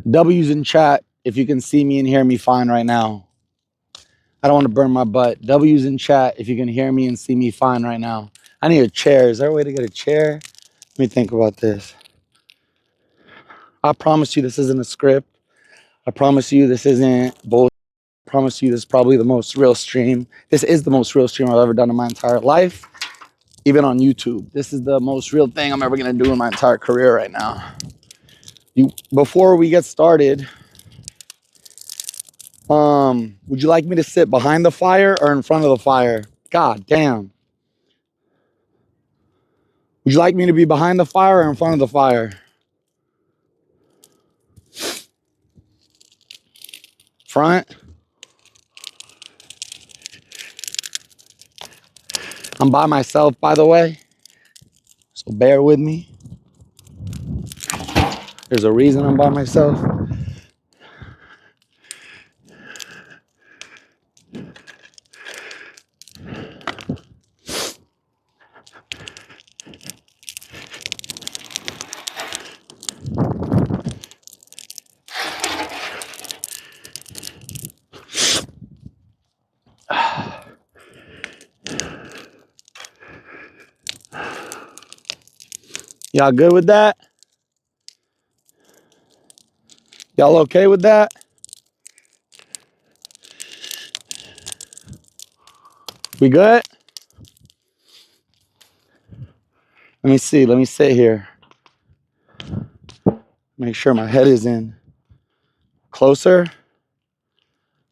W's in chat if you can see me and hear me fine right now. I don't want to burn my butt. W's in chat if you can hear me and see me fine right now. I need a chair. Is there a way to get a chair? Let me think about this. I promise you this isn't a script. I promise you this isn't bullshit. I promise you this is probably the most real stream. This is the most real stream I've ever done in my entire life, even on YouTube. This is the most real thing I'm ever going to do in my entire career right now. Before we get started, would you like me to sit behind the fire or in front of the fire? God damn. Would you like me to be behind the fire or in front of the fire? Front. I'm by myself, by the way, so bear with me. There's a reason I'm by myself. Y'all good with that? Y'all okay with that? We good? Let me see. Let me sit here. Make sure my head is in. Closer?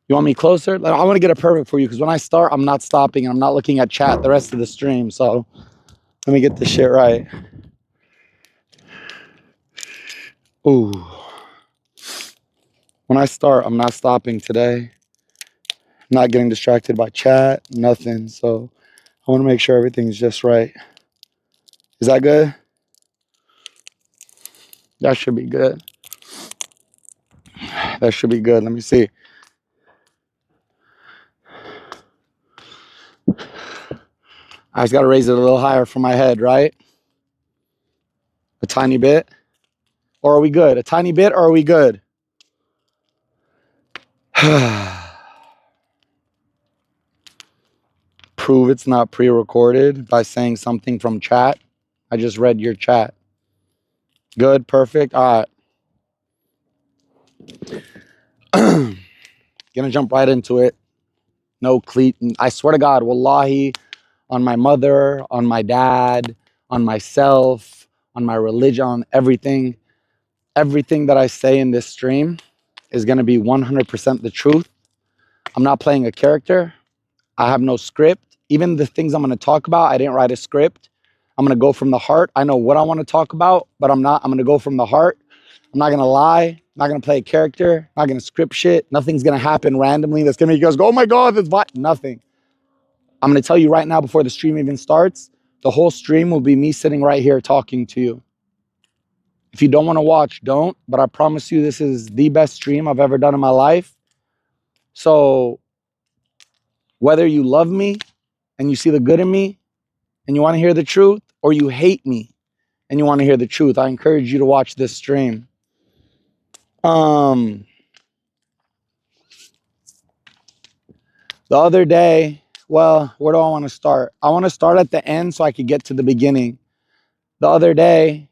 You want me closer? I want to get it perfect for you because when I start, I'm not stopping and I'm not looking at chat the rest of the stream. So let me get this shit right. Ooh. When I start, I'm not stopping today. I'm not getting distracted by chat, nothing. So I want to make sure everything's just right. Is that good? That should be good. That should be good. Let me see. I just got to raise it a little higher for my head, right? A tiny bit. Or are we good? A tiny bit or are we good? Prove it's not pre-recorded by saying something from chat. I just read your chat. Good, perfect. All right. Gonna jump right into it. No cleat. I swear to God, wallahi, on my mother, on my dad, on myself, on my religion, on everything. Everything that I say in this stream is gonna be 100% the truth. I'm not playing a character. I have no script. Even the things I'm going to talk about, I didn't write a script. I'm going to go from the heart. I know what I want to talk about, but I'm going to go from the heart. I'm not going to lie. I'm not going to play a character. I'm not going to script shit. Nothing's going to happen randomly that's going to make you guys go, oh my God, that's nothing. I'm going to tell you right now before the stream even starts, the whole stream will be me sitting right here talking to you. If you don't want to watch, don't. But I promise you this is the best stream I've ever done in my life. So whether you love me and you see the good in me and you want to hear the truth, or you hate me and you want to hear the truth, I encourage you to watch this stream. The other day, well, where do I want to start? I want to start at the end so I could get to the beginning. The other day,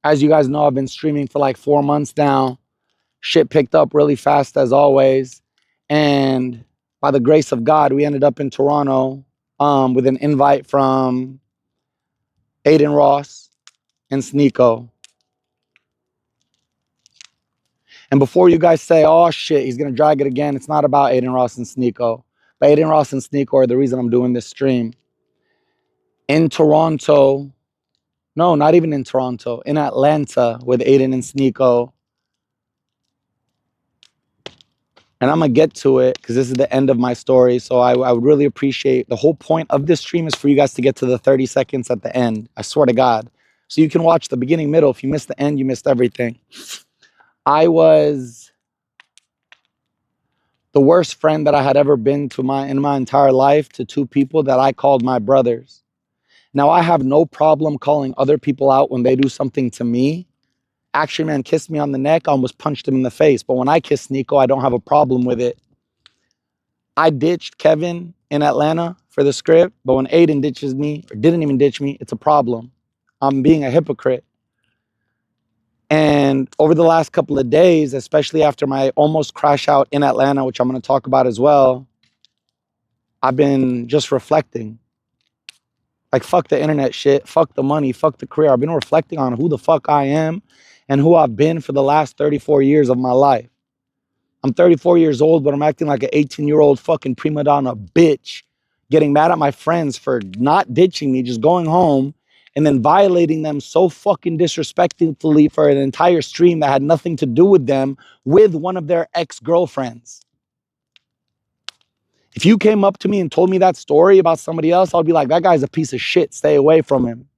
as you guys know, I've been streaming for like 4 months now. Shit picked up really fast as always. And by the grace of God, we ended up in Toronto with an invite from Aiden Ross and Sneeko. And before you guys say, oh shit, he's going to drag it again, it's not about Aiden Ross and Sneeko. But Aiden Ross and Sneeko are the reason I'm doing this stream. In Toronto, no, not even in Toronto, in Atlanta with Aiden and Sneeko. And I'm going to get to it because this is the end of my story. So I would really appreciate, the whole point of this stream is for you guys to get to the 30 seconds at the end. I swear to God. So you can watch the beginning, middle. If you missed the end, you missed everything. I was the worst friend that I had ever been to in my entire life to two people that I called my brothers. Now, I have no problem calling other people out when they do something to me. Action Man kissed me on the neck, I almost punched him in the face. But when I kiss Nico, I don't have a problem with it. I ditched Kevin in Atlanta for the script, but when Aiden ditches me, or didn't even ditch me, it's a problem. I'm being a hypocrite. And over the last couple of days, especially after my almost crash out in Atlanta, which I'm going to talk about as well, I've been just reflecting. Like, fuck the internet shit, fuck the money, fuck the career. I've been reflecting on who the fuck I am and who I've been for the last 34 years of my life. I'm 34 years old, but I'm acting like an 18-year-old fucking prima donna bitch, getting mad at my friends for not ditching me, just going home, and then violating them so fucking disrespectfully for an entire stream that had nothing to do with them with one of their ex-girlfriends. If you came up to me and told me that story about somebody else, I'd be like, that guy's a piece of shit. Stay away from him.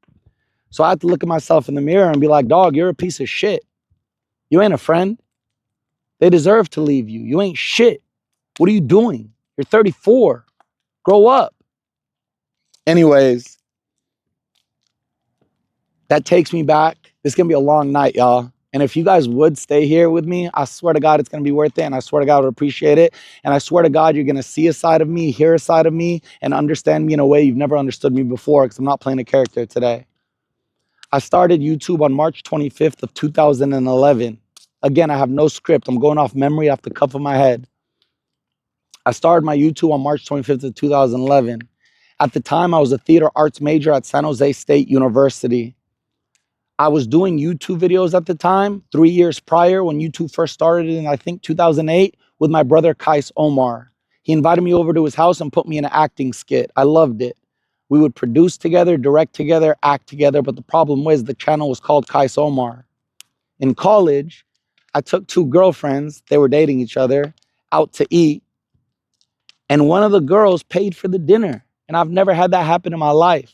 So I have to look at myself in the mirror and be like, dog, you're a piece of shit. You ain't a friend. They deserve to leave you. You ain't shit. What are you doing? You're 34. Grow up. Anyways, that takes me back. This is going to be a long night, y'all. And if you guys would stay here with me, I swear to God, it's going to be worth it. And I swear to God, I would appreciate it. And I swear to God, you're going to see a side of me, hear a side of me, and understand me in a way you've never understood me before, because I'm not playing a character today. I started YouTube on March 25th of 2011. Again, I have no script. I'm going off memory, off the cuff of my head. I started my YouTube on March 25th of 2011. At the time, I was a theater arts major at San Jose State University. I was doing YouTube videos at the time, 3 years prior when YouTube first started in, I think, 2008, with my brother Kais Omar. He invited me over to his house and put me in an acting skit. I loved it. We would produce together, direct together, act together, but the problem was the channel was called Kais Omar. In college, I took 2 girlfriends, they were dating each other, out to eat, and one of the girls paid for the dinner. And I've never had that happen in my life.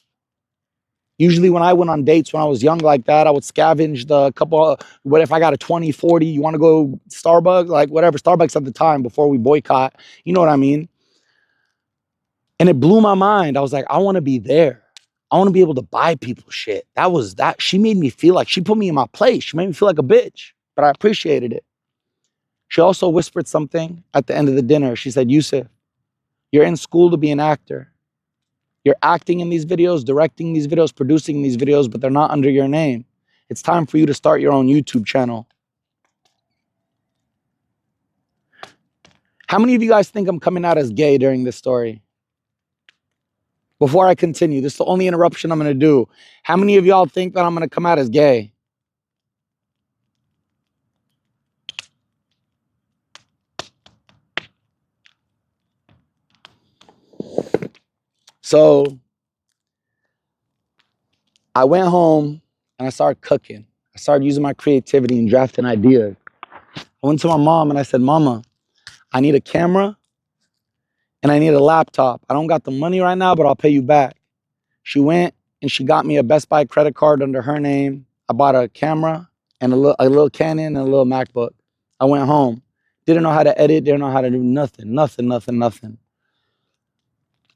Usually when I went on dates when I was young like that, I would scavenge the couple, what if I got a 20, 40, you want to go Starbucks? Like whatever, Starbucks at the time before we boycott, you know what I mean? And it blew my mind. I was like, I want to be there. I want to be able to buy people shit. That was that. She made me feel like, she put me in my place. She made me feel like a bitch, but I appreciated it. She also whispered something at the end of the dinner. She said, Yusuf, you're in school to be an actor. You're acting in these videos, directing these videos, producing these videos, but they're not under your name. It's time for you to start your own YouTube channel. How many of you guys think I'm coming out as gay during this story? Before I continue, this is the only interruption I'm going to do. How many of y'all think that I'm going to come out as gay? So I went home and I started cooking. I started using my creativity and drafting ideas. I went to my mom and I said, Mama, I need a camera and I need a laptop. I don't got the money right now, but I'll pay you back. She went and she got me a Best Buy credit card under her name. I bought a camera and a little Canon and a little MacBook. I went home. Didn't know how to edit, didn't know how to do nothing.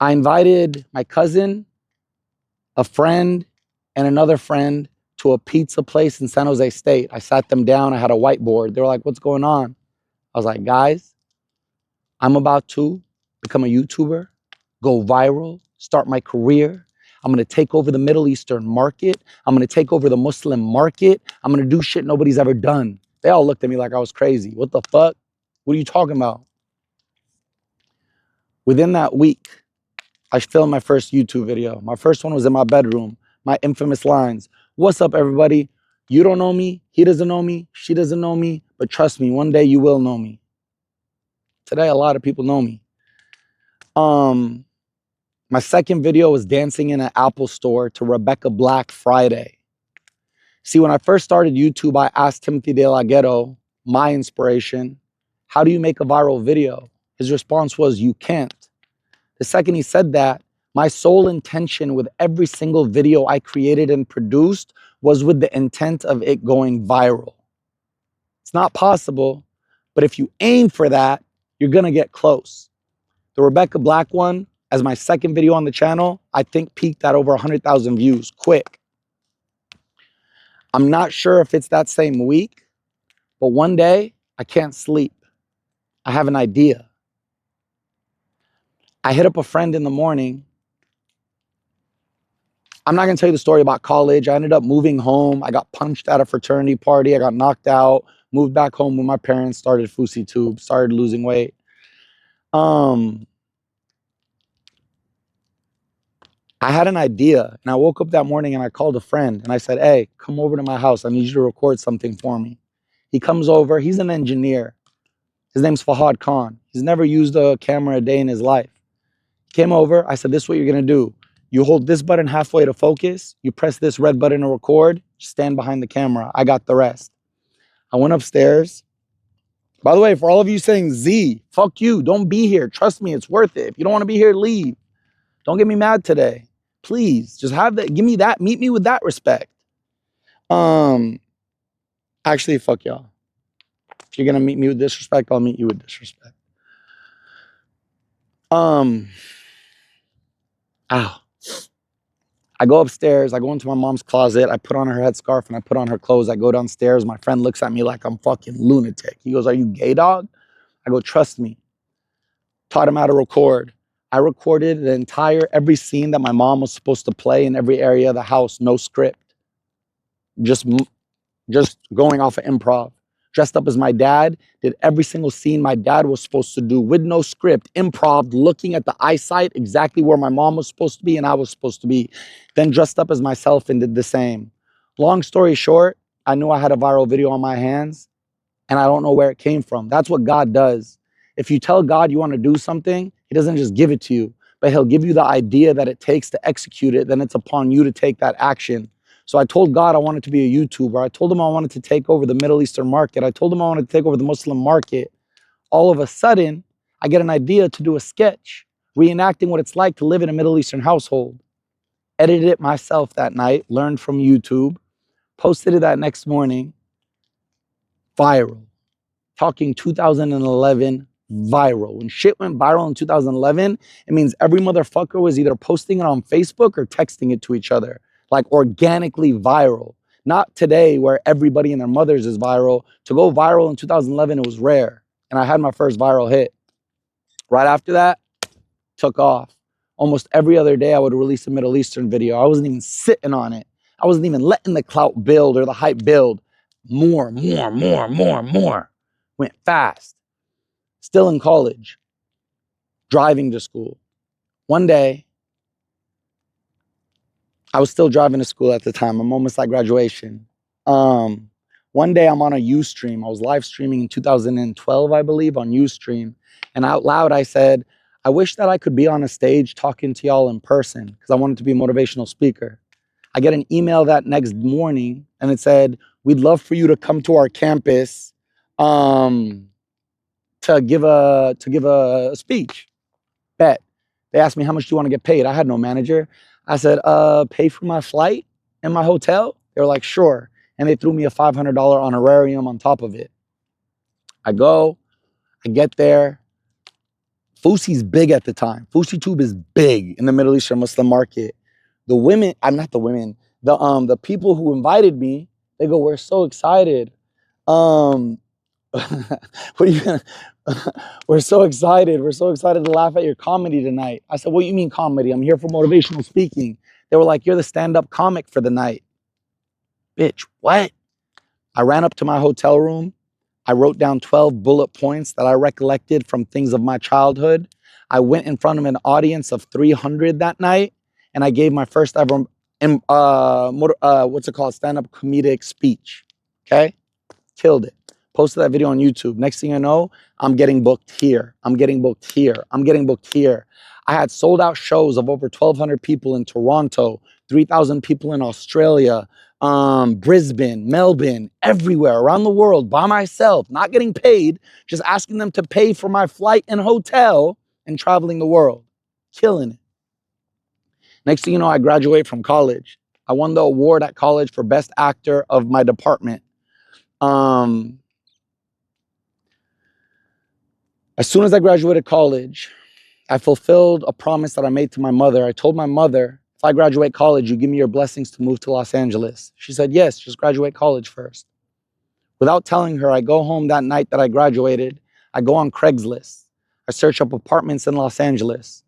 I invited my cousin, a friend, and another friend to a pizza place in San Jose State. I sat them down. I had a whiteboard. They were like, what's going on? I was like, guys, I'm about to become a YouTuber, go viral, start my career. I'm going to take over the Middle Eastern market. I'm going to take over the Muslim market. I'm going to do shit nobody's ever done. They all looked at me like I was crazy. What the fuck? What are you talking about? Within that week, I filmed my first YouTube video. My first one was in my bedroom. My infamous lines. What's up, everybody? You don't know me. He doesn't know me. She doesn't know me. But trust me, one day you will know me. Today, a lot of people know me. My second video was dancing in an Apple store to Rebecca Black Friday. See, when I first started YouTube, I asked Timothy De La Ghetto, my inspiration, how do you make a viral video? His response was, you can't. The second he said that, my sole intention with every single video I created and produced was with the intent of it going viral. It's not possible, but if you aim for that, you're gonna get close. The Rebecca Black one as my second video on the channel, I think peaked at over 100,000 views, quick. I'm not sure if it's that same week, but one day I can't sleep. I have an idea. I hit up a friend in the morning. I'm not going to tell you the story about college. I ended up moving home. I got punched at a fraternity party. I got knocked out, moved back home with my parents, started Fousey tube, started losing weight. I had an idea, and I woke up that morning and I called a friend and I said, hey, come over to my house. I need you to record something for me. He comes over. He's an engineer. His name's Fahad Khan. He's never used a camera a day in his life. He came over. I said, this is what you're going to do. You hold this button halfway to focus. You press this red button to record. Stand behind the camera. I got the rest. I went upstairs. By the way, for all of you saying, Z, fuck you. Don't be here. Trust me, it's worth it. If you don't want to be here, leave. Don't get me mad today. Please, just have that. Give me that. Meet me with that respect. Actually, fuck y'all. If you're gonna meet me with disrespect, I'll meet you with disrespect. Ow. I go upstairs. I go into my mom's closet. I put on her headscarf and I put on her clothes. I go downstairs. My friend looks at me like I'm fucking lunatic. He goes, "Are you gay, dog?" I go, "Trust me." Taught him how to record. I recorded every scene that my mom was supposed to play in every area of the house. No script. Just going off of improv. Dressed up as my dad, did every single scene my dad was supposed to do with no script, improv, looking at the eyesight exactly where my mom was supposed to be and I was supposed to be. Then dressed up as myself and did the same. Long story short, I knew I had a viral video on my hands and I don't know where it came from. That's what God does. If you tell God you want to do something, he doesn't just give it to you, but he'll give you the idea that it takes to execute it. Then it's upon you to take that action. So I told God I wanted to be a YouTuber. I told him I wanted to take over the Middle Eastern market. I told him I wanted to take over the Muslim market. All of a sudden, I get an idea to do a sketch, reenacting what it's like to live in a Middle Eastern household. Edited it myself that night, learned from YouTube, posted it that next morning, viral. Talking 2011, viral. When shit went viral in 2011, it means every motherfucker was either posting it on Facebook or texting it to each other. Like organically viral. Not today where everybody and their mothers is viral. To go viral in 2011, it was rare. And I had my first viral hit. Right after that, took off. Almost every other day, I would release a Middle Eastern video. I wasn't even sitting on it. I wasn't even letting the clout build or the hype build. More. Went fast. Still in college. Driving to school. One day, I was still driving to school at the time. I'm almost at graduation. One day I'm on a Ustream. I was live streaming in 2012, I believe, on Ustream. And out loud, I said, I wish that I could be on a stage talking to y'all in person because I wanted to be a motivational speaker. I get an email that next morning and it said, we'd love for you to come to our campus to give a speech. Bet. They asked me, how much do you want to get paid? I had no manager. I said, pay for my flight and my hotel? They were like, sure. And they threw me a $500 honorarium on top of it. I go, I get there. Fousey's big at the time. Fousey Tube is big in the Middle Eastern Muslim market. The women, I'm not the women, the people who invited me, they go, we're so excited. What are you gonna, we're so excited. We're so excited to laugh at your comedy tonight. I said, what do you mean comedy? I'm here for motivational speaking. They were like, you're the stand-up comic for the night. Bitch, what? I ran up to my hotel room. I wrote down 12 bullet points that I recollected from things of my childhood. I went in front of an audience of 300 that night, and I gave my first ever, stand-up comedic speech. Okay? Killed it. Posted that video on YouTube. Next thing I know, I'm getting booked here. I'm getting booked here. I'm getting booked here. I had sold out shows of over 1,200 people in Toronto, 3,000 people in Australia, Brisbane, Melbourne, everywhere around the world by myself, not getting paid, just asking them to pay for my flight and hotel and traveling the world. Killing it. Next thing you know, I graduate from college. I won the award at college for best actor of my department. As soon as I graduated college, I fulfilled a promise that I made to my mother. I told my mother, if I graduate college, you give me your blessings to move to Los Angeles. She said, yes, just graduate college first. Without telling her, I go home that night that I graduated. I go on Craigslist. I search up apartments in Los Angeles.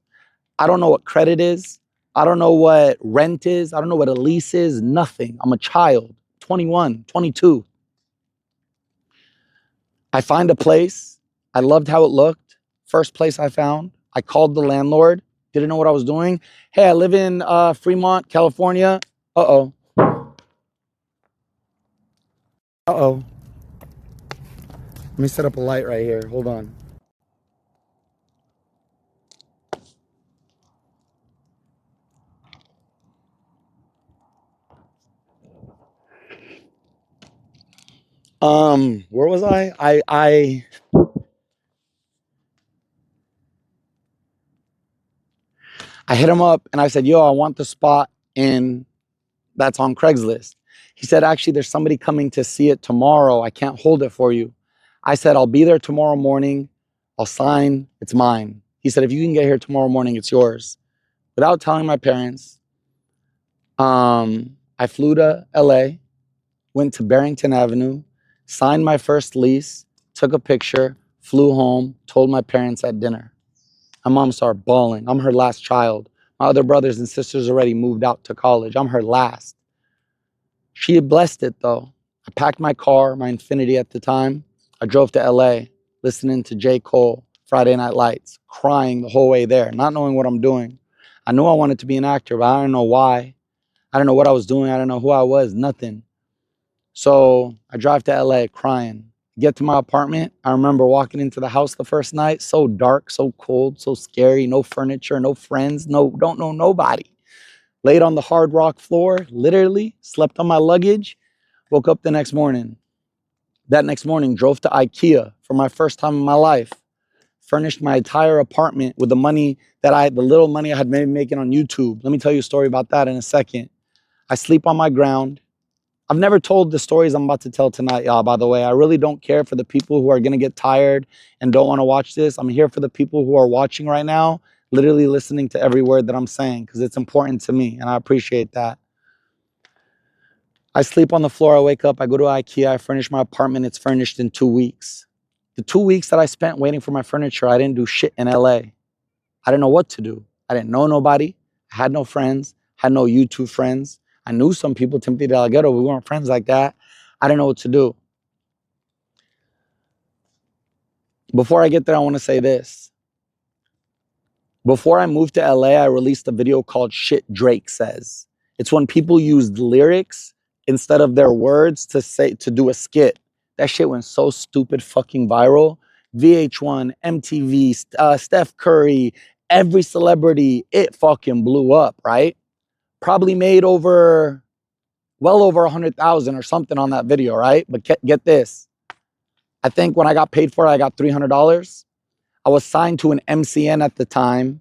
I don't know what credit is. I don't know what rent is. I don't know what a lease is. Nothing. I'm a child, 21, 22. I find a place. I loved how it looked. First place I found. I called the landlord. Didn't know what I was doing. Hey, I live in Fremont, California. Uh-oh. Uh-oh. Let me set up a light right here. Hold on. Where was I? I hit him up and I said, yo, I want the spot in that's on Craigslist. He said, actually, there's somebody coming to see it tomorrow. I can't hold it for you. I said, I'll be there tomorrow morning. I'll sign. It's mine. He said, if you can get here tomorrow morning, it's yours. Without telling my parents, I flew to LA, went to Barrington Avenue, signed my first lease, took a picture, flew home, told my parents at dinner. My mom started bawling. I'm her last child. My other brothers and sisters already moved out to college. I'm her last. She had blessed it though. I packed my car, my Infiniti at the time. I drove to LA, listening to J. Cole, Friday Night Lights, crying the whole way there, not knowing what I'm doing. I knew I wanted to be an actor, but I didn't know why. I didn't know what I was doing. I didn't know who I was, nothing. So I drive to LA crying. Get to my apartment. I remember walking into the house the first night, so dark, so cold, so scary, no furniture, no friends, don't know nobody. Laid on the hard rock floor, literally, slept on my luggage, woke up the next morning. That next morning, drove to IKEA for my first time in my life. Furnished my entire apartment with the money the little money I had been making on YouTube. Let me tell you a story about that in a second. I sleep on my ground. I've never told the stories I'm about to tell tonight, y'all, by the way. I really don't care for the people who are going to get tired and don't want to watch this. I'm here for the people who are watching right now, literally listening to every word that I'm saying because it's important to me, and I appreciate that. I sleep on the floor. I wake up. I go to IKEA. I furnish my apartment. It's furnished in 2 weeks. The 2 weeks that I spent waiting for my furniture, I didn't do shit in LA. I didn't know what to do. I didn't know nobody. I had no friends. Had no YouTube friends. I knew some people, Timothy Delgado. We weren't friends like that. I didn't know what to do. Before I get there, I want to say this. Before I moved to LA, I released a video called Shit Drake Says. It's when people used lyrics instead of their words to do a skit. That shit went so stupid fucking viral. VH1, MTV, Steph Curry, every celebrity, it fucking blew up, right? Probably made well over 100,000 or something on that video, right? But get this. I think when I got paid for it, I got $300. I was signed to an MCN at the time,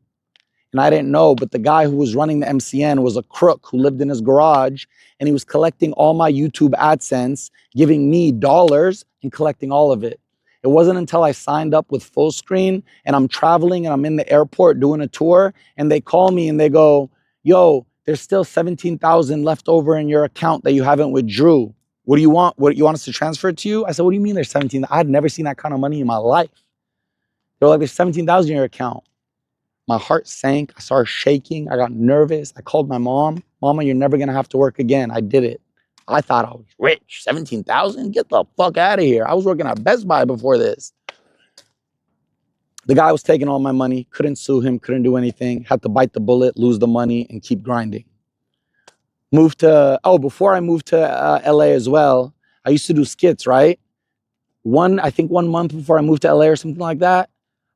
and I didn't know, but the guy who was running the MCN was a crook who lived in his garage, and he was collecting all my YouTube AdSense, giving me dollars and collecting all of it. It wasn't until I signed up with Full Screen and I'm traveling and I'm in the airport doing a tour, and they call me and they go, yo, there's still 17,000 left over in your account that you haven't withdrew. What do you want? What you want us to transfer it to you? I said, what do you mean there's 17? I had never seen that kind of money in my life. They were like, there's 17,000 in your account. My heart sank. I started shaking. I got nervous. I called my mom. Mama, you're never going to have to work again. I did it. I thought I was rich. 17,000? Get the fuck out of here. I was working at Best Buy before this. The guy was taking all my money. Couldn't sue him. Couldn't do anything. Had to bite the bullet, lose the money, and keep grinding. Before I moved to LA as well, I used to do skits, right? I think 1 month before I moved to LA or something like that,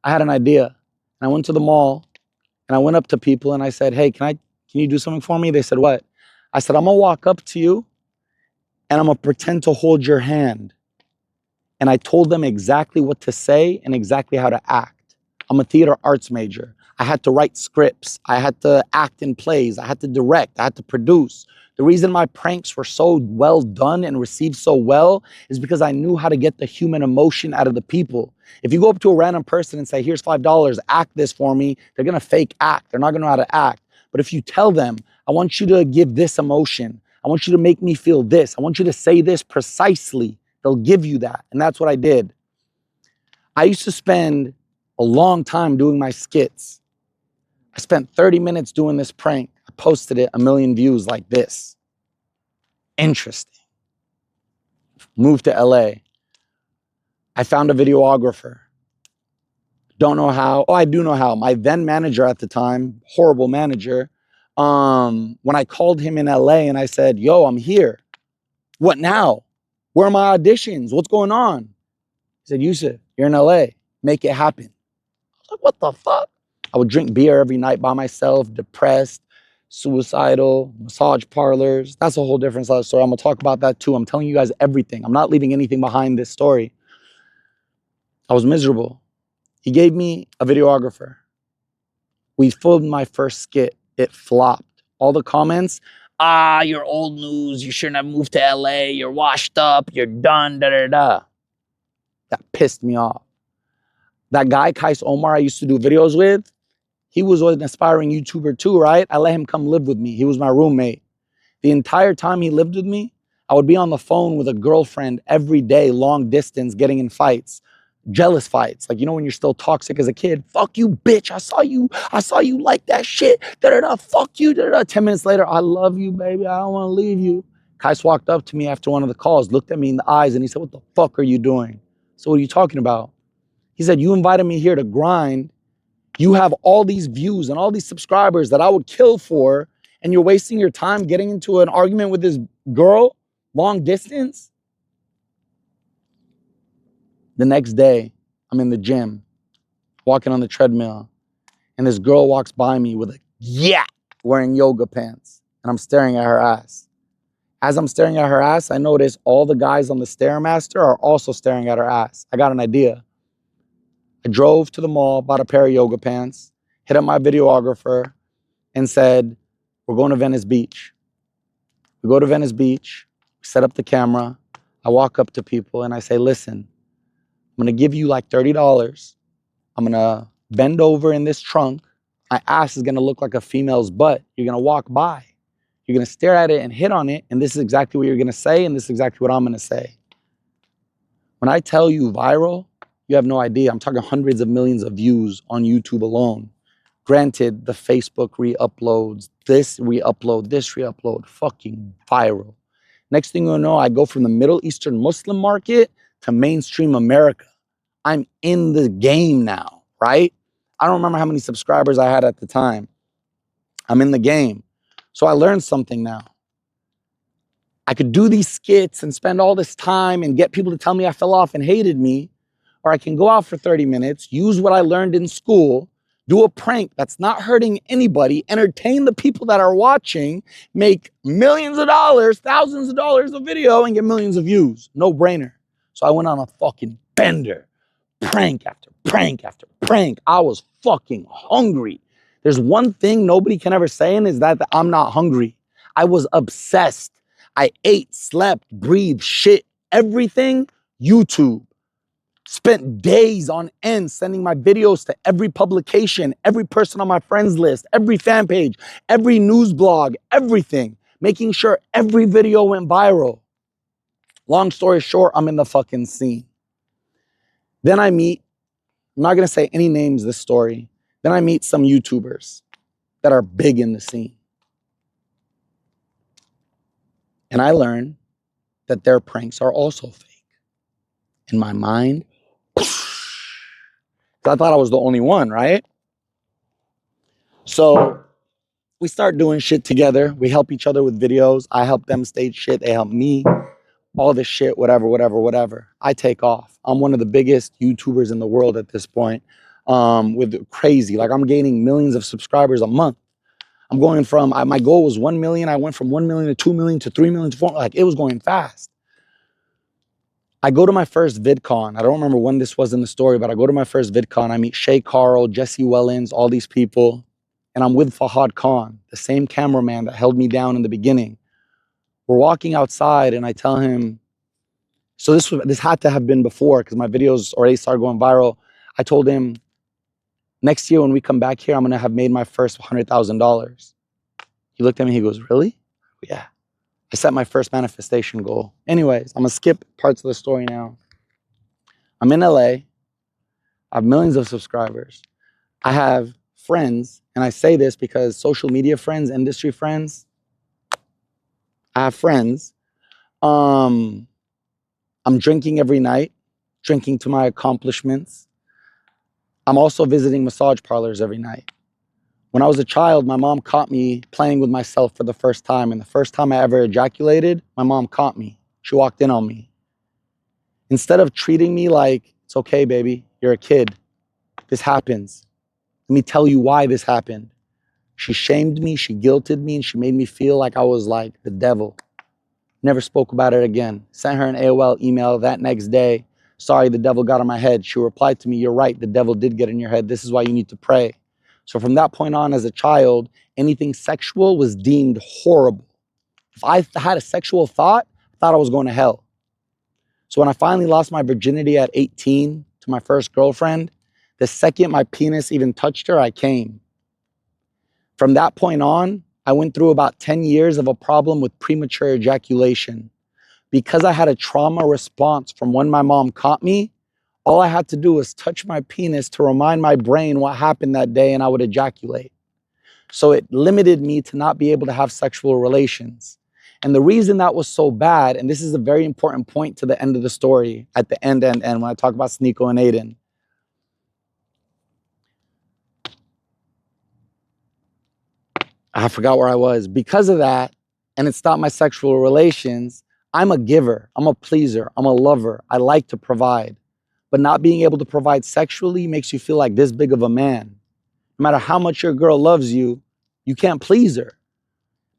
I had an idea. And I went to the mall and I went up to people and I said, hey, can you do something for me? They said, what? I said, I'm gonna walk up to you and I'm gonna pretend to hold your hand. And I told them exactly what to say and exactly how to act. I'm a theater arts major. I had to write scripts. I had to act in plays. I had to direct. I had to produce. The reason my pranks were so well done and received so well is because I knew how to get the human emotion out of the people. If you go up to a random person and say, here's $5, act this for me, they're gonna fake act. They're not gonna know how to act. But if you tell them, I want you to give this emotion, I want you to make me feel this, I want you to say this precisely, they'll give you that. And that's what I did. I used to spend a long time doing my skits. I spent 30 minutes doing this prank. I posted it, 1 million views like this. Interesting. Moved to LA. I found a videographer. Don't know how. Oh, I do know how. My then manager at the time, horrible manager, when I called him in LA and I said, yo, I'm here. What now? Where are my auditions? What's going on? He said, Yusuf, you're in LA. Make it happen. I was like, what the fuck? I would drink beer every night by myself, depressed, suicidal, massage parlors. That's a whole different side of the story. I'm going to talk about that too. I'm telling you guys everything. I'm not leaving anything behind this story. I was miserable. He gave me a videographer. We filmed my first skit. It flopped. All the comments, you're old news. You shouldn't have moved to LA. You're washed up. You're done, da, da, da. That pissed me off. That guy, Kais Omar, I used to do videos with, he was an aspiring YouTuber too, right? I let him come live with me. He was my roommate. The entire time he lived with me, I would be on the phone with a girlfriend every day, long distance, getting in fights, jealous fights. Like, you know, when you're still toxic as a kid, fuck you, bitch. I saw you like that shit. Da-da-da, fuck you, da-da-da. 10 minutes later, I love you, baby. I don't want to leave you. Kais walked up to me after one of the calls, looked at me in the eyes, and he said, what the fuck are you doing? So what are you talking about? He said, you invited me here to grind. You have all these views and all these subscribers that I would kill for, and you're wasting your time getting into an argument with this girl, long distance? The next day, I'm in the gym, walking on the treadmill, and this girl walks by me with a yak wearing yoga pants, and I'm staring at her ass. As I'm staring at her ass, I notice all the guys on the Stairmaster are also staring at her ass. I got an idea. I drove to the mall, bought a pair of yoga pants, hit up my videographer, and said, we're going to Venice Beach. We go to Venice Beach, set up the camera. I walk up to people and I say, listen, I'm going to give you like $30. I'm going to bend over in this trunk. My ass is going to look like a female's butt. You're going to walk by. You're going to stare at it and hit on it. And this is exactly what you're going to say. And this is exactly what I'm going to say. When I tell you viral, you have no idea. I'm talking hundreds of millions of views on YouTube alone. Granted, the Facebook re-uploads, this re-upload, fucking viral. Next thing you know, I go from the Middle Eastern Muslim market to mainstream America. I'm in the game now, right? I don't remember how many subscribers I had at the time. I'm in the game. So I learned something now. I could do these skits and spend all this time and get people to tell me I fell off and hated me. Or I can go out for 30 minutes, use what I learned in school, do a prank that's not hurting anybody, entertain the people that are watching, make millions of dollars, thousands of dollars a video, and get millions of views. No brainer. So I went on a fucking bender. Prank after prank after prank. I was fucking hungry. There's one thing nobody can ever say, and is that I'm not hungry. I was obsessed. I ate, slept, breathed, shit, everything, YouTube. Spent days on end sending my videos to every publication, every person on my friends list, every fan page, every news blog, everything. Making sure every video went viral. Long story short, I'm in the fucking scene. Then I meet, I'm not going to say any names this story. Then I meet some YouTubers that are big in the scene. And I learn that their pranks are also fake. In my mind, I thought I was the only one, right? So we start doing shit together. We help each other with videos. I help them stage shit. They help me. All this shit, whatever. I take off. I'm one of the biggest YouTubers in the world at this point. With crazy, like I'm gaining millions of subscribers a month. I'm going from, my goal was 1 million. I went from 1 million to 2 million to 3 million to 4 million. Like it was going fast. I go to my first VidCon. I don't remember when this was in the story, but I go to my first VidCon. I meet Shay Carl, Jesse Wellens, all these people. And I'm with Fahad Khan, the same cameraman that held me down in the beginning. We're walking outside and I tell him, so this had to have been before because my videos already started going viral. I told him, next year when we come back here, I'm gonna have made my first $100,000. He looked at me, he goes, really? Yeah. I set my first manifestation goal. Anyways, I'm gonna skip parts of the story now. I'm in LA. I have millions of subscribers. I have friends, and I say this because social media friends, industry friends, I have friends. I'm drinking every night, drinking to my accomplishments. I'm also visiting massage parlors every night. When I was a child, my mom caught me playing with myself for the first time. And the first time I ever ejaculated, my mom caught me. She walked in on me. Instead of treating me like, it's okay, baby, you're a kid. This happens. Let me tell you why this happened. She shamed me, she guilted me, and she made me feel like I was like the devil. Never spoke about it again. Sent her an AOL email that next day. Sorry, the devil got in my head. She replied to me, you're right, the devil did get in your head. This is why you need to pray. So from that point on, as a child, anything sexual was deemed horrible. If I had a sexual thought, I thought I was going to hell. So when I finally lost my virginity at 18 to my first girlfriend, the second my penis even touched her, I came. From that point on, I went through about 10 years of a problem with premature ejaculation. Because I had a trauma response from when my mom caught me, all I had to do was touch my penis to remind my brain what happened that day and I would ejaculate. So it limited me to not be able to have sexual relations. And the reason that was so bad, and this is a very important point to the end of the story, at the end, when I talk about Sneeko and Aiden. I forgot where I was. Because of that, and it stopped my sexual relations, I'm a giver, I'm a pleaser, I'm a lover. I like to provide. But not being able to provide sexually makes you feel like this big of a man. No matter how much your girl loves you, you can't please her.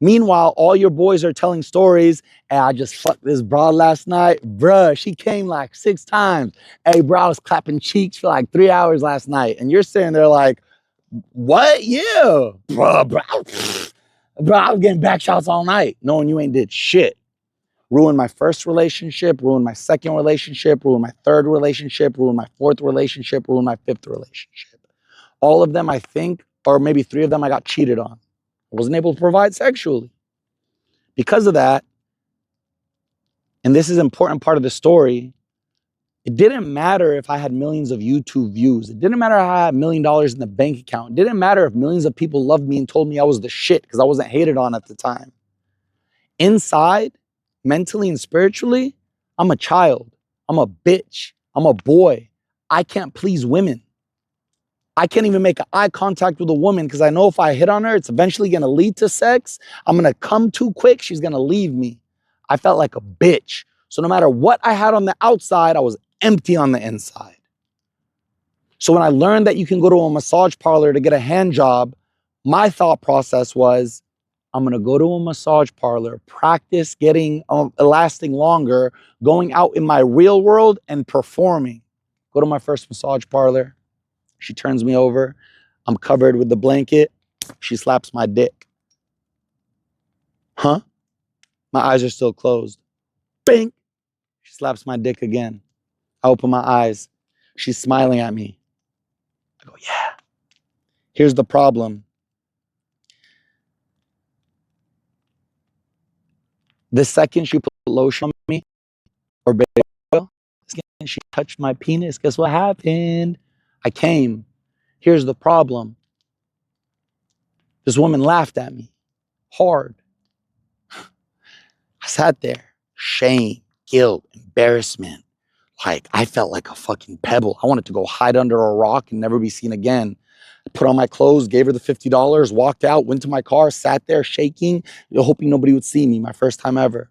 Meanwhile, all your boys are telling stories. Hey, I just fucked this broad last night. Bruh, she came like 6 times. Hey, bro, I was clapping cheeks for like 3 hours last night. And you're sitting there like, what? Yeah. Bro, I was getting back shots all night, knowing you ain't did shit. Ruined my first relationship, ruined my second relationship, ruined my third relationship, ruined my fourth relationship, ruined my fifth relationship. All of them, I think, or maybe 3 of them, I got cheated on. I wasn't able to provide sexually. Because of that, and this is an important part of the story, it didn't matter if I had millions of YouTube views. It didn't matter if I had $1 million in the bank account. It didn't matter if millions of people loved me and told me I was the shit because I wasn't hated on at the time. Inside, mentally and spiritually, I'm a child. I'm a bitch. I'm a boy. I can't please women. I can't even make eye contact with a woman because I know if I hit on her, it's eventually going to lead to sex. I'm going to come too quick. She's going to leave me. I felt like a bitch. So no matter what I had on the outside, I was empty on the inside. So when I learned that you can go to a massage parlor to get a hand job, my thought process was, I'm going to go to a massage parlor, practice getting lasting longer, going out in my real world and performing. Go to my first massage parlor. She turns me over. I'm covered with the blanket. She slaps my dick. Huh? My eyes are still closed. Bing! She slaps my dick again. I open my eyes. She's smiling at me. I go, yeah. Here's the problem. The second she put lotion on me, or baby oil, she touched my penis. Guess what happened? I came. Here's the problem. This woman laughed at me hard. I sat there, shame, guilt, embarrassment. Like I felt like a fucking pebble. I wanted to go hide under a rock and never be seen again. I put on my clothes, gave her the $50, walked out, went to my car, sat there shaking, hoping nobody would see me. My first time ever.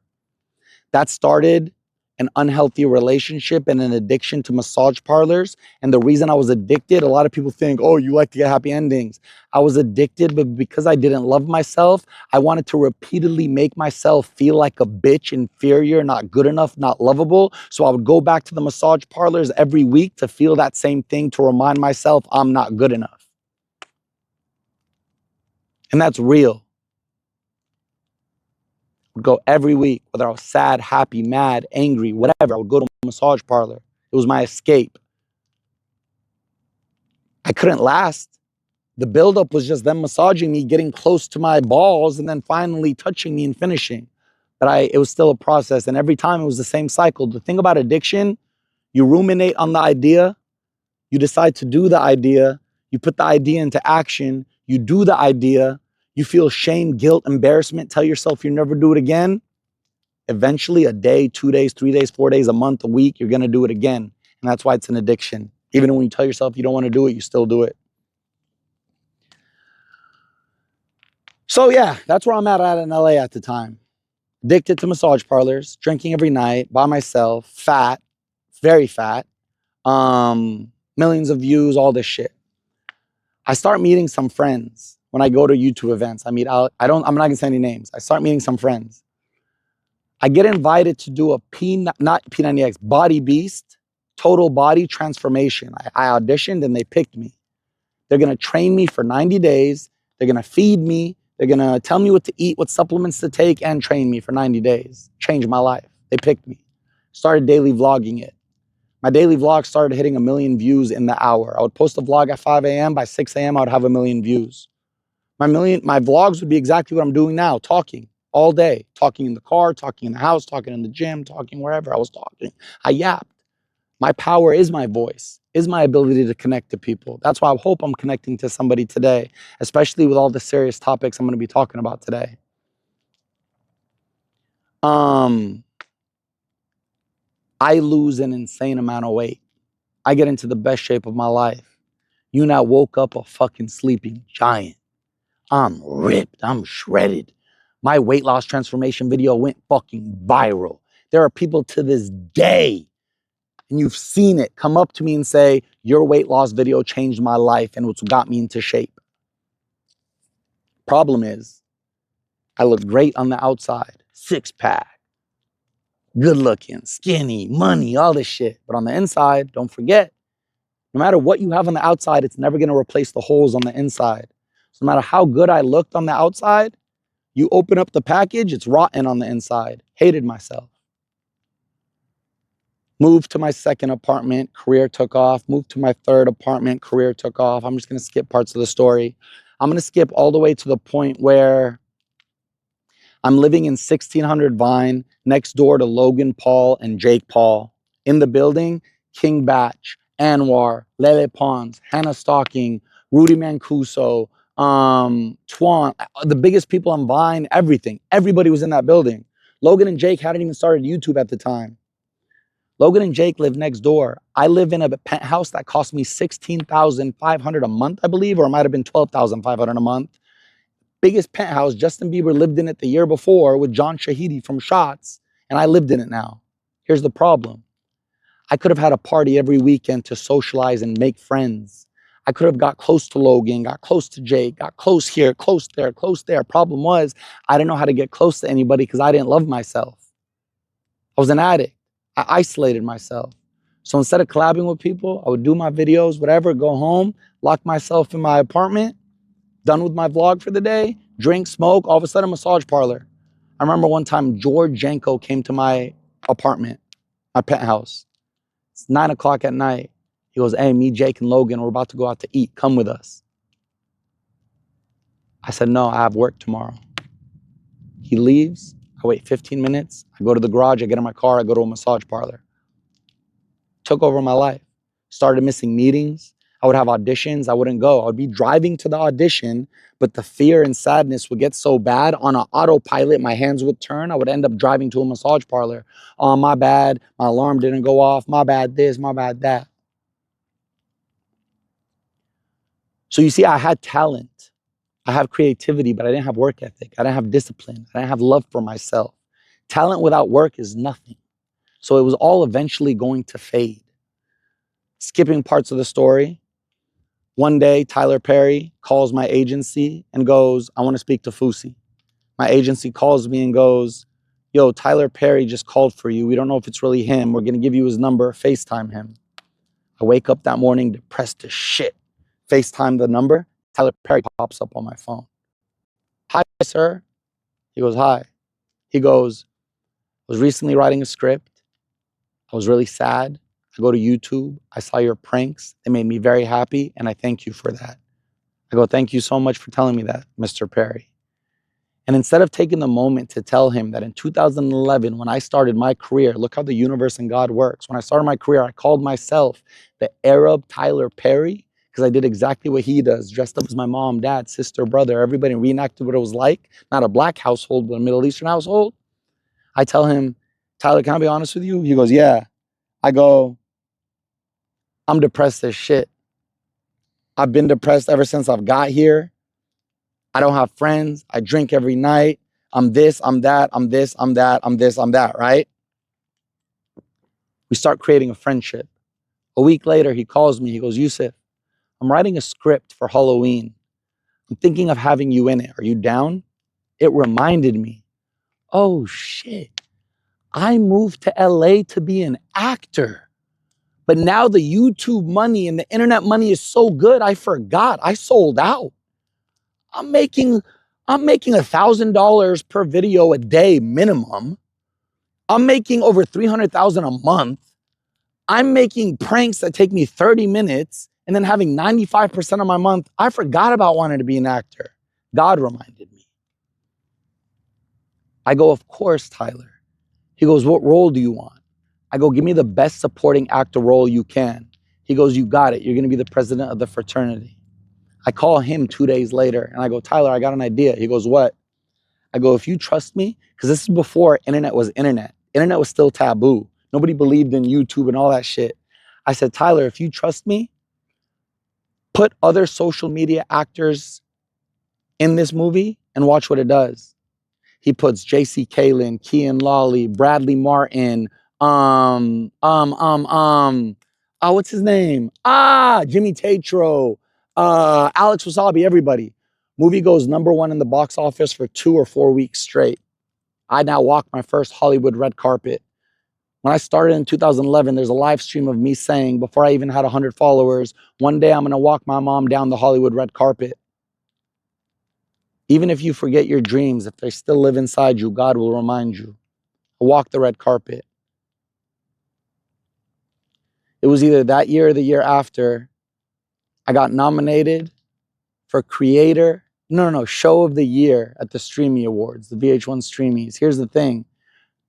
That started an unhealthy relationship and an addiction to massage parlors. And the reason I was addicted, a lot of people think, oh, you like to get happy endings. I was addicted, but because I didn't love myself, I wanted to repeatedly make myself feel like a bitch, inferior, not good enough, not lovable. So I would go back to the massage parlors every week to feel that same thing, to remind myself I'm not good enough. And that's real. Would go every week, whether I was sad, happy, mad, angry, whatever. I would go to a massage parlor. It was my escape. I couldn't last. The buildup was just them massaging me, getting close to my balls, and then finally touching me and finishing. But it was still a process. And every time it was the same cycle. The thing about addiction, you ruminate on the idea, you decide to do the idea, you put the idea into action, you do the idea, you feel shame, guilt, embarrassment, tell yourself you'll never do it again. Eventually, a day, 2 days, 3 days, 4 days, a month, a week, you're going to do it again. And that's why it's an addiction. Even when you tell yourself you don't want to do it, you still do it. So yeah, that's where I'm at in LA at the time. Addicted to massage parlors, drinking every night by myself, fat, very fat, millions of views, all this shit. I start meeting some friends when I go to YouTube events. I'm not gonna say any names. I start meeting some friends. I get invited to do a not P90X, Body Beast, total body transformation. I auditioned and they picked me. They're gonna train me for 90 days. They're gonna feed me. They're gonna tell me what to eat, what supplements to take, and train me for 90 days. Changed my life. They picked me. Started daily vlogging it. My daily vlog started hitting 1 million views in the hour. I would post a vlog at 5 a.m. By 6 a.m. I would have 1 million views. My vlogs would be exactly what I'm doing now, talking all day, talking in the car, talking in the house, talking in the gym, talking wherever I was talking. I yapped. My power is my voice, is my ability to connect to people. That's why I hope I'm connecting to somebody today, especially with all the serious topics I'm going to be talking about today. I lose an insane amount of weight. I get into the best shape of my life. You now woke up a fucking sleeping giant. I'm ripped. I'm shredded. My weight loss transformation video went fucking viral. There are people to this day, and you've seen it, come up to me and say, your weight loss video changed my life and it's got me into shape. Problem is, I look great on the outside, 6-pack, good looking, skinny, money, all this shit. But on the inside, don't forget, no matter what you have on the outside, it's never going to replace the holes on the inside. So no matter how good I looked on the outside, you open up the package, it's rotten on the inside. Hated myself. Moved to my second apartment, career took off. Moved to my third apartment, career took off. I'm just going to skip parts of the story. I'm going to skip all the way to the point where I'm living in 1600 Vine, next door to Logan Paul and Jake Paul. In the building, King Batch, Anwar, Lele Pons, Hannah Stocking, Rudy Mancuso, Twan, the biggest people on Vine, everything. Everybody was in that building. Logan and Jake hadn't even started YouTube at the time. Logan and Jake live next door. I live in a penthouse that cost me $16,500 a month, I believe, or it might have been $12,500 a month. Biggest penthouse. Justin Bieber lived in it the year before with John Shahidi from Shots, and I lived in it now. Here's the problem. I could have had a party every weekend to socialize and make friends. I could have got close to Logan, got close to Jake, got close here, close there, close there. Problem was, I didn't know how to get close to anybody because I didn't love myself. I was an addict. I isolated myself. So instead of collabing with people, I would do my videos, whatever, go home, lock myself in my apartment, done with my vlog for the day, drink, smoke, all of a sudden massage parlor. I remember one time George Janko came to my apartment, my penthouse. It's 9 o'clock at night. He goes, hey, me, Jake, and Logan, we're about to go out to eat. Come with us. I said, no, I have work tomorrow. He leaves. I wait 15 minutes. I go to the garage. I get in my car. I go to a massage parlor. Took over my life. Started missing meetings. I would have auditions. I wouldn't go. I would be driving to the audition, but the fear and sadness would get so bad on an autopilot, my hands would turn. I would end up driving to a massage parlor. Oh, my bad. My alarm didn't go off. My bad this, my bad that. So you see, I had talent. I have creativity, but I didn't have work ethic. I didn't have discipline. I didn't have love for myself. Talent without work is nothing. So it was all eventually going to fade. Skipping parts of the story. One day, Tyler Perry calls my agency and goes, I want to speak to Fousey. My agency calls me and goes, yo, Tyler Perry just called for you. We don't know if it's really him. We're going to give you his number. FaceTime him. I wake up that morning depressed as shit. FaceTime the number. Tyler Perry pops up on my phone. Hi, sir. He goes, hi. He goes, I was recently writing a script. I was really sad. I go to YouTube. I saw your pranks. They made me very happy, and I thank you for that. I go, thank you so much for telling me that, Mr. Perry. And instead of taking the moment to tell him that in 2011, when I started my career, look how the universe and God works. When I started my career, I called myself the Arab Tyler Perry because I did exactly what he does, dressed up as my mom, dad, sister, brother, everybody, reenacted what it was like. Not a black household, but a Middle Eastern household. I tell him, Tyler, can I be honest with you? He goes, yeah. I go, I'm depressed as shit. I've been depressed ever since I've got here. I don't have friends. I drink every night. I'm this, I'm that, I'm this, I'm that, I'm this, I'm that, right? We start creating a friendship. A week later, he calls me. He goes, Yusuf, I'm writing a script for Halloween. I'm thinking of having you in it. Are you down? It reminded me, oh shit, I moved to LA to be an actor. But now the YouTube money and the internet money is so good, I forgot. I sold out. I'm making $1,000 per video a day minimum. I'm making over $300,000 a month. I'm making pranks that take me 30 minutes and then having 95% of my month. I forgot about wanting to be an actor. God reminded me. I go, of course, Tyler. He goes, what role do you want? I go, give me the best supporting actor role you can. He goes, you got it. You're going to be the president of the fraternity. I call him 2 days later and I go, Tyler, I got an idea. He goes, what? I go, if you trust me, because this is before internet was internet. Internet was still taboo. Nobody believed in YouTube and all that shit. I said, Tyler, if you trust me, put other social media actors in this movie and watch what it does. He puts J.C. Kalen, Kean Lawley, Bradley Martin, what's his name? Jimmy Tatro, Alex Wasabi, everybody. Movie goes #1 in the box office for 2 or 4 weeks straight. I now walk my first Hollywood red carpet. When I started in 2011, there's a live stream of me saying, before I even had 100 followers, one day I'm going to walk my mom down the Hollywood red carpet. Even if you forget your dreams, if they still live inside you, God will remind you. Walk the red carpet. It was either that year or the year after, I got nominated for Show of the Year at the Streamy Awards, the VH1 Streamies. Here's the thing.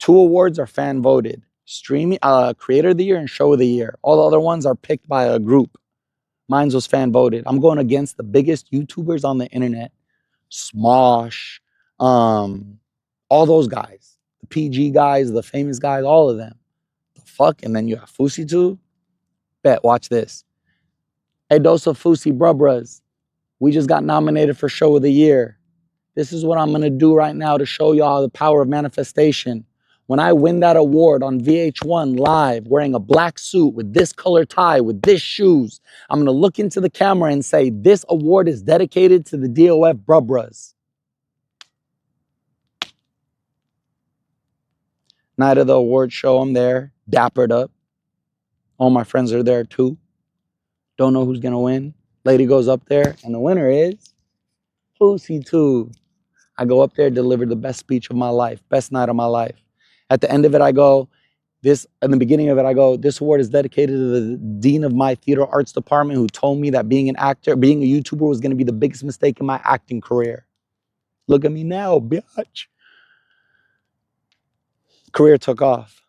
2 awards are fan voted. Creator of the Year and Show of the Year. All the other ones are picked by a group. Mine was fan voted. I'm going against the biggest YouTubers on the internet. Smosh, all those guys. The PG guys, the famous guys, all of them. The fuck? And then you have Fousey too? Bet, watch this. Hey, Dos of Fousey, bruh. We just got nominated for Show of the Year. This is what I'm going to do right now to show y'all the power of manifestation. When I win that award on VH1 live, wearing a black suit with this color tie, with this shoes, I'm going to look into the camera and say, this award is dedicated to the DOF bruh. Night of the award show, I'm there, dappered up. All my friends are there too. Don't know who's going to win. Lady goes up there, and the winner is Fousey too. I go up there, deliver the best speech of my life, best night of my life. At the end of it, I go, in the beginning of it, I go, this award is dedicated to the dean of my theater arts department who told me that being an actor, being a YouTuber was going to be the biggest mistake in my acting career. Look at me now, bitch. Career took off.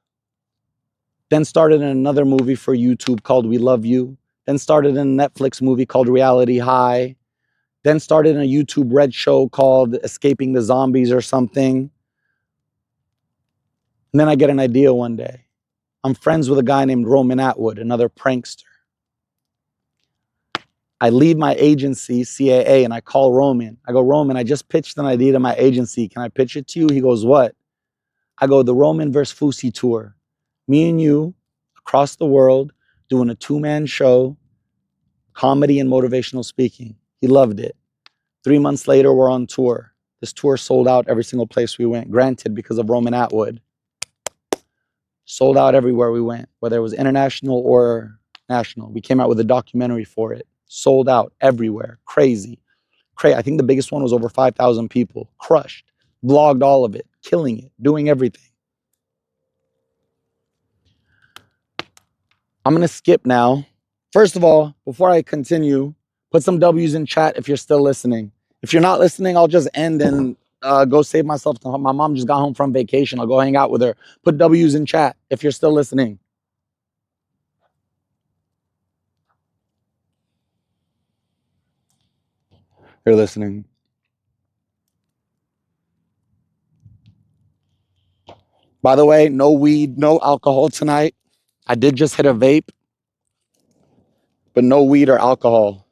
Then started in another movie for YouTube called We Love You. Then started in a Netflix movie called Reality High. Then started in a YouTube Red show called Escaping the Zombies or something. And then I get an idea one day. I'm friends with a guy named Roman Atwood, another prankster. I leave my agency, CAA, and I call Roman. I go, Roman, I just pitched an idea to my agency. Can I pitch it to you? He goes, what? I go, the Roman versus Fousey tour. Me and you, across the world, doing a 2-man show, comedy and motivational speaking. He loved it. 3 months later, we're on tour. This tour sold out every single place we went. Granted, because of Roman Atwood. Sold out everywhere we went, whether it was international or national. We came out with a documentary for it. Sold out everywhere. Crazy. I think the biggest one was over 5,000 people. Crushed. Vlogged all of it. killing it, doing everything. I'm going to skip now. First of all, before I continue, put some W's in chat if you're still listening. If you're not listening, I'll just end and go save myself. My mom just got home from vacation. I'll go hang out with her. Put W's in chat if you're still listening. You're listening. By the way, no weed, no alcohol tonight. I did just hit a vape, but no weed or alcohol.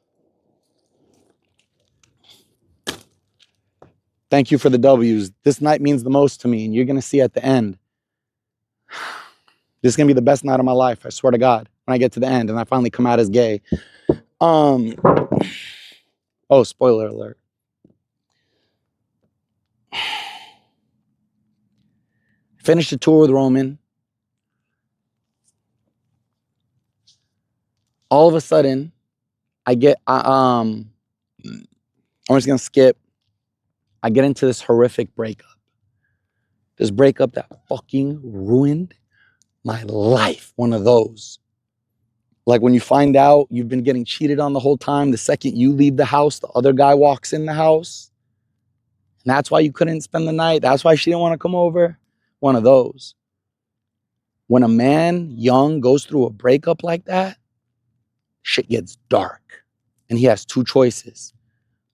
Thank you for the W's. This night means the most to me, and you're going to see at the end. This is going to be the best night of my life, I swear to God, when I get to the end and I finally come out as gay. Oh, spoiler alert. Finished the tour with Roman. All of a sudden, I'm just going to skip. I get into this horrific breakup. This breakup that fucking ruined my life. One of those. Like when you find out you've been getting cheated on the whole time, the second you leave the house, the other guy walks in the house. And that's why you couldn't spend the night. That's why she didn't want to come over. One of those. When a man young goes through a breakup like that, shit gets dark. And he has two choices.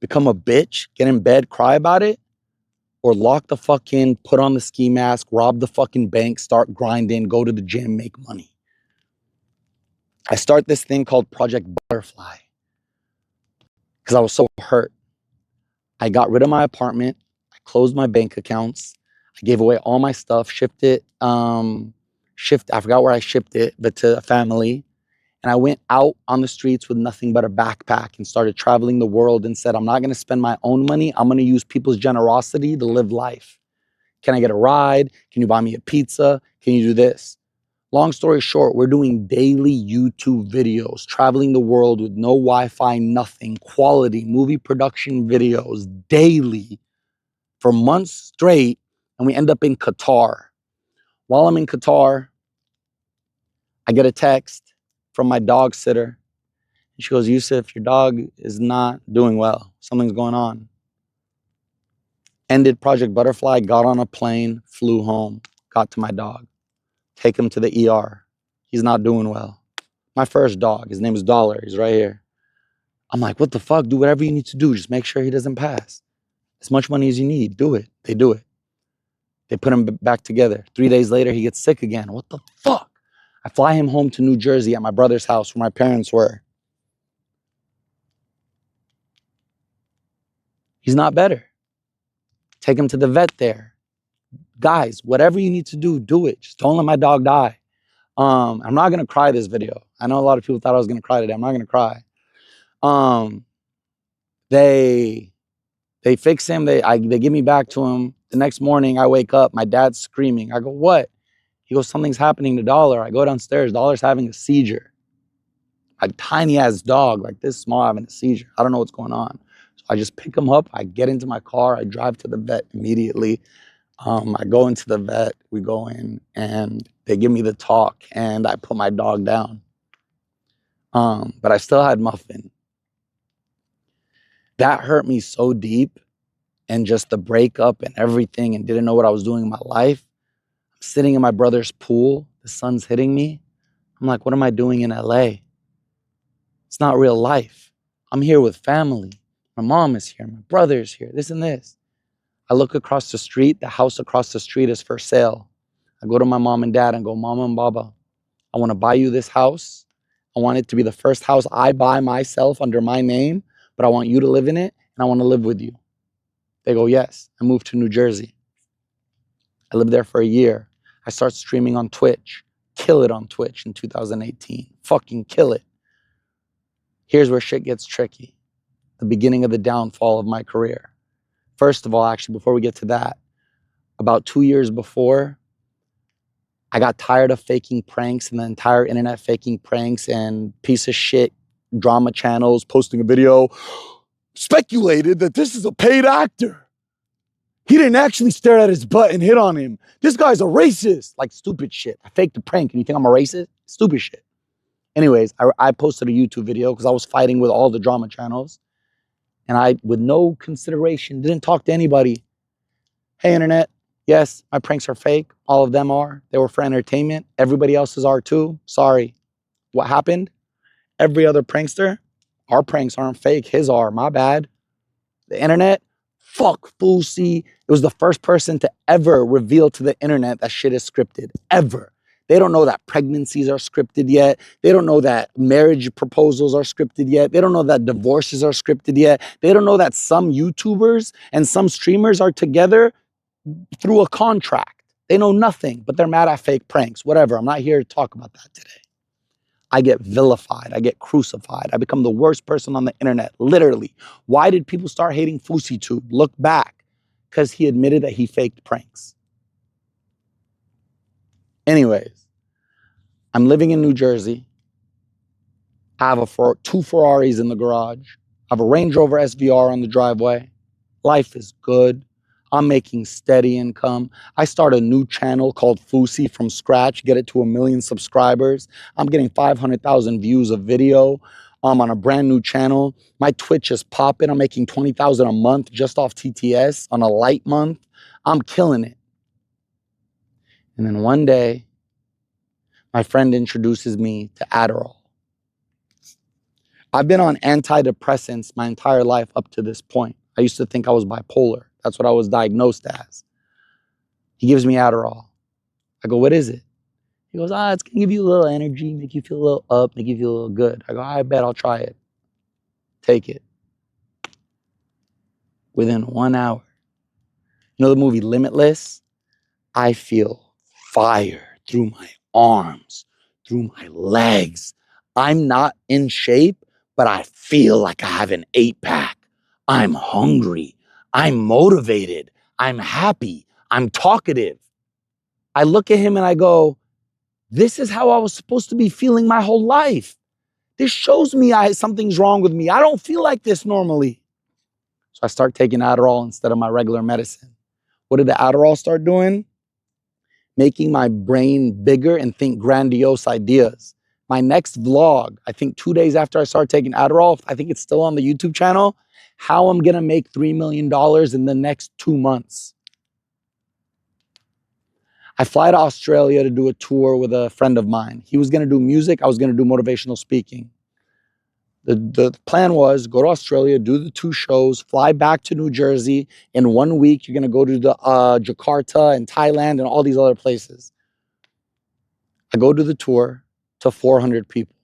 Become a bitch, get in bed, cry about it, or lock the fuck in, put on the ski mask, rob the fucking bank, start grinding, go to the gym, make money. I start this thing called Project Butterfly because I was so hurt. I got rid of my apartment. I closed my bank accounts. I gave away all my stuff, shipped it. I forgot where I shipped it, but to a family. And I went out on the streets with nothing but a backpack and started traveling the world and said, I'm not going to spend my own money. I'm going to use people's generosity to live life. Can I get a ride? Can you buy me a pizza? Can you do this? Long story short, we're doing daily YouTube videos, traveling the world with no Wi-Fi, nothing, quality movie production videos daily for months straight. And we end up in Qatar. While I'm in Qatar, I get a text from my dog sitter. And she goes, Yusuf, your dog is not doing well. Something's going on. Ended Project Butterfly, got on a plane, flew home, got to my dog. Take him to the ER. He's not doing well. My first dog, his name is Dollar. He's right here. I'm like, what the fuck? Do whatever you need to do. Just make sure he doesn't pass. As much money as you need, do it. They do it. They put him back together. 3 days later, he gets sick again. What the fuck? I fly him home to New Jersey at my brother's house where my parents were. He's not better. Take him to the vet there. Guys, whatever you need to do, do it. Just don't let my dog die. I'm not gonna cry this video. I know a lot of people thought I was gonna cry today. I'm not gonna cry. They fix him. They give me back to him. The next morning, I wake up. My dad's screaming. I go, what? He goes, something's happening to Dollar. I go downstairs. Dollar's having a seizure. A tiny ass dog, like this small, having a seizure. I don't know what's going on. So I just pick him up. I get into my car. I drive to the vet immediately. I go into the vet. We go in, and they give me the talk, and I put my dog down. But I still had Muffin. That hurt me so deep, and just the breakup and everything, and didn't know what I was doing in my life. I'm sitting in my brother's pool. The sun's hitting me. I'm like, what am I doing in LA? It's not real life. I'm here with family. My mom is here. My brother is here. This and this. I look across the street. The house across the street is for sale. I go to my mom and dad and go, Mama and Baba, I want to buy you this house. I want it to be the first house I buy myself under my name, but I want you to live in it, and I want to live with you. They go, yes. I moved to New Jersey. I lived there for a year. I start streaming on Twitch. Kill it on Twitch in 2018. Fucking kill it. Here's where shit gets tricky. The beginning of the downfall of my career. First of all, actually, before we get to that, about 2 years before, I got tired of faking pranks and the entire internet faking pranks and piece of shit drama channels posting a video, speculated that this is a paid actor. He didn't actually stare at his butt and hit on him. This guy's a racist. Like stupid shit. I faked a prank and you think I'm a racist? Stupid shit. Anyways, I posted a YouTube video because I was fighting with all the drama channels. And I, with no consideration, didn't talk to anybody. Hey, internet. Yes, my pranks are fake. All of them are. They were for entertainment. Everybody else's are too. Sorry. What happened? Every other prankster, our pranks aren't fake. His are. My bad. The internet, fuck Fousey. It was the first person to ever reveal to the internet that shit is scripted. Ever. They don't know that pregnancies are scripted yet. They don't know that marriage proposals are scripted yet. They don't know that divorces are scripted yet. They don't know that some YouTubers and some streamers are together through a contract. They know nothing, but they're mad at fake pranks. Whatever. I'm not here to talk about that today. I get vilified. I get crucified. I become the worst person on the internet, literally. Why did people start hating Fousey Tube? Look back. Because he admitted that he faked pranks. Anyways, I'm living in New Jersey. I have two Ferraris in the garage. I have a Range Rover SVR on the driveway. Life is good. I'm making steady income. I start a new channel called Fousey from scratch, get it to 1 million subscribers. I'm getting 500,000 views of video. I'm on a brand new channel. My Twitch is popping. I'm making 20,000 a month just off TTS on a light month. I'm killing it. And then one day, my friend introduces me to Adderall. I've been on antidepressants my entire life up to this point. I used to think I was bipolar. That's what I was diagnosed as. He gives me Adderall. I go, what is it? He goes, it's going to give you a little energy, make you feel a little up, make you feel a little good. I go, I bet I'll try it. Take it. Within 1 hour. You know the movie Limitless? I feel fire through my arms, through my legs. I'm not in shape, but I feel like I have an 8-pack. I'm hungry. I'm motivated. I'm happy. I'm talkative. I look at him and I go, this is how I was supposed to be feeling my whole life. This shows me something's wrong with me. I don't feel like this normally. So I start taking Adderall instead of my regular medicine. What did the Adderall start doing? Making my brain bigger and think grandiose ideas. My next vlog, I think 2 days after I started taking Adderall, I think it's still on the YouTube channel, how I'm gonna make $3 million in the next 2 months. I fly to Australia to do a tour with a friend of mine. He was gonna do music, I was gonna do motivational speaking. The plan was go to Australia, do the 2 shows, fly back to New Jersey. In 1 week, you're gonna go to the Jakarta and Thailand and all these other places. I go to the tour to 400 people.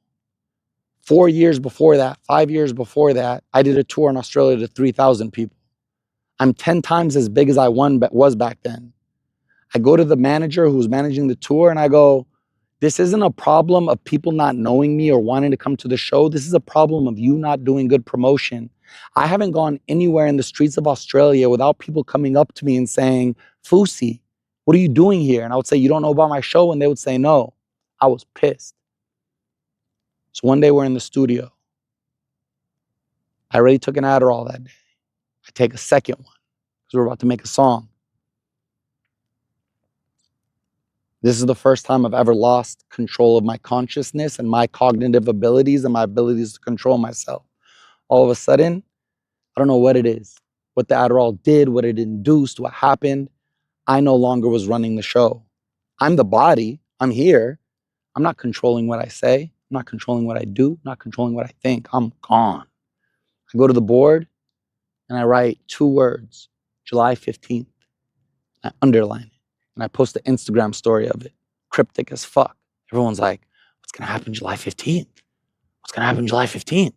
4 years before that, 5 years before that, I did a tour in Australia to 3,000 people. I'm 10 times as big as I was back then. I go to the manager who's managing the tour and I go, this isn't a problem of people not knowing me or wanting to come to the show. This is a problem of you not doing good promotion. I haven't gone anywhere in the streets of Australia without people coming up to me and saying, Fousey, what are you doing here? And I would say, you don't know about my show? And they would say, no. I was pissed. So one day we're in the studio. I already took an Adderall that day. I take a second one because we're about to make a song. This is the first time I've ever lost control of my consciousness and my cognitive abilities and my abilities to control myself. All of a sudden, I don't know what it is, what the Adderall did, what it induced, what happened. I no longer was running the show. I'm the body. I'm here. I'm not controlling what I say. I'm not controlling what I do. I'm not controlling what I think. I'm gone. I go to the board and I write 2 words, July 15th. I underline it. And I post the Instagram story of it. Cryptic as fuck. Everyone's like, what's going to happen July 15th? What's going to happen July 15th?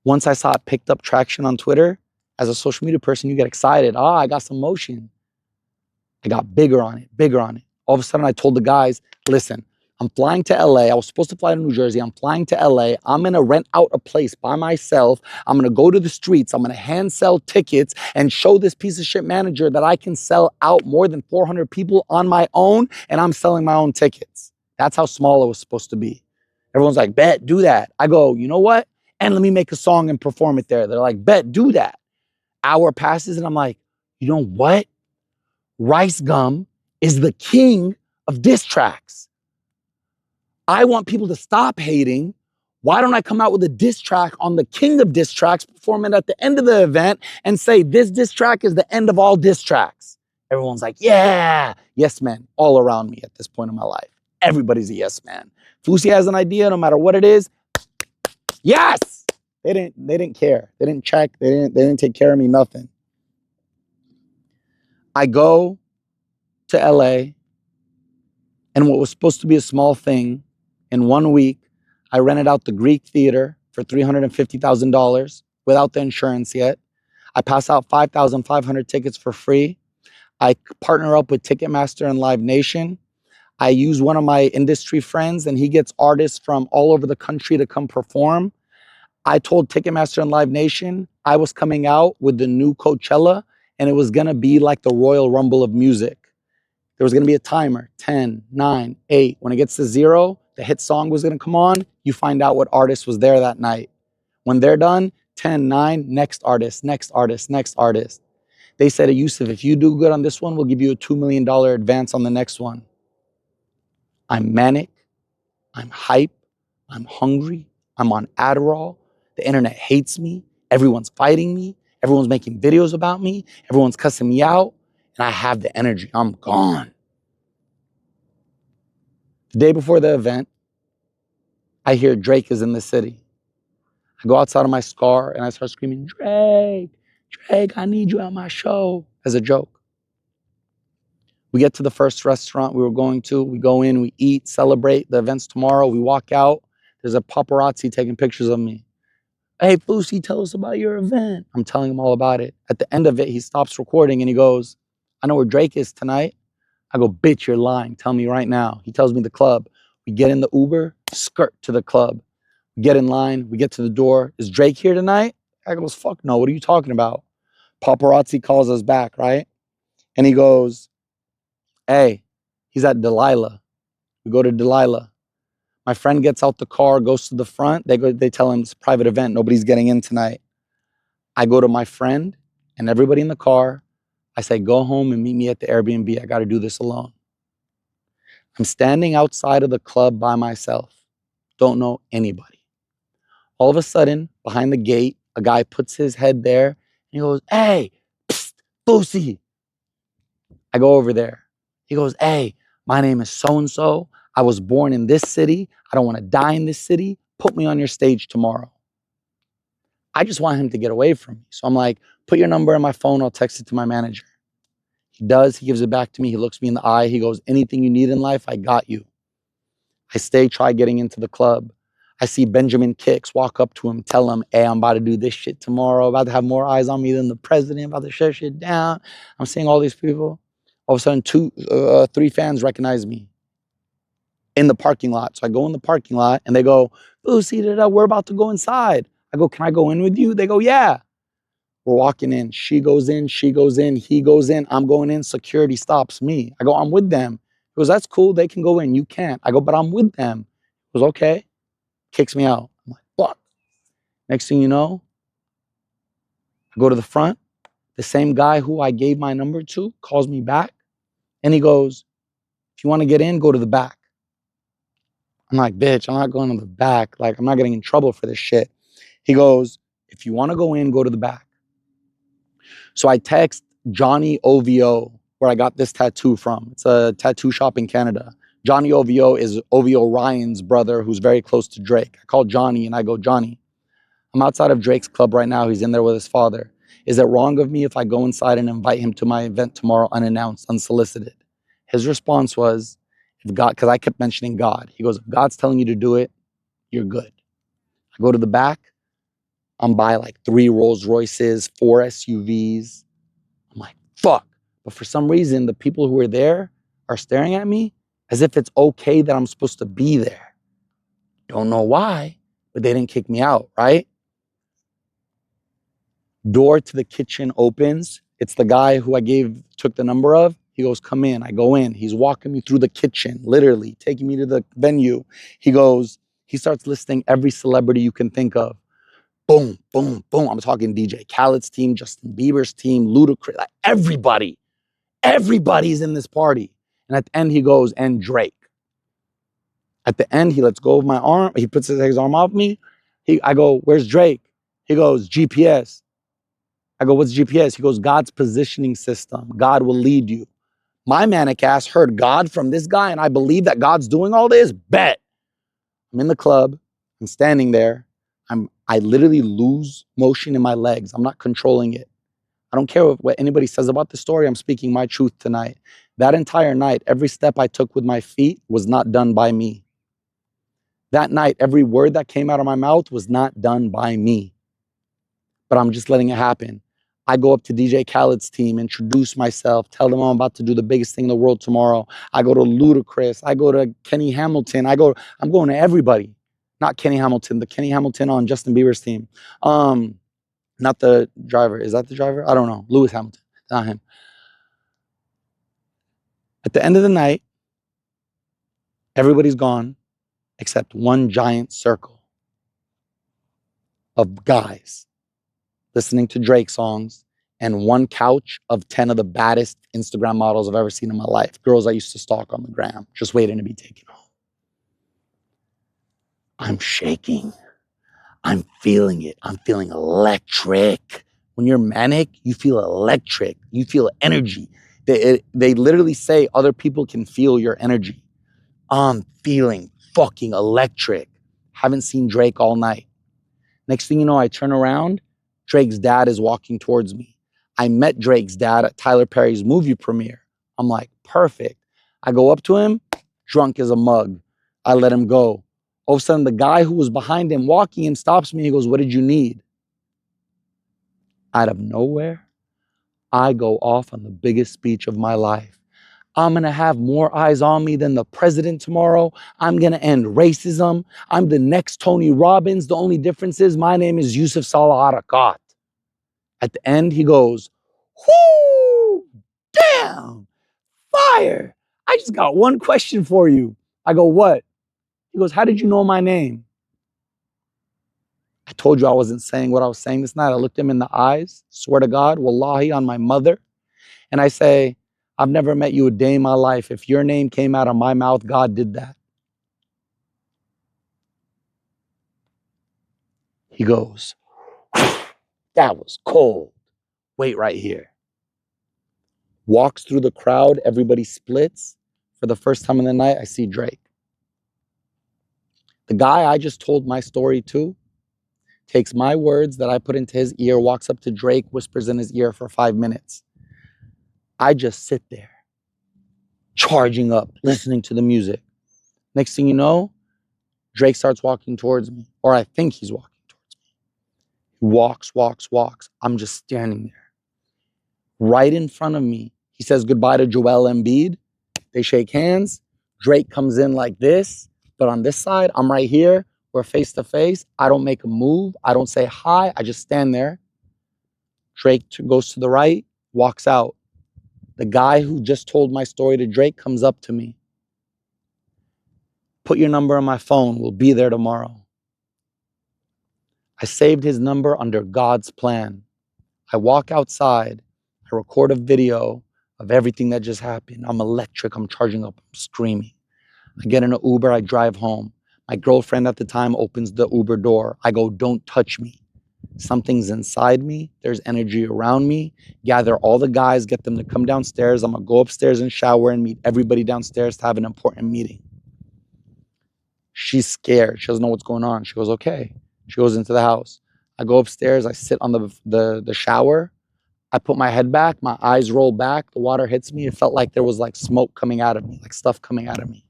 Once I saw it picked up traction on Twitter, as a social media person, you get excited. I got some motion. I got bigger on it, bigger on it. All of a sudden, I told the guys, listen, I'm flying to LA. I was supposed to fly to New Jersey. I'm flying to LA. I'm going to rent out a place by myself. I'm going to go to the streets. I'm going to hand sell tickets and show this piece of shit manager that I can sell out more than 400 people on my own. And I'm selling my own tickets. That's how small it was supposed to be. Everyone's like, bet, do that. I go, you know what? And let me make a song and perform it there. They're like, bet, do that. Hour passes and I'm like, you know what? Rice Gum is the king of diss tracks. I want people to stop hating. Why don't I come out with a diss track on the king of diss tracks, perform it at the end of the event, and say this diss track is the end of all diss tracks? Everyone's like, yeah, yes man, all around me at this point in my life. Everybody's a yes man. Fousey has an idea, no matter what it is, yes. They didn't care. They didn't check. They didn't take care of me, nothing. I go to LA, and what was supposed to be a small thing, in 1 week, I rented out the Greek Theater for $350,000 without the insurance yet. I pass out 5,500 tickets for free. I partner up with Ticketmaster and Live Nation. I use one of my industry friends, and he gets artists from all over the country to come perform. I told Ticketmaster and Live Nation I was coming out with the new Coachella, and it was going to be like the Royal Rumble of music. There was going to be a timer, 10, 9, 8. When it gets to 0, the hit song was going to come on. You find out what artist was there that night. When they're done, 10, 9, next artist, next artist, next artist. They said to Yusuf, if you do good on this one, we'll give you a $2 million advance on the next one. I'm manic. I'm hype. I'm hungry. I'm on Adderall. The internet hates me. Everyone's fighting me. Everyone's making videos about me. Everyone's cussing me out. And I have the energy. I'm gone. The day before the event, I hear Drake is in the city. I go outside of my car and I start screaming, Drake, Drake, I need you at my show, as a joke. We get to the first restaurant we were going to. We go in, we eat, celebrate. The event's tomorrow. We walk out. There's a paparazzi taking pictures of me. Hey, Fousey, tell us about your event. I'm telling him all about it. At the end of it, he stops recording and he goes, I know where Drake is tonight. I go, bitch, you're lying. Tell me right now. He tells me the club. We get in the Uber, skirt to the club. We get in line. We get to the door. Is Drake here tonight? I goes, fuck no. What are you talking about? Paparazzi calls us back, right? And he goes, hey, he's at Delilah. We go to Delilah. My friend gets out the car, goes to the front. They tell him it's a private event. Nobody's getting in tonight. I go to my friend and everybody in the car. I say, go home and meet me at the Airbnb. I got to do this alone. I'm standing outside of the club by myself. Don't know anybody. All of a sudden, behind the gate, a guy puts his head there and he goes, hey, psst, Fousey. I go over there. He goes, hey, my name is so-and-so. I was born in this city. I don't want to die in this city. Put me on your stage tomorrow. I just want him to get away from me. So I'm like, put your number in my phone. I'll text it to my manager. He does. He gives it back to me. He looks me in the eye. He goes, anything you need in life, I got you. I try getting into the club. I see Benjamin Kicks, walk up to him, tell him, hey, I'm about to do this shit tomorrow. About to have more eyes on me than the president. About to shut shit down. I'm seeing all these people. All of a sudden, 3 fans recognize me in the parking lot. So I go in the parking lot and they go, Fousey, we're about to go inside. I go, can I go in with you? They go, yeah. We're walking in. She goes in, he goes in. I'm going in. Security stops me. I go, I'm with them. He goes, that's cool. They can go in. You can't. I go, but I'm with them. He goes, okay. Kicks me out. I'm like, fuck. Next thing you know, I go to the front. The same guy who I gave my number to calls me back. And he goes, if you want to get in, go to the back. I'm like, bitch, I'm not going to the back. Like, I'm not getting in trouble for this shit. He goes, if you want to go in, go to the back. So I text Johnny OVO, where I got this tattoo from. It's a tattoo shop in Canada. Johnny OVO is OVO Ryan's brother, who's very close to Drake. I call Johnny and I go, Johnny, I'm outside of Drake's club right now. He's in there with his father. Is it wrong of me if I go inside and invite him to my event tomorrow unannounced, unsolicited? His response was, if God, because I kept mentioning God. He goes, if God's telling you to do it, you're good. I go to the back. I'm by like 3 Rolls Royces, 4 SUVs. I'm like, fuck. But for some reason, the people who are there are staring at me as if it's okay that I'm supposed to be there. Don't know why, but they didn't kick me out, right? Door to the kitchen opens. It's the guy who I took the number of. He goes, come in. I go in. He's walking me through the kitchen, literally taking me to the venue. He starts listing every celebrity you can think of. Boom, boom, boom. I'm talking DJ Khaled's team, Justin Bieber's team, Ludacris, like everybody. Everybody's in this party. And at the end, he goes, and Drake. At the end, he lets go of my arm. He puts his arm off me. I go, where's Drake? He goes, GPS. I go, what's GPS? He goes, God's positioning system. God will lead you. My manic ass heard God from this guy, and I believe that God's doing all this. Bet. I'm in the club. I'm standing there. I literally lose motion in my legs. I'm not controlling it. I don't care what anybody says about the story. I'm speaking my truth tonight. That entire night, every step I took with my feet was not done by me. That night, every word that came out of my mouth was not done by me. But I'm just letting it happen. I go up to DJ Khaled's team, introduce myself, tell them I'm about to do the biggest thing in the world tomorrow. I go to Ludacris. I go to Kenny Hamilton. I'm going to everybody. Not Kenny Hamilton, the Kenny Hamilton on Justin Bieber's team. Not the driver. Is that the driver? I don't know. Lewis Hamilton. Not him. At the end of the night, everybody's gone except one giant circle of guys listening to Drake songs and one couch of 10 of the baddest Instagram models I've ever seen in my life. Girls I used to stalk on the gram, just waiting to be taken home. I'm shaking. I'm feeling it. I'm feeling electric. When you're manic, you feel electric. You feel energy. They literally say other people can feel your energy. I'm feeling fucking electric. Haven't seen Drake all night. Next thing you know, I turn around. Drake's dad is walking towards me. I met Drake's dad at Tyler Perry's movie premiere. I'm like, perfect. I go up to him, drunk as a mug. I let him go. All of a sudden, the guy who was behind him walking in stops me. He goes, what did you need? Out of nowhere, I go off on the biggest speech of my life. I'm going to have more eyes on me than the president tomorrow. I'm going to end racism. I'm the next Tony Robbins. The only difference is my name is Yusuf Salah Harakat. At the end, he goes, whoo, damn, fire. I just got one question for you. I go, what? He goes, how did you know my name? I told you I wasn't saying what I was saying this night. I looked him in the eyes, swear to God, wallahi, on my mother. And I say, I've never met you a day in my life. If your name came out of my mouth, God did that. He goes, that was cold. Wait right here. Walks through the crowd. Everybody splits. For the first time in the night, I see Drake. The guy I just told my story to takes my words that I put into his ear, walks up to Drake, whispers in his ear for 5 minutes. I just sit there, charging up, listening to the music. Next thing you know, Drake starts walking towards me, or I think he's walking towards me. He walks. I'm just standing there. Right in front of me, he says goodbye to Joel Embiid. They shake hands. Drake comes in like this, but on this side, I'm right here. We're face to face. I don't make a move. I don't say hi. I just stand there. Drake goes to the right, walks out. The guy who just told my story to Drake comes up to me. Put your number on my phone. We'll be there tomorrow. I saved his number under God's plan. I walk outside. I record a video of everything that just happened. I'm electric. I'm charging up. I'm screaming. I get in an Uber. I drive home. My girlfriend at the time opens the Uber door. I go, don't touch me. Something's inside me. There's energy around me. Gather all the guys, get them to come downstairs. I'm going to go upstairs and shower and meet everybody downstairs to have an important meeting. She's scared. She doesn't know what's going on. She goes, okay. She goes into the house. I go upstairs. I sit on the shower. I put my head back. My eyes roll back. The water hits me. It felt like there was like smoke coming out of me, like stuff coming out of me.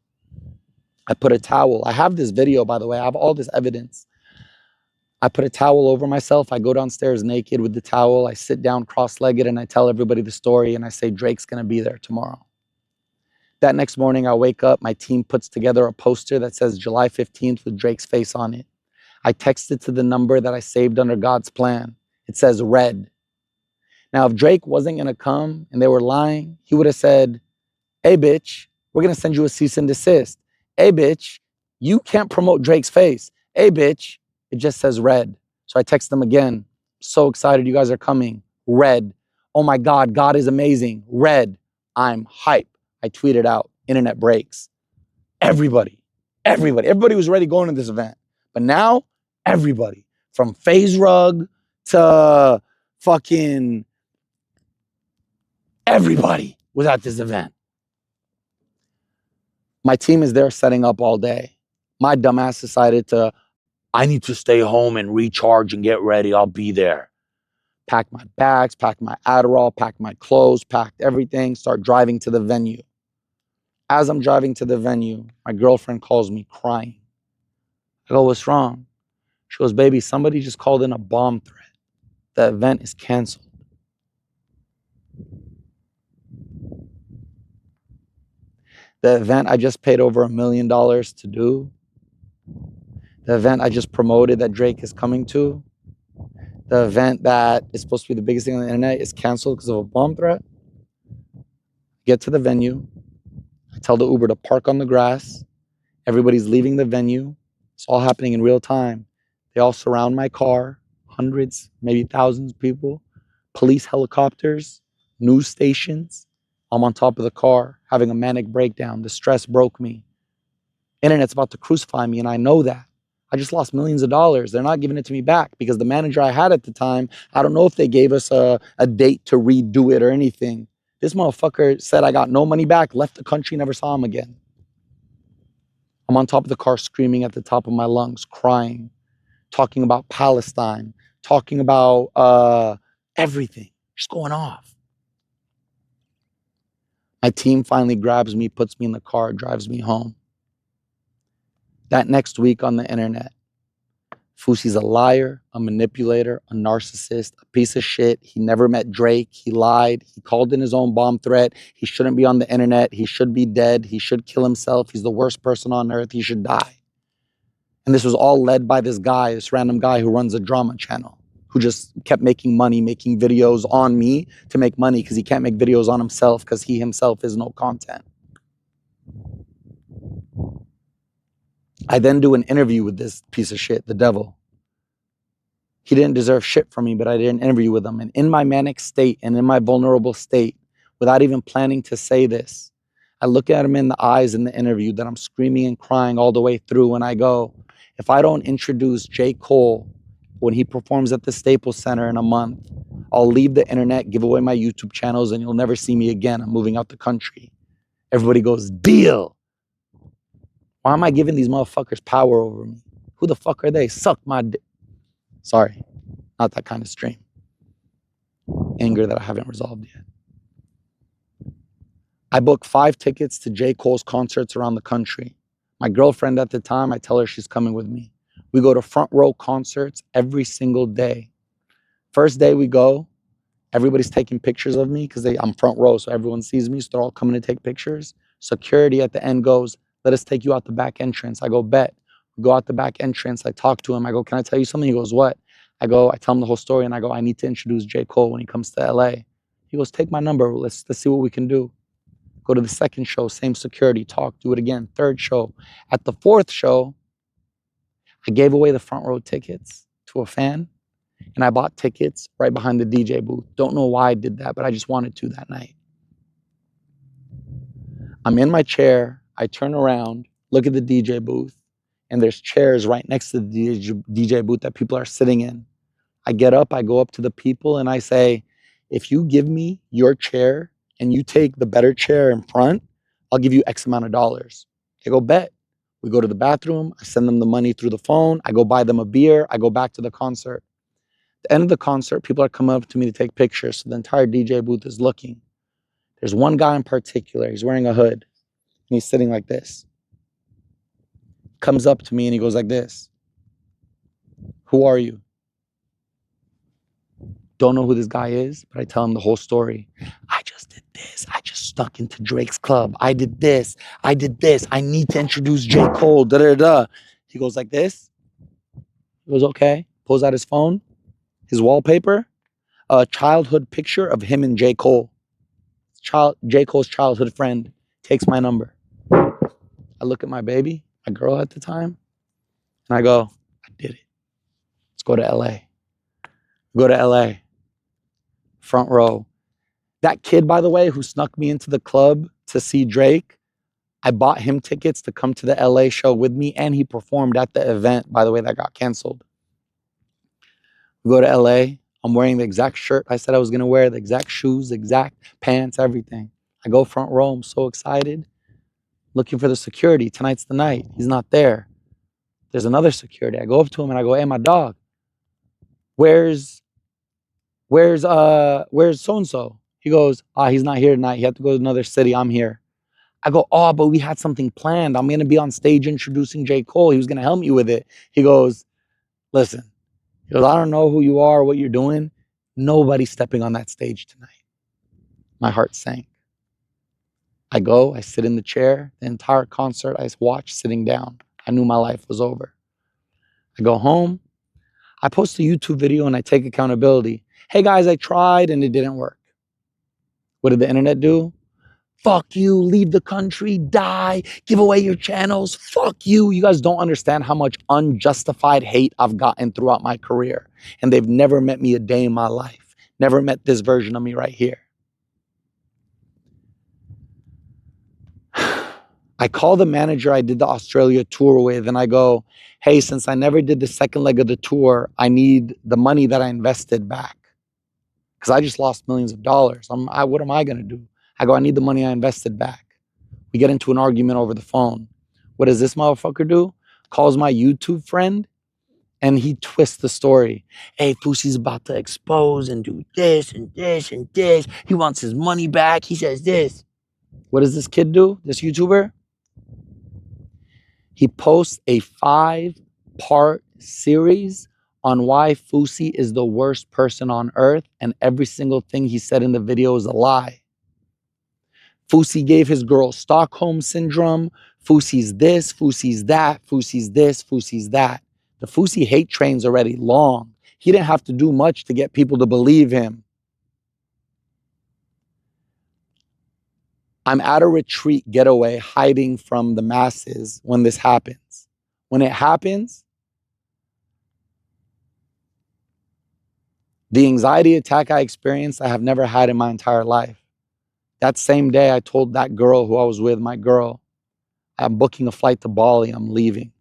I put a towel. I have this video, by the way. I have all this evidence. I put a towel over myself. I go downstairs naked with the towel. I sit down cross-legged and I tell everybody the story and I say, Drake's going to be there tomorrow. That next morning, I wake up. My team puts together a poster that says July 15th with Drake's face on it. I text it to the number that I saved under God's plan. It says red. Now, if Drake wasn't going to come and they were lying, he would have said, hey, bitch, we're going to send you a cease and desist. Hey, bitch, you can't promote Drake's face. Hey, bitch, it just says red. So I text them again. So excited you guys are coming. Red. Oh my God, God is amazing. Red. I'm hype. I tweeted out. Internet breaks. Everybody was ready going to this event. But now, everybody, from FaZe Rug to fucking everybody was at this event. My team is there setting up all day. My dumbass decided I need to stay home and recharge and get ready. I'll be there. Pack my bags, pack my Adderall, pack my clothes, packed everything, start driving to the venue. As I'm driving to the venue, my girlfriend calls me crying. I go, what's wrong? She goes, baby, somebody just called in a bomb threat. The event is canceled. The event I just paid over $1 million to do, the event I just promoted that Drake is coming to, the event that is supposed to be the biggest thing on the internet is canceled because of a bomb threat. Get to the venue. I tell the Uber to park on the grass. Everybody's leaving the venue. It's all happening in real time. They all surround my car, hundreds, maybe thousands of people, police helicopters, news stations. I'm on top of the car having a manic breakdown. The stress broke me. Internet's about to crucify me, and I know that. I just lost millions of dollars. They're not giving it to me back because the manager I had at the time, I don't know if they gave us a date to redo it or anything. This motherfucker said I got no money back, left the country, never saw him again. I'm on top of the car screaming at the top of my lungs, crying, talking about Palestine, talking about everything, just going off. My team finally grabs me, puts me in the car, drives me home. That next week on the internet, Fousey's a liar, a manipulator, a narcissist, a piece of shit. He never met Drake. He lied. He called in his own bomb threat. He shouldn't be on the internet. He should be dead. He should kill himself. He's the worst person on earth. He should die. And this was all led by this guy, this random guy who runs a drama channel, who just kept making money, making videos on me to make money because he can't make videos on himself because he himself is no content. I then do an interview with this piece of shit, the devil. He didn't deserve shit from me, but I did an interview with him. And in my manic state and in my vulnerable state, without even planning to say this, I look at him in the eyes in the interview that I'm screaming and crying all the way through. And I go, if I don't introduce J. Cole when he performs at the Staples Center in a month, I'll leave the internet, give away my YouTube channels, and you'll never see me again. I'm moving out the country. Everybody goes, deal. Why am I giving these motherfuckers power over me? Who the fuck are they? Suck my dick. Sorry, not that kind of stream. Anger that I haven't resolved yet. I booked 5 tickets to J. Cole's concerts around the country. My girlfriend at the time, I tell her she's coming with me. We go to front row concerts every single day. First day we go, everybody's taking pictures of me because I'm front row, so everyone sees me, so they're all coming to take pictures. Security at the end goes, let us take you out the back entrance. I go, bet. We go out the back entrance. I talk to him. I go, can I tell you something? He goes, what? I tell him the whole story, and I go, I need to introduce J. Cole when he comes to LA. He goes, take my number. Let's see what we can do. Go to the second show, same security, talk, do it again. Third show. At the 4th show, I gave away the front row tickets to a fan, and I bought tickets right behind the DJ booth. Don't know why I did that, but I just wanted to that night. I'm in my chair. I turn around, look at the DJ booth, and there's chairs right next to the DJ booth that people are sitting in. I get up, I go up to the people, and I say, if you give me your chair and you take the better chair in front, I'll give you X amount of dollars. They go, bet. We go to the bathroom. I send them the money through the phone. I go buy them a beer. I go back to the concert. At the end of the concert, people are coming up to me to take pictures. So the entire DJ booth is looking. There's one guy in particular. He's wearing a hood. And he's sitting like this. Comes up to me and he goes like this. Who are you? Don't know who this guy is, but I tell him the whole story. I just did this. I just stuck into Drake's club. I did this. I did this. I need to introduce J. Cole. Da da da. He goes like this. He goes, okay. Pulls out his phone, his wallpaper, a childhood picture of him and J. Cole. J. Cole's childhood friend takes my number. I look at my baby, my girl at the time, and I go, I did it. Let's go to LA. Go to LA. Front row. That kid, by the way, who snuck me into the club to see Drake, I bought him tickets to come to the LA show with me, and he performed at the event, by the way, that got canceled. We go to LA. I'm wearing the exact shirt I said I was going to wear, the exact shoes, the exact pants, everything. I go front row. I'm so excited. Looking for the security. Tonight's the night. He's not there. There's another security. I go up to him and I go, hey, my dog, where's so-and-so? He goes, he's not here tonight. He had to go to another city. I'm here. I go, but we had something planned. I'm going to be on stage introducing J. Cole. He was going to help me with it. He goes, listen, he goes, I don't know who you are, what you're doing. Nobody's stepping on that stage tonight. My heart sank. I go, I sit in the chair. The entire concert I watched sitting down. I knew my life was over. I go home. I post a YouTube video and I take accountability. Hey guys, I tried and it didn't work. What did the internet do? Fuck you, leave the country, die, give away your channels, fuck you. You guys don't understand how much unjustified hate I've gotten throughout my career. And they've never met me a day in my life. Never met this version of me right here. I call the manager I did the Australia tour with and I go, hey, since I never did the second leg of the tour, I need the money that I invested back. Because I just lost millions of dollars. What am I going to do? I go, I need the money I invested back. We get into an argument over the phone. What does this motherfucker do? Calls my YouTube friend and he twists the story. Hey, Fousey's about to expose and do this and this and this. He wants his money back. He says this. What does this kid do? This YouTuber? He posts a 5-part series on why Fousey is the worst person on earth, and every single thing he said in the video is a lie. Fousey gave his girl Stockholm syndrome. Fousey's this, Fousey's that, Fousey's this, Fousey's that. The Fousey hate train's already long. He didn't have to do much to get people to believe him. I'm at a retreat getaway hiding from the masses when this happens. When it happens, the anxiety attack I experienced, I have never had in my entire life. That same day, I told that girl who I was with, my girl, I'm booking a flight to Bali, I'm leaving.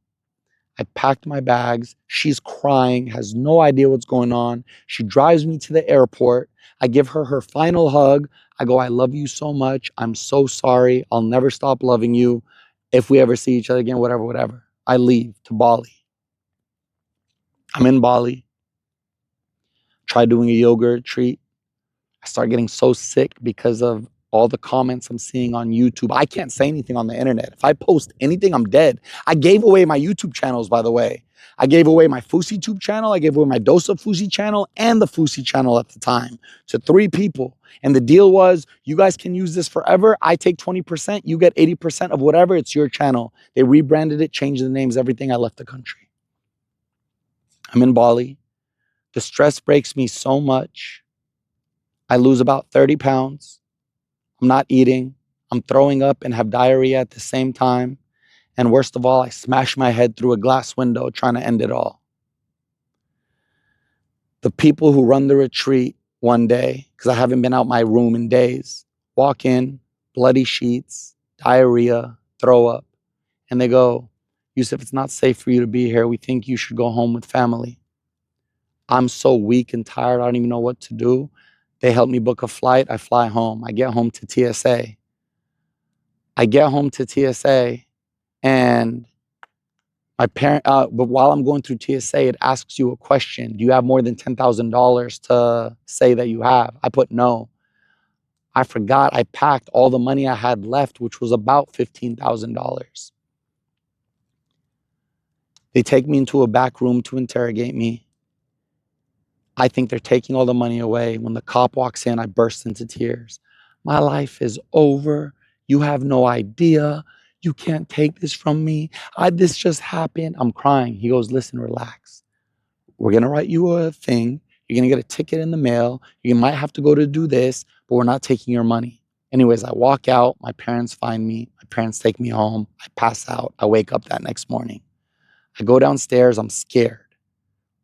I packed my bags. She's crying, has no idea what's going on. She drives me to the airport. I give her her final hug. I go, I love you so much. I'm so sorry. I'll never stop loving you. If we ever see each other again, whatever, whatever. I leave to Bali. I'm in Bali. Try doing a yoga retreat. I start getting so sick because of all the comments I'm seeing on YouTube. I can't say anything on the internet. If I post anything, I'm dead. I gave away my YouTube channels, by the way. I gave away my Fousey Tube channel. I gave away my Dose of Fousey channel and the Fousey channel at the time to 3 people. And the deal was, you guys can use this forever. I take 20%. You get 80% of whatever. It's your channel. They rebranded it, changed the names, everything. I left the country. I'm in Bali. The stress breaks me so much. I lose about 30 pounds. I'm not eating. I'm throwing up and have diarrhea at the same time. And worst of all, I smash my head through a glass window trying to end it all. The people who run the retreat one day, because I haven't been out my room in days, walk in, bloody sheets, diarrhea, throw up. And they go, Yusuf, it's not safe for you to be here. We think you should go home with family. I'm so weak and tired, I don't even know what to do. They help me book a flight. I fly home. I get home to TSA. And my parent, but while I'm going through TSA, it asks you a question. Do you have more than $10,000 to say that you have? I put no. I forgot I packed all the money I had left, which was about $15,000. They take me into a back room to interrogate me. I think they're taking all the money away. When the cop walks in, I burst into tears. My life is over. You have no idea. You can't take this from me. This just happened. I'm crying. He goes, listen, relax. We're going to write you a thing. You're going to get a ticket in the mail. You might have to go to do this, but we're not taking your money. Anyways, I walk out. My parents find me. My parents take me home. I pass out. I wake up that next morning. I go downstairs. I'm scared.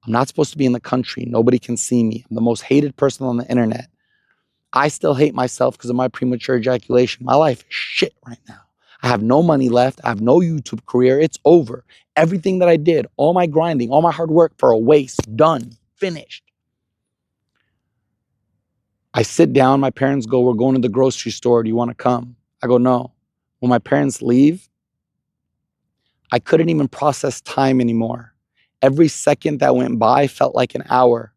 I'm not supposed to be in the country. Nobody can see me. I'm the most hated person on the internet. I still hate myself because of my premature ejaculation. My life is shit right now. I have no money left. I have no YouTube career. It's over. Everything that I did, all my grinding, all my hard work for a waste, done, finished. I sit down. My parents go, we're going to the grocery store. Do you want to come? I go, no. When my parents leave, I couldn't even process time anymore. Every second that went by felt like an hour.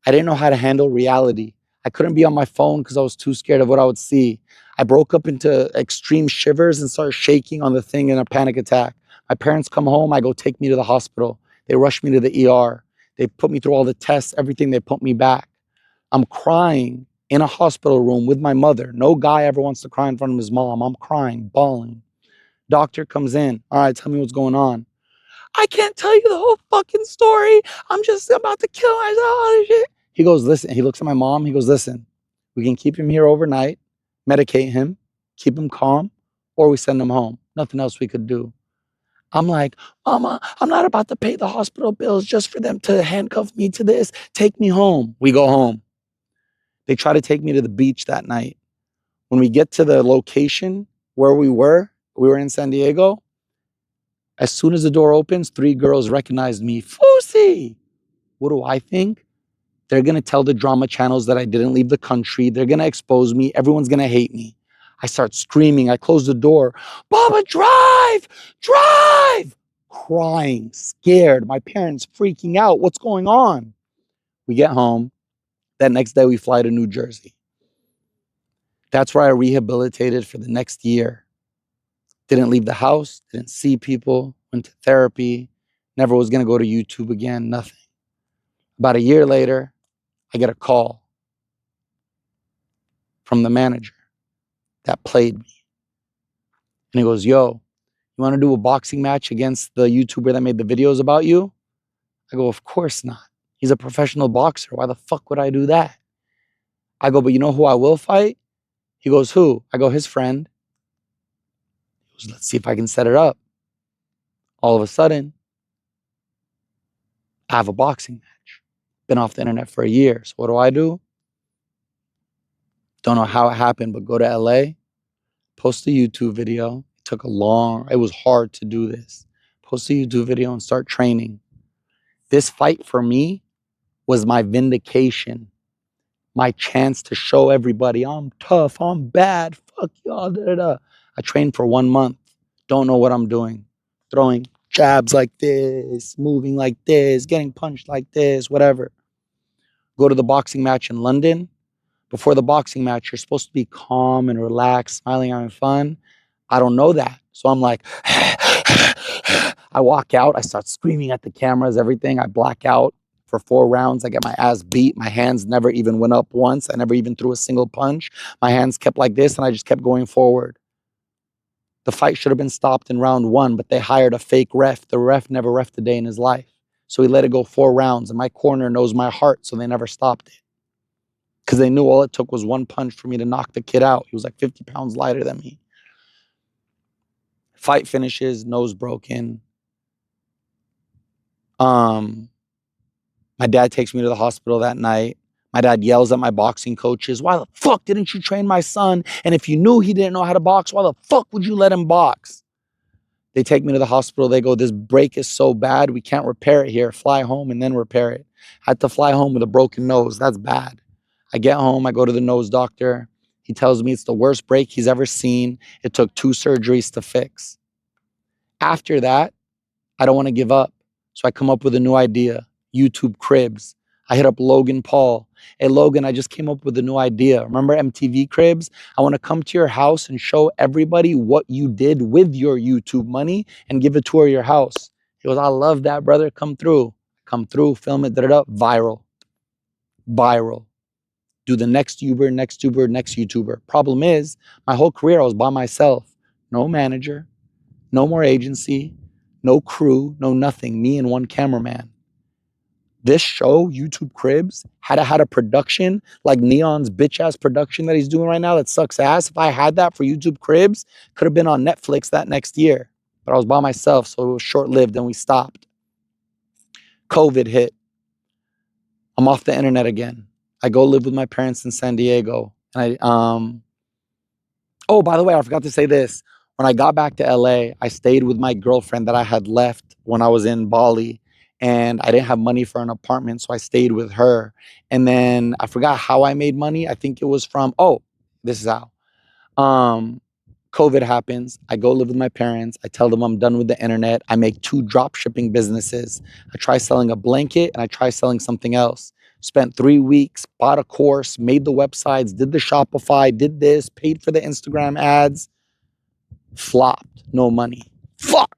I didn't know how to handle reality. I couldn't be on my phone because I was too scared of what I would see. I broke up into extreme shivers and started shaking on the thing in a panic attack. My parents come home. I go, take me to the hospital. They rush me to the ER. They put me through all the tests, everything. They put me back. I'm crying in a hospital room with my mother. No guy ever wants to cry in front of his mom. I'm crying, bawling. Doctor comes in. All right, tell me what's going on. I can't tell you the whole fucking story. I'm just about to kill myself. All this shit. He goes, listen. He looks at my mom. He goes, listen, we can keep him here overnight, medicate him, keep him calm, or we send him home. Nothing else we could do. I'm like, Mama, I'm not about to pay the hospital bills just for them to handcuff me to this. Take me home. We go home. They try to take me to the beach that night. When we get to the location where we were in San Diego. As soon as the door opens, 3 girls recognized me. Fousey! What do I think? They're going to tell the drama channels that I didn't leave the country. They're going to expose me. Everyone's going to hate me. I start screaming. I close the door. Baba, drive! Drive! Crying, scared. My parents freaking out. What's going on? We get home. That next day, we fly to New Jersey. That's where I rehabilitated for the next year. Didn't leave the house, didn't see people, went to therapy, never was going to go to YouTube again, nothing. About a year later, I get a call from the manager that played me. And he goes, yo, you want to do a boxing match against the YouTuber that made the videos about you? I go, of course not. He's a professional boxer. Why the fuck would I do that? I go, but you know who I will fight? He goes, who? I go, his friend. He goes, let's see if I can set it up. All of a sudden, I have a boxing match. Been off the internet for a year. So what do? Don't know how it happened, but go to LA, post a YouTube video. It was hard to do this. Post a YouTube video and start training. This fight for me was my vindication, my chance to show everybody I'm tough, I'm bad, fuck y'all, da da da. I trained for 1 month, don't know what I'm doing. Throwing jabs like this, moving like this, getting punched like this, whatever. Go to the boxing match in London. Before the boxing match, you're supposed to be calm and relaxed, smiling, having fun. I don't know that. So I'm like, I walk out. I start screaming at the cameras, everything. I black out for 4 rounds. I get my ass beat. My hands never even went up once. I never even threw a single punch. My hands kept like this, and I just kept going forward. The fight should have been stopped in round 1, but they hired a fake ref. The ref never refed a day in his life. So he let it go 4 rounds, and my corner knows my heart, so they never stopped it. Because they knew all it took was 1 punch for me to knock the kid out. He was like 50 pounds lighter than me. Fight finishes, nose broken. My dad takes me to the hospital that night. My dad yells at my boxing coaches, why the fuck didn't you train my son? And if you knew he didn't know how to box, why the fuck would you let him box? They take me to the hospital. They go, this break is so bad, we can't repair it here. Fly home and then repair it. I had to fly home with a broken nose. That's bad. I get home, I go to the nose doctor. He tells me it's the worst break he's ever seen. It took 2 surgeries to fix. After that, I don't want to give up. So I come up with a new idea, YouTube Cribs. I hit up Logan Paul. Hey, Logan, I just came up with a new idea. Remember MTV Cribs? I want to come to your house and show everybody what you did with your YouTube money and give a tour of your house. He goes, I love that, brother. Come through. Come through, film it, da-da-da. Viral. Viral. Do the next YouTuber, next YouTuber, next YouTuber. Problem is, my whole career I was by myself. No manager, no more agency, no crew, no nothing. Me and 1 cameraman. This show, YouTube Cribs, had a production like Neon's bitch-ass production that he's doing right now that sucks ass. If I had that for YouTube Cribs, could have been on Netflix that next year. But I was by myself, so it was short-lived and we stopped. COVID hit. I'm off the internet again. I go live with my parents in San Diego. And oh, by the way, I forgot to say this. When I got back to LA, I stayed with my girlfriend that I had left when I was in Bali. And I didn't have money for an apartment, so I stayed with her. And then I forgot how I made money. I think it was from, oh, this is how. Um, COVID happens. I go live with my parents. I tell them I'm done with the internet. I make 2 drop shipping businesses. I try selling a blanket and I try selling something else. Spent 3 weeks, bought a course, made the websites, did the Shopify, did this, paid for the Instagram ads. Flopped. No money. Fuck.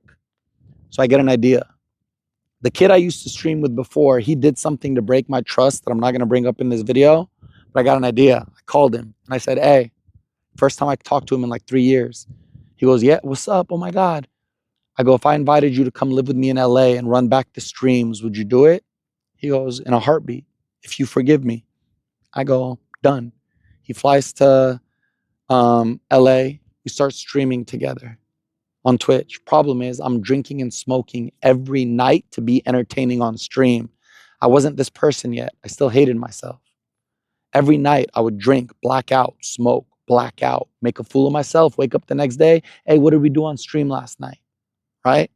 So I get an idea. The kid I used to stream with before, he did something to break my trust that I'm not going to bring up in this video, but I got an idea. I called him and I said, hey, first time I talked to him in like 3 years. He goes, yeah, what's up? Oh my God. I go, if I invited you to come live with me in LA and run back the streams, would you do it? He goes, in a heartbeat, if you forgive me. I go, done. He flies to LA. We start streaming together on Twitch. Problem is, I'm drinking and smoking every night to be entertaining on stream. I wasn't this person yet. I still hated myself. Every night I would drink, black out, smoke, black out, make a fool of myself, wake up the next day. Hey, what did we do on stream last night? Right?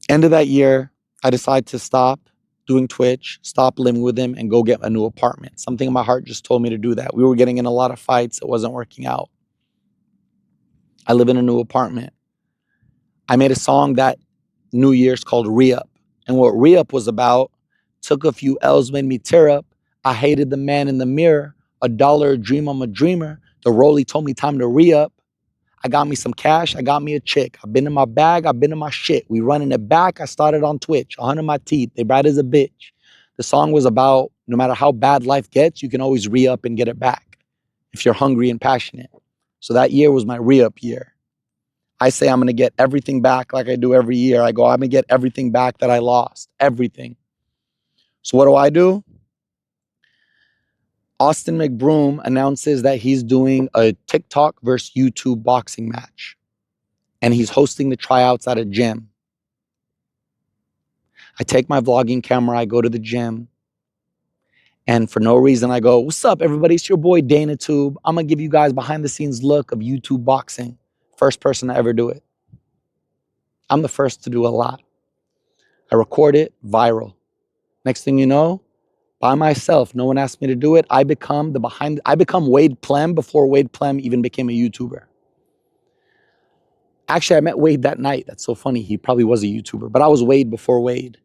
End of that year, I decided to stop doing Twitch, stop living with him, and go get a new apartment. Something in my heart just told me to do that. We were getting in a lot of fights. It wasn't working out. I live in a new apartment. I made a song that New Year's called Re-Up. And what Re-Up was about, took a few L's, made me tear up. I hated the man in the mirror. $1 a dream, I'm a dreamer. The rollie told me time to re-up. I got me some cash. I got me a chick. I've been in my bag. I've been in my shit. We running it back. I started on Twitch. 100 my teeth. They bad as a bitch. The song was about no matter how bad life gets, you can always re-up and get it back if you're hungry and passionate. So that year was my re-up year. I say I'm going to get everything back like I do every year. I go, I'm going to get everything back that I lost. Everything. So what do? Austin McBroom announces that he's doing a TikTok versus YouTube boxing match. And he's hosting the tryouts at a gym. I take my vlogging camera, I go to the gym. And for no reason, I go, what's up, everybody? It's your boy, Dana Tube. I'm going to give you guys behind the scenes look of YouTube boxing. First person to ever do it. I'm the first to do a lot. I record it, viral. Next thing you know, by myself, no one asked me to do it. I become Wade Plem before Wade Plem even became a YouTuber. Actually, I met Wade that night. That's so funny. He probably was a YouTuber, but I was Wade before Wade.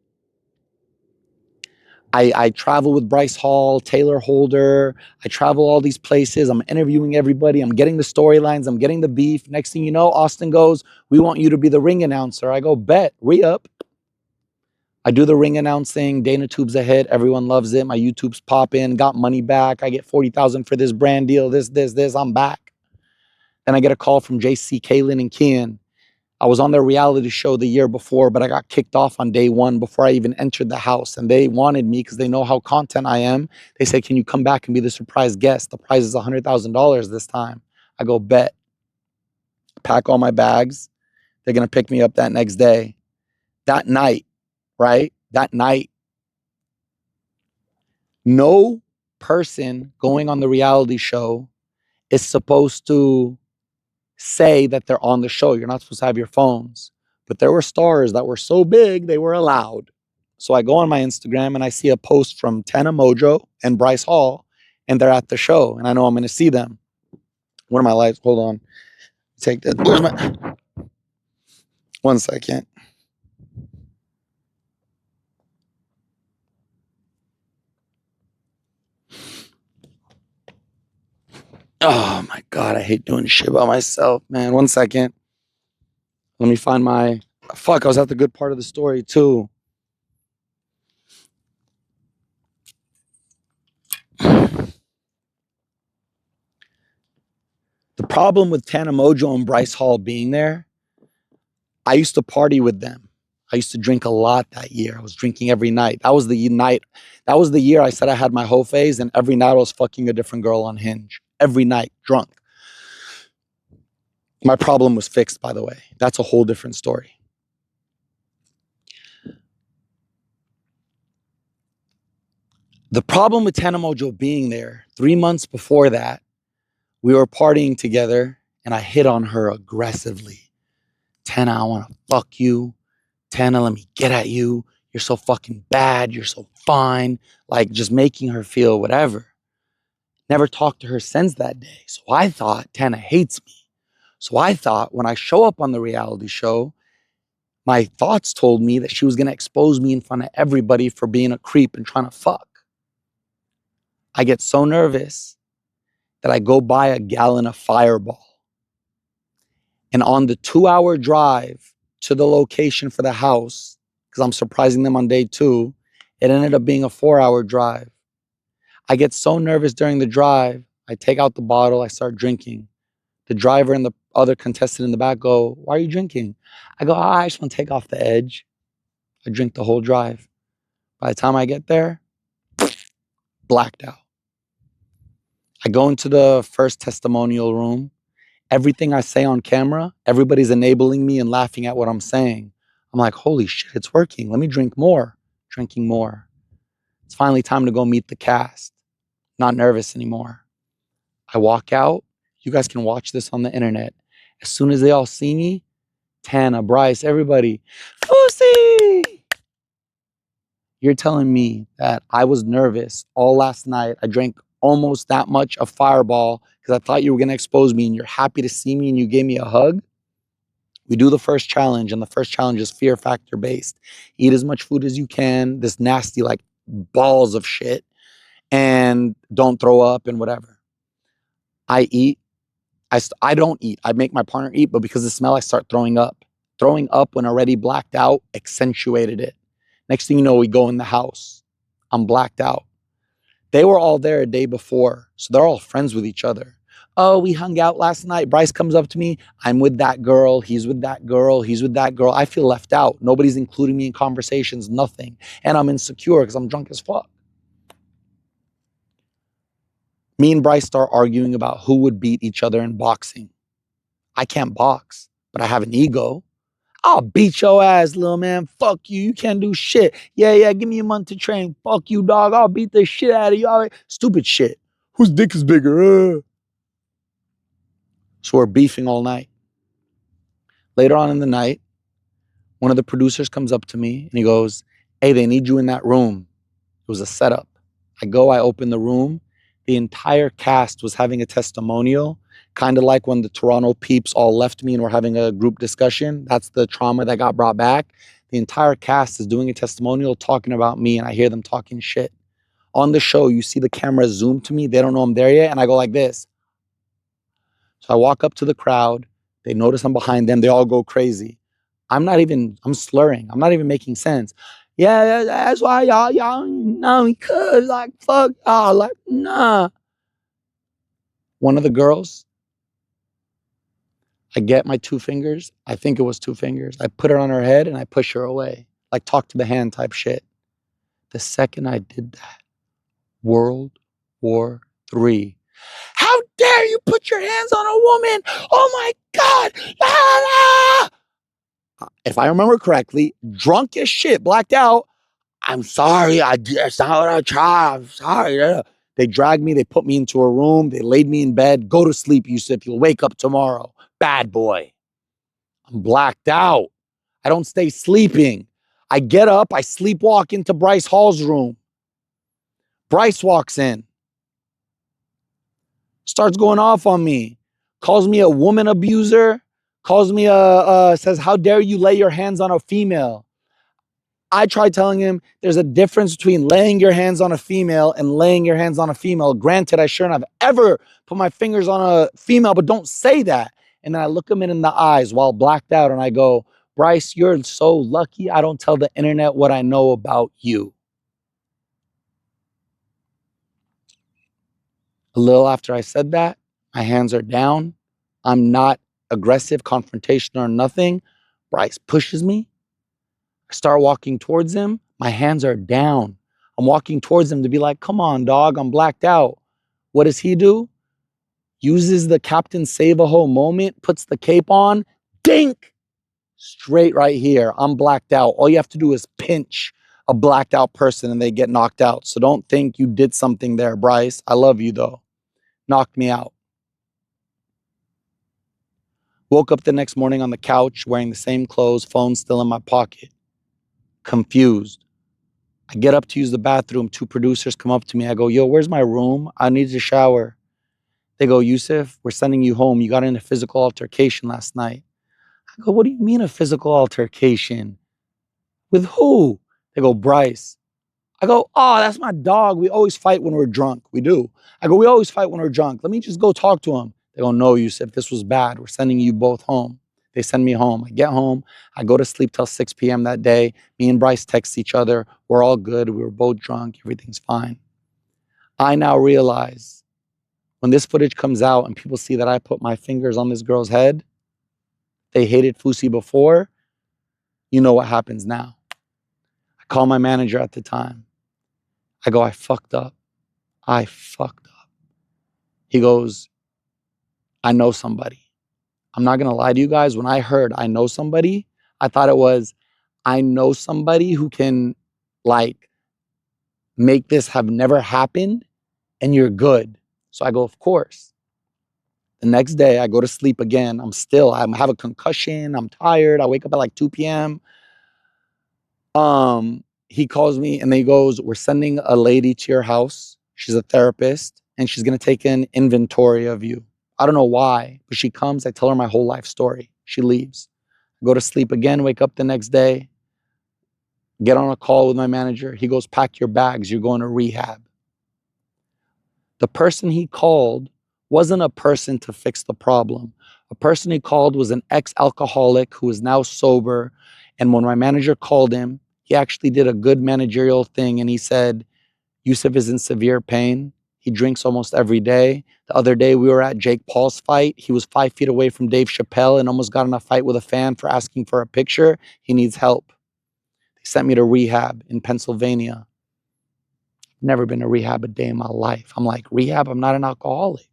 I travel with Bryce Hall, Taylor Holder. I travel all these places. I'm interviewing everybody. I'm getting the storylines. I'm getting the beef. Next thing you know, Austin goes, we want you to be the ring announcer. I go, bet, re-up. I do the ring announcing. Dana Tube's ahead. Everyone loves it. My YouTube's popping. Got money back. I get 40,000 for this brand deal. This. I'm back. Then I get a call from JC, Kaylin, and Kian. I was on their reality show the year before, but I got kicked off on day 1 before I even entered the house. And they wanted me because they know how content I am. They said, can you come back and be the surprise guest? The prize is $100,000 this time. I go, bet. Pack all my bags. They're going to pick me up that next day. That night, right? That night, no person going on the reality show is supposed to say that they're on the show. You're not supposed to have your phones. But there were stars that were so big, they were allowed. So I go on my Instagram and I see a post from Tana Mojo and Bryce Hall, and they're at the show, and I know I'm going to see them. What are my lights? Hold on. Take that. Where's my... 1 second. Oh my God, I hate doing shit by myself, man. 1 second. Let me find my... Fuck, I was at the good part of the story too. The problem with Tana Mojo and Bryce Hall being there, I used to party with them. I used to drink a lot that year. I was drinking every night. That was the year I said I had my whole phase, and every night I was fucking a different girl on Hinge. Every night, drunk. My problem was fixed, by the way. That's a whole different story. The problem with Tana Mojo being there, 3 months before that, we were partying together and I hit on her aggressively. Tana, I want to fuck you. Tana, let me get at you. You're so fucking bad. You're so fine. Like just making her feel whatever. Never talked to her since that day. So I thought Tana hates me. So I thought when I show up on the reality show, my thoughts told me that she was going to expose me in front of everybody for being a creep and trying to fuck. I get so nervous that I go buy a gallon of Fireball. And on the 2-hour drive to the location for the house, because I'm surprising them on day 2, it ended up being a 4-hour drive. I get so nervous during the drive, I take out the bottle, I start drinking. The driver and the other contestant in the back go, why are you drinking? I go, I just want to take off the edge. I drink the whole drive. By the time I get there, blacked out. I go into the first testimonial room. Everything I say on camera, everybody's enabling me and laughing at what I'm saying. I'm like, holy shit, it's working. Let me drink more. Drinking more. It's finally time to go meet the cast. Not nervous anymore. I walk out. You guys can watch this on the internet. As soon as they all see me, Tana, Bryce, everybody, Fousey! You're telling me that I was nervous all last night. I drank almost that much of Fireball because I thought you were going to expose me, and you're happy to see me and you gave me a hug? We do the first challenge, and the first challenge is fear factor based. Eat as much food as you can, this nasty like balls of shit, and don't throw up and whatever. I eat. I don't eat. I make my partner eat, but because of the smell, I start throwing up. Throwing up when already blacked out accentuated it. Next thing you know, we go in the house. I'm blacked out. They were all there a day before, so they're all friends with each other. Oh, we hung out last night. Bryce comes up to me. I'm with that girl. He's with that girl. He's with that girl. I feel left out. Nobody's including me in conversations, nothing. And I'm insecure because I'm drunk as fuck. Me and Bryce start arguing about who would beat each other in boxing. I can't box, but I have an ego. I'll beat your ass, little man. Fuck you. You can't do shit. Yeah, give me a month to train. Fuck you, dog. I'll beat the shit out of you. Stupid shit. Whose dick is bigger? So we're beefing all night. Later on in the night, one of the producers comes up to me and he goes, hey, they need you in that room. It was a setup. I open the room. The entire cast was having a testimonial, kind of like when the Toronto peeps all left me and were having a group discussion. That's the trauma that got brought back. The entire cast is doing a testimonial talking about me, and I hear them talking shit. On the show, you see the camera zoom to me. They don't know I'm there yet, and I go like this. So I walk up to the crowd. They notice I'm behind them. They all go crazy. I'm slurring. I'm not even making sense. Yeah, that's why y'all know me, cuz like, fuck y'all, like, nah. One of the girls, I get my 2 fingers. I think it was 2 fingers. I put it on her head and I push her away. Like talk to the hand type shit. The second I did that, World War III. How dare you put your hands on a woman? Oh my God. Ah, ah. If I remember correctly, drunk as shit, blacked out. I'm sorry. That's not what I tried. I'm sorry. They dragged me. They put me into a room. They laid me in bed. Go to sleep, Yusuf. You'll wake up tomorrow. Bad boy. I'm blacked out. I don't stay sleeping. I get up. I sleepwalk into Bryce Hall's room. Bryce walks in. Starts going off on me. Calls me a woman abuser. Calls me says, how dare you lay your hands on a female? I tried telling him there's a difference between laying your hands on a female and laying your hands on a female. Granted, I shouldn't have ever put my fingers on a female, but don't say that. And then I look him in the eyes while blacked out and I go, Bryce, you're so lucky I don't tell the internet what I know about you. A little after I said that, my hands are down. I'm not aggressive, confrontational or nothing. Bryce pushes me. I start walking towards him. My hands are down. I'm walking towards him to be like, come on, dog, I'm blacked out. What does he do? uses the Captain Save-A-Ho moment, puts the cape on, dink, straight right here. I'm blacked out. All you have to do is pinch a blacked out person and they get knocked out. So don't think you did something there, Bryce. I love you though. Knocked me out. Woke up the next morning on the couch wearing the same clothes, phone still in my pocket. Confused. I get up to use the bathroom. 2 producers come up to me. I go, yo, where's my room? I need to shower. They go, Yusuf, we're sending you home. You got in a physical altercation last night. I go, what do you mean a physical altercation? With who? They go, Bryce. I go, oh, that's my dog. We always fight when we're drunk. We do. I go, we always fight when we're drunk. Let me just go talk to him. They go, no, Yusuf, this was bad. We're sending you both home. They send me home. I get home. I go to sleep till 6 p.m. that day. Me and Bryce text each other. We're all good. We were both drunk. Everything's fine. I now realize when this footage comes out and people see that I put my fingers on this girl's head, they hated Fousey before, you know what happens now. I call my manager at the time. I go, I fucked up. I fucked up. He goes, I know somebody. I'm not going to lie to you guys. When I heard I know somebody, I thought it was, I know somebody who can like make this have never happened and you're good. So I go, of course. The next day I go to sleep again. I have a concussion. I'm tired. I wake up at like 2 p.m. He calls me and he goes, we're sending a lady to your house. She's a therapist and she's going to take an inventory of you. I don't know why, but she comes. I tell her my whole life story. She leaves. I go to sleep again, wake up the next day, get on a call with my manager. He goes, pack your bags. You're going to rehab. The person he called wasn't a person to fix the problem. A person he called was an ex-alcoholic who is now sober. And when my manager called him, he actually did a good managerial thing. And he said, Yusuf is in severe pain. He drinks almost every day. The other day we were at Jake Paul's fight. He was 5 feet away from Dave Chappelle and almost got in a fight with a fan for asking for a picture. He needs help. They sent me to rehab in Pennsylvania. Never been to rehab a day in my life. I'm like, rehab? I'm not an alcoholic.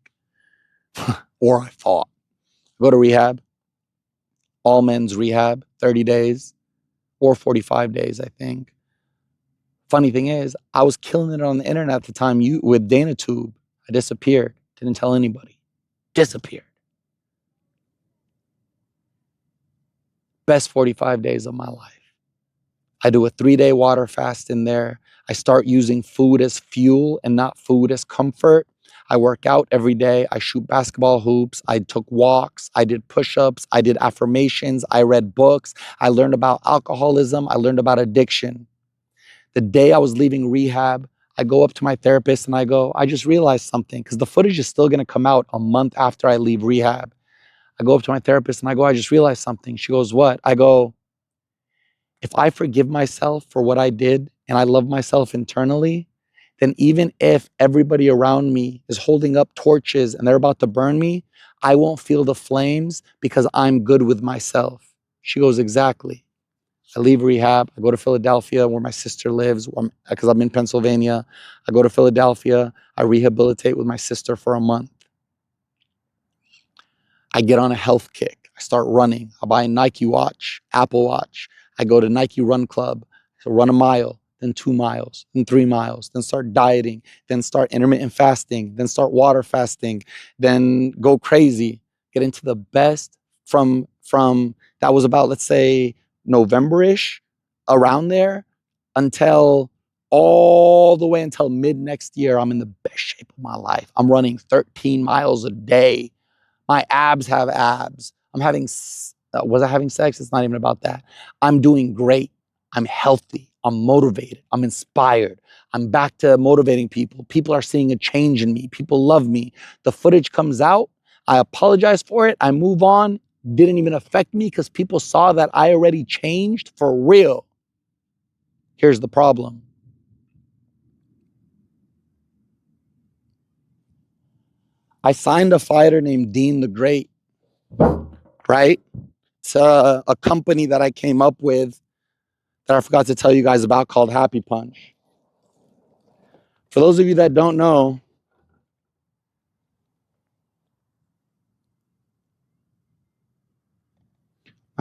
Or I thought. Go to rehab. All men's rehab, 30 days or 45 days, I think. Funny thing is, I was killing it on the internet at the time with DanaTube. I disappeared. Didn't tell anybody. Disappeared. Best 45 days of my life. I do a 3-day water fast in there. I start using food as fuel and not food as comfort. I work out every day. I shoot basketball hoops. I took walks. I did push-ups. I did affirmations. I read books. I learned about alcoholism. I learned about addiction. The day I was leaving rehab, I go up to my therapist and I go, I just realized something because the footage is still going to come out a month after I leave rehab. I go up to my therapist and I go, I just realized something. She goes, what? I go, if I forgive myself for what I did and I love myself internally, then even if everybody around me is holding up torches and they're about to burn me, I won't feel the flames because I'm good with myself. She goes, exactly. I leave rehab. I go to Philadelphia where my sister lives because I'm in Pennsylvania. I go to Philadelphia. I rehabilitate with my sister for a month. I get on a health kick. I start running. I buy a Nike watch, Apple Watch. I go to Nike Run Club, so run a mile, then 2 miles, then 3 miles, then start dieting, then start intermittent fasting, then start water fasting, then go crazy, get into the best from that was about, let's say, November-ish, around there, until all the way until mid next year. I'm in the best shape of my life. I'm running 13 miles a day. My abs have abs. Was I having sex? It's not even about that. I'm doing great. I'm healthy. I'm motivated. I'm inspired. I'm back to motivating people. People are seeing a change in me. People love me. The footage comes out. I apologize for it. I move on. Didn't even affect me because people saw that I already changed for real. Here's the problem. I signed a fighter named Dean the Great, right? It's a company that I came up with that I forgot to tell you guys about called Happy Punch. For those of you that don't know,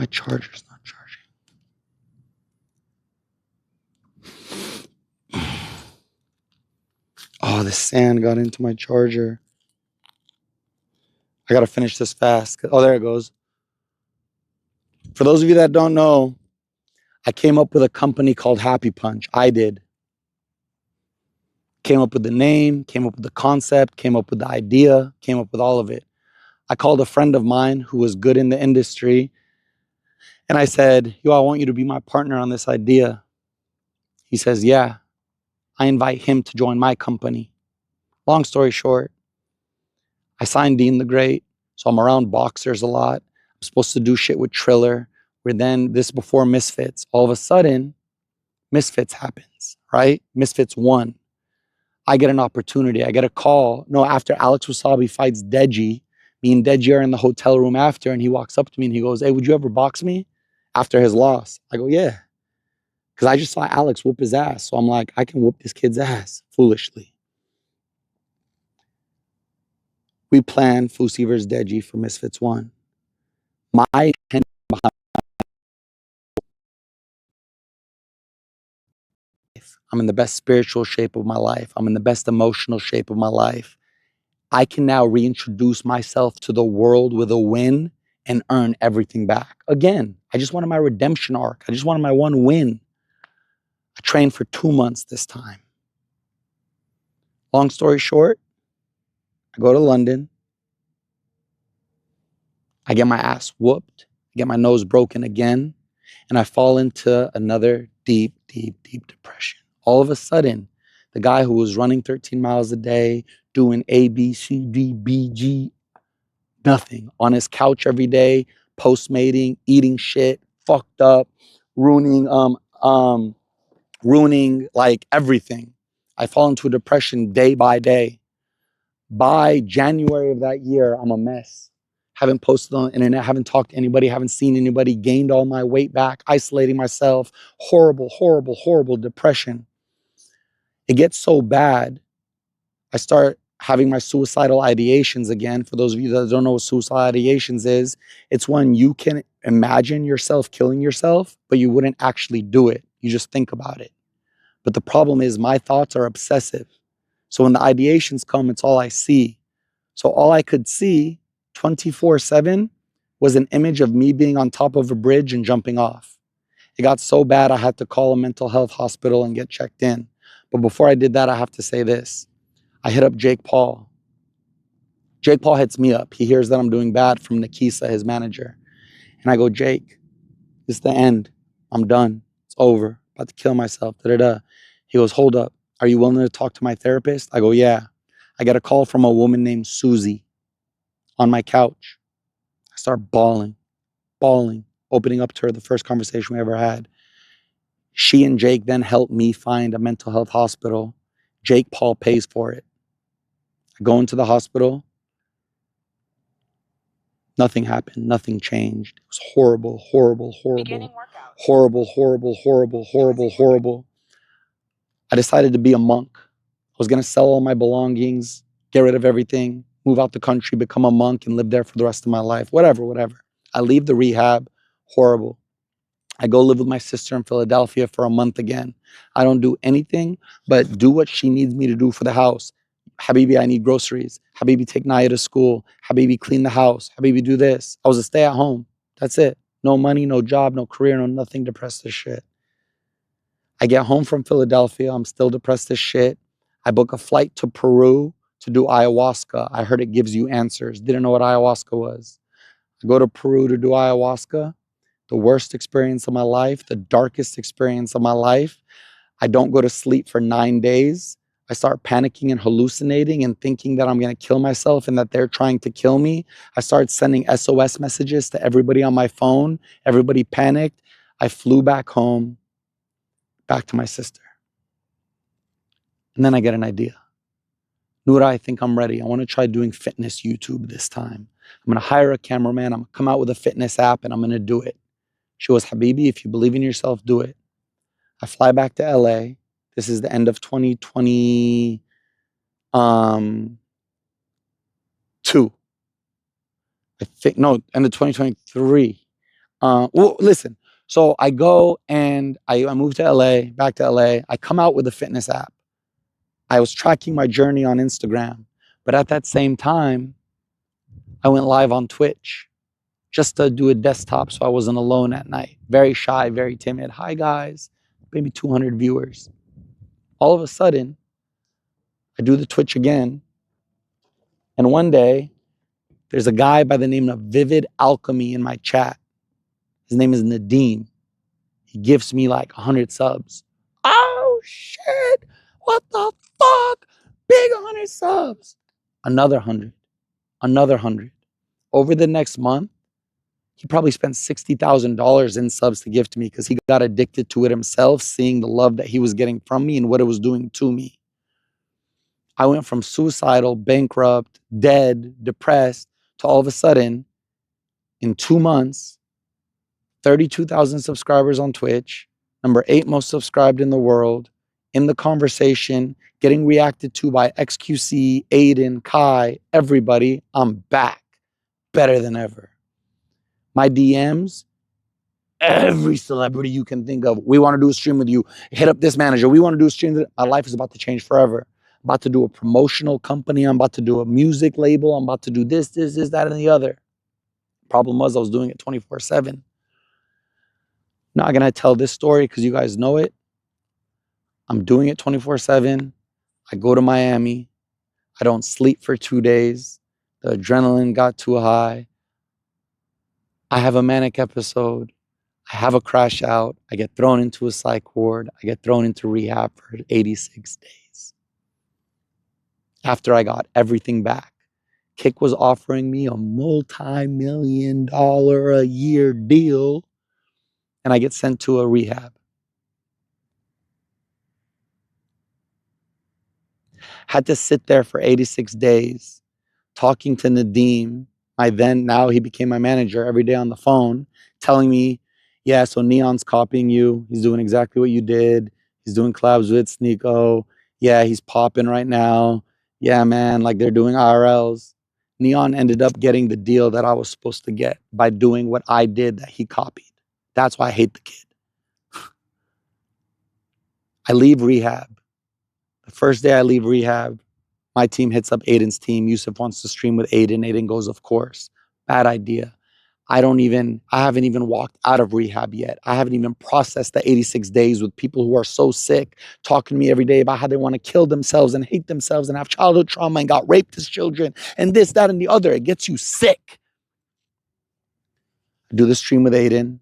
My charger's not charging. Oh, the sand got into my charger. I gotta finish this fast. Oh, there it goes. For those of you that don't know, I came up with a company called Happy Punch. I did. Came up with the name, came up with the concept, came up with the idea, came up with all of it. I called a friend of mine who was good in the industry, and I said, yo, I want you to be my partner on this idea. He says, yeah. I invite him to join my company. Long story short, I signed Dean the Great, so I'm around boxers a lot. I'm supposed to do shit with Triller. We're then, this before Misfits. All of a sudden, Misfits happens, right? Misfits 1. I get an opportunity. I get a call. No, after Alex Wasabi fights Deji, me and Deji are in the hotel room after, and he walks up to me and he goes, hey, would you ever box me? After his loss. I go, yeah. Because I just saw Alex whoop his ass. So I'm like, I can whoop this kid's ass, foolishly. We planned Fousey versus Deji for Misfits 1. My intention behind life, I'm in the best spiritual shape of my life. I'm in the best emotional shape of my life. I can now reintroduce myself to the world with a win and earn everything back. Again, I just wanted my redemption arc. I just wanted my one win. I trained for 2 months this time. Long story short, I go to London. I get my ass whooped. I get my nose broken again. And I fall into another deep, deep, deep depression. All of a sudden, the guy who was running 13 miles a day, doing A, B, C, D, B, G, nothing, on his couch every day, postmating, eating shit, fucked up, ruining like everything. I fall into a depression day by day. By January of that year, I'm a mess. Haven't posted on the internet, haven't talked to anybody, haven't seen anybody, gained all my weight back, isolating myself, horrible, horrible, horrible depression. It gets so bad, I start having my suicidal ideations again. For those of you that don't know what suicidal ideations is, it's when you can imagine yourself killing yourself, but you wouldn't actually do it. You just think about it. But the problem is my thoughts are obsessive. So when the ideations come, it's all I see. So all I could see 24/7 was an image of me being on top of a bridge and jumping off. It got so bad I had to call a mental health hospital and get checked in. But before I did that, I have to say this. I hit up Jake Paul. Jake Paul hits me up. He hears that I'm doing bad from Nikisa, his manager. And I go, Jake, this is the end. I'm done. It's over. About to kill myself. Da-da-da. He goes, hold up. Are you willing to talk to my therapist? I go, yeah. I get a call from a woman named Fousey on my couch. I start bawling, opening up to her, the first conversation we ever had. She and Jake then helped me find a mental health hospital. Jake Paul pays for it. I go into the hospital. Nothing happened. Nothing changed. It was horrible, horrible, horrible, horrible, horrible, horrible, horrible, horrible. I decided to be a monk. I was going to sell all my belongings, get rid of everything, move out the country, become a monk, and live there for the rest of my life. Whatever, whatever. I leave the rehab. Horrible. I go live with my sister in Philadelphia for a month again. I don't do anything but do what she needs me to do for the house. Habibi, I need groceries. Habibi, take Naya to school. Habibi, clean the house. Habibi, do this. I was a stay at home. That's it. No money, no job, no career, no nothing, depressed as shit. I get home from Philadelphia. I'm still depressed as shit. I book a flight to Peru to do ayahuasca. I heard it gives you answers. Didn't know what ayahuasca was. I go to Peru to do ayahuasca. The worst experience of my life, the darkest experience of my life. I don't go to sleep for 9 days. I start panicking and hallucinating and thinking that I'm going to kill myself and that they're trying to kill me. I started sending SOS messages to everybody on my phone. Everybody panicked. I flew back home, back to my sister. And then I get an idea. Noura, I think I'm ready. I want to try doing fitness YouTube this time. I'm going to hire a cameraman. I'm going to come out with a fitness app and I'm going to do it. She goes, Habibi, if you believe in yourself, do it. I fly back to LA. This is the end of 2022. I think, no, end of 2023. Well, listen. So I go and I move to LA, back to LA. I come out with a fitness app. I was tracking my journey on Instagram, but at that same time, I went live on Twitch just to do a desktop so I wasn't alone at night. Very shy, very timid. Hi guys, maybe 200 viewers. All of a sudden, I do the Twitch again, and one day there's a guy by the name of Vivid Alchemy in my chat. His name is Nadeem. He gives me like 100 subs. Oh shit! What the fuck? Big 100 subs. Another 100. Another 100. Over the next month, he probably spent $60,000 in subs to give to me because he got addicted to it himself, seeing the love that he was getting from me and what it was doing to me. I went from suicidal, bankrupt, dead, depressed, to all of a sudden, in 2 months, 32,000 subscribers on Twitch, number 8 most subscribed in the world, in the conversation, getting reacted to by XQC, Aiden, Kai, everybody. I'm back, better than ever. My DMs, every celebrity you can think of. We want to do a stream with you. Hit up this manager. We want to do a stream. My life is about to change forever. I'm about to do a promotional company. I'm about to do a music label. I'm about to do this, that, and the other. Problem was I was doing it 24/7. Not going to tell this story because you guys know it. I'm doing it 24/7. I go to Miami. I don't sleep for 2 days. The adrenaline got too high. I have a manic episode. I have a crash out. I get thrown into a psych ward. I get thrown into rehab for 86 days. After I got everything back, Kick was offering me a multi-million-dollar a year deal, and I get sent to a rehab. Had to sit there for 86 days talking to Nadeem, now he became my manager, every day on the phone, telling me, yeah, so Neon's copying you. He's doing exactly what you did. He's doing collabs with Sneeko. Yeah, he's popping right now. Yeah, man, like they're doing IRLs. Neon ended up getting the deal that I was supposed to get by doing what I did that he copied. That's why I hate the kid. I leave rehab. The first day I leave rehab, my team hits up Aiden's team. Yusuf wants to stream with Aiden. Aiden goes, of course. Bad idea. I haven't even walked out of rehab yet. I haven't even processed the 86 days with people who are so sick, talking to me every day about how they want to kill themselves and hate themselves and have childhood trauma and got raped as children and this, that, and the other. It gets you sick. I do the stream with Aiden.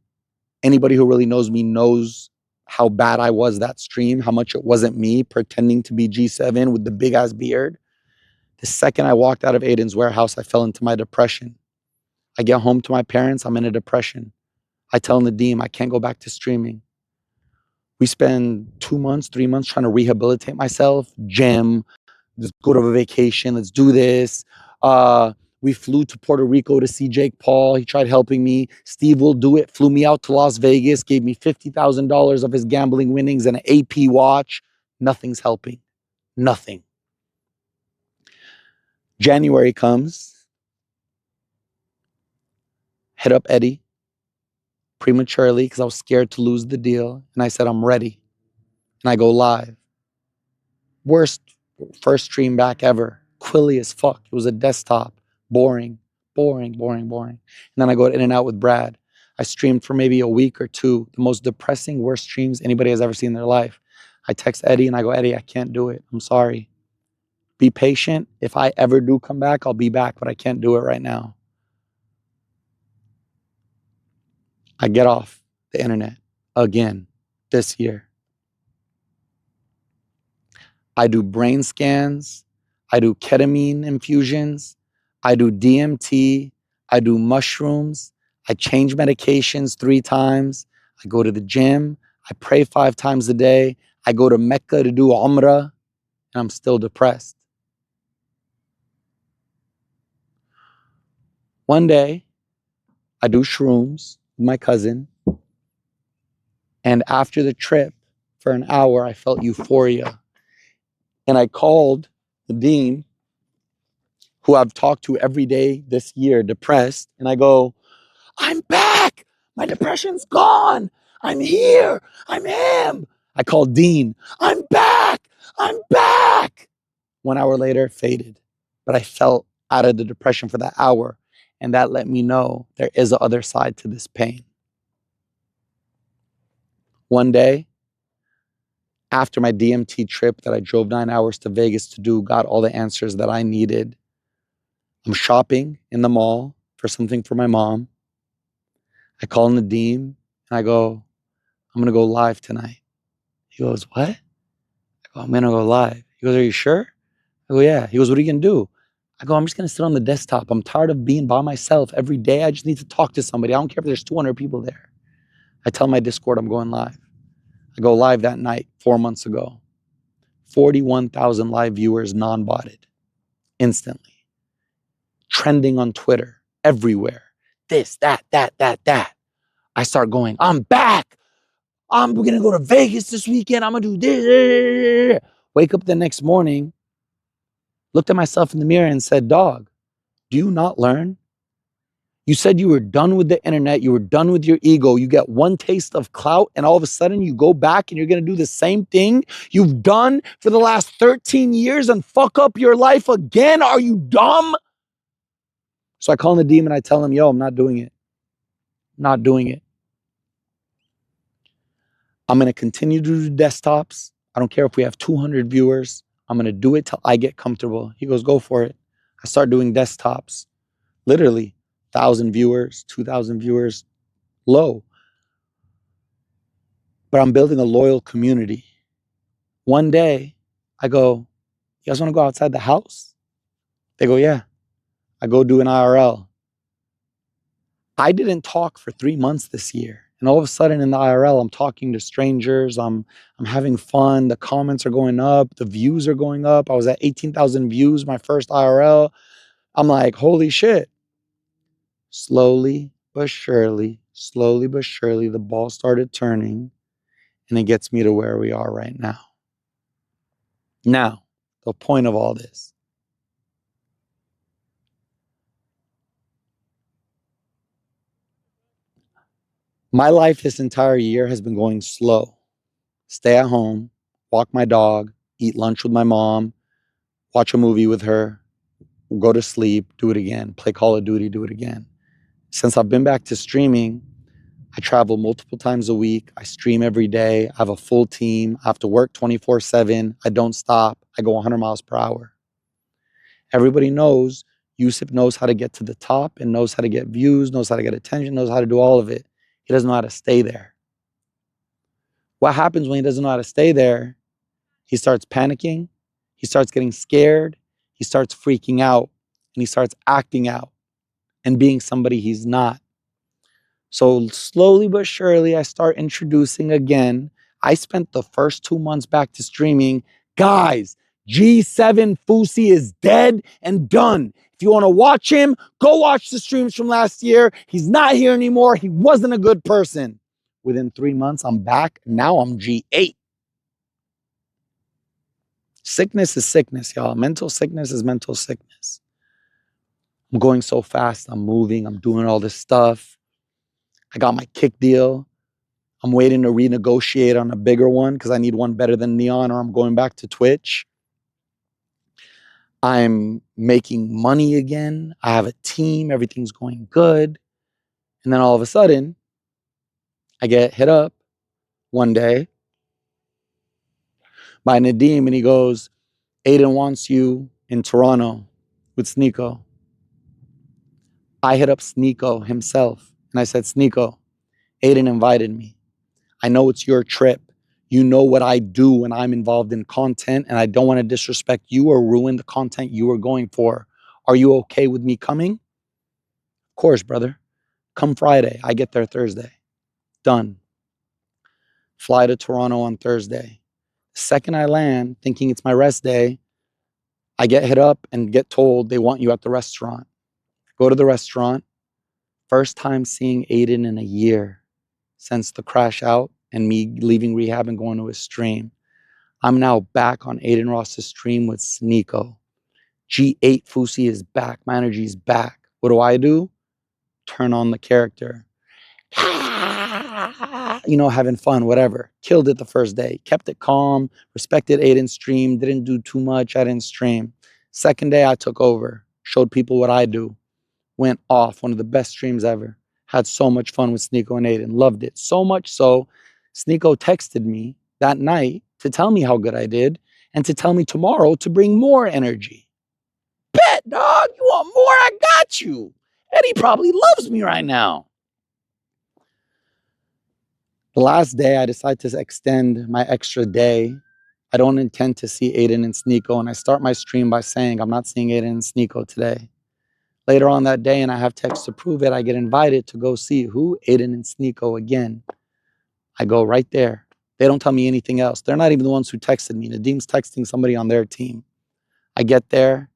Anybody who really knows me knows how bad I was that stream, how much it wasn't me pretending to be G7 with the big ass beard. The second I walked out of Aiden's warehouse, I fell into my depression. I get home to my parents, I'm in a depression. I tell Nadeem I can't go back to streaming. We spend 2 months, 3 months trying to rehabilitate myself, gym, just go to a vacation, let's do this. We flew to Puerto Rico to see Jake Paul. He tried helping me. Steve Will Do It flew me out to Las Vegas, gave me $50,000 of his gambling winnings and an AP watch. Nothing's helping. Nothing. January comes. Hit up Eddie prematurely because I was scared to lose the deal. And I said, I'm ready. And I go live. Worst first stream back ever. Quilly as fuck. It was a desktop. Boring. And then I go in and out with Brad. I streamed for maybe a week or two. The most depressing, worst streams anybody has ever seen in their life. I text Eddie and I go, Eddie, I can't do it. I'm sorry. Be patient. If I ever do come back, I'll be back, but I can't do it right now. I get off the internet again this year. I do brain scans. I do ketamine infusions. I do DMT. I do mushrooms. I change medications 3 times. I go to the gym. I pray 5 times a day. I go to Mecca to do Umrah, and I'm still depressed. One day, I do shrooms with my cousin. And after the trip, for an hour, I felt euphoria. And I called Nadeem, who I've talked to every day this year, depressed. And I go, I'm back. My depression's gone. I'm here. I'm him. I called Dean. I'm back. I'm back. 1 hour later, faded. But I felt out of the depression for that hour. And that let me know there is a other side to this pain. One day, after my DMT trip that I drove 9 hours to Vegas to do, got all the answers that I needed. I'm shopping in the mall for something for my mom. I call Nadeem and I go, I'm going to go live tonight. He goes, what? I go, I'm going to go live. He goes, are you sure? I go, yeah. He goes, what are you going to do? I go, I'm just going to sit on the desktop. I'm tired of being by myself every day. I just need to talk to somebody. I don't care if there's 200 people there. I tell my Discord I'm going live. I go live that night 4 months ago. 41,000 live viewers, non-botted, instantly. Trending on Twitter, everywhere. This, that. I start going, I'm back. I'm going to go to Vegas this weekend. I'm going to do this. Wake up the next morning, looked at myself in the mirror and said, dog, do you not learn? You said you were done with the internet. You were done with your ego. You get one taste of clout and all of a sudden you go back and you're going to do the same thing you've done for the last 13 years and fuck up your life again. Are you dumb? So I call Nadeem and I tell him, yo, I'm not doing it. Not doing it. I'm going to continue to do desktops. I don't care if we have 200 viewers. I'm going to do it till I get comfortable. He goes, go for it. I start doing desktops. Literally 1,000 viewers, 2,000 viewers, low. But I'm building a loyal community. One day, I go, you guys want to go outside the house? They go, yeah. I go do an IRL. I didn't talk for 3 months this year. And all of a sudden in the IRL, I'm talking to strangers. I'm having fun. The comments are going up. The views are going up. I was at 18,000 views my first IRL. I'm like, holy shit. Slowly but surely, the ball started turning and it gets me to where we are right now. Now, the point of all this. My life this entire year has been going slow. Stay at home, walk my dog, eat lunch with my mom, watch a movie with her, go to sleep, do it again, play Call of Duty, do it again. Since I've been back to streaming, I travel multiple times a week. I stream every day. I have a full team. I have to work 24/7. I don't stop. I go 100 miles per hour. Everybody knows Yusuf knows how to get to the top and knows how to get views, knows how to get attention, knows how to do all of it. He doesn't know how to stay there. What happens when he doesn't know how to stay there? He starts panicking. He starts getting scared. He starts freaking out. And he starts acting out and being somebody he's not. So slowly but surely, I start introducing again. I spent the first 2 months back to streaming. Guys, G7 Fousey is dead and done. If you want to watch him, go watch the streams from last year. He's not here anymore. He wasn't a good person. Within 3 months, I'm back. Now I'm G8. Sickness is sickness, y'all. Mental sickness is mental sickness. I'm going so fast. I'm moving. I'm doing all this stuff. I got my kick deal. I'm waiting to renegotiate on a bigger one because I need one better than Neon or I'm going back to Twitch. I'm making money again. I have a team. Everything's going good. And then all of a sudden, I get hit up one day by Nadeem and he goes, Aiden wants you in Toronto with Sneeko. I hit up Sneeko himself and I said, Sneeko, Aiden invited me. I know it's your trip. You know what I do when I'm involved in content and I don't want to disrespect you or ruin the content you are going for. Are you okay with me coming? Of course, brother. Come Friday. I get there Thursday. Done. Fly to Toronto on Thursday. Second I land, thinking it's my rest day, I get hit up and get told they want you at the restaurant. Go to the restaurant. First time seeing Aiden in a year since the crash out and me leaving rehab and going to his stream. I'm now back on Aiden Ross's stream with Sneeko. G8 Fousey is back. My energy is back. What do? Turn on the character. you know, having fun, whatever. Killed it the first day. Kept it calm, respected Aiden's stream, didn't do too much. I didn't stream. Second day, I took over, showed people what I do. Went off, one of the best streams ever. Had so much fun with Sneeko and Aiden. Loved it. So much so, Sneeko texted me that night to tell me how good I did and to tell me tomorrow to bring more energy. Bet, dog, you want more? I got you. Eddie probably loves me right now. The last day, I decide to extend my extra day. I don't intend to see Aiden and Sneeko, and I start my stream by saying I'm not seeing Aiden and Sneeko today. Later on that day, and I have text to prove it, I get invited to go see who? Aiden and Sneeko again. I go right there. They don't tell me anything else. They're not even the ones who texted me. Nadim's texting somebody on their team. I get there.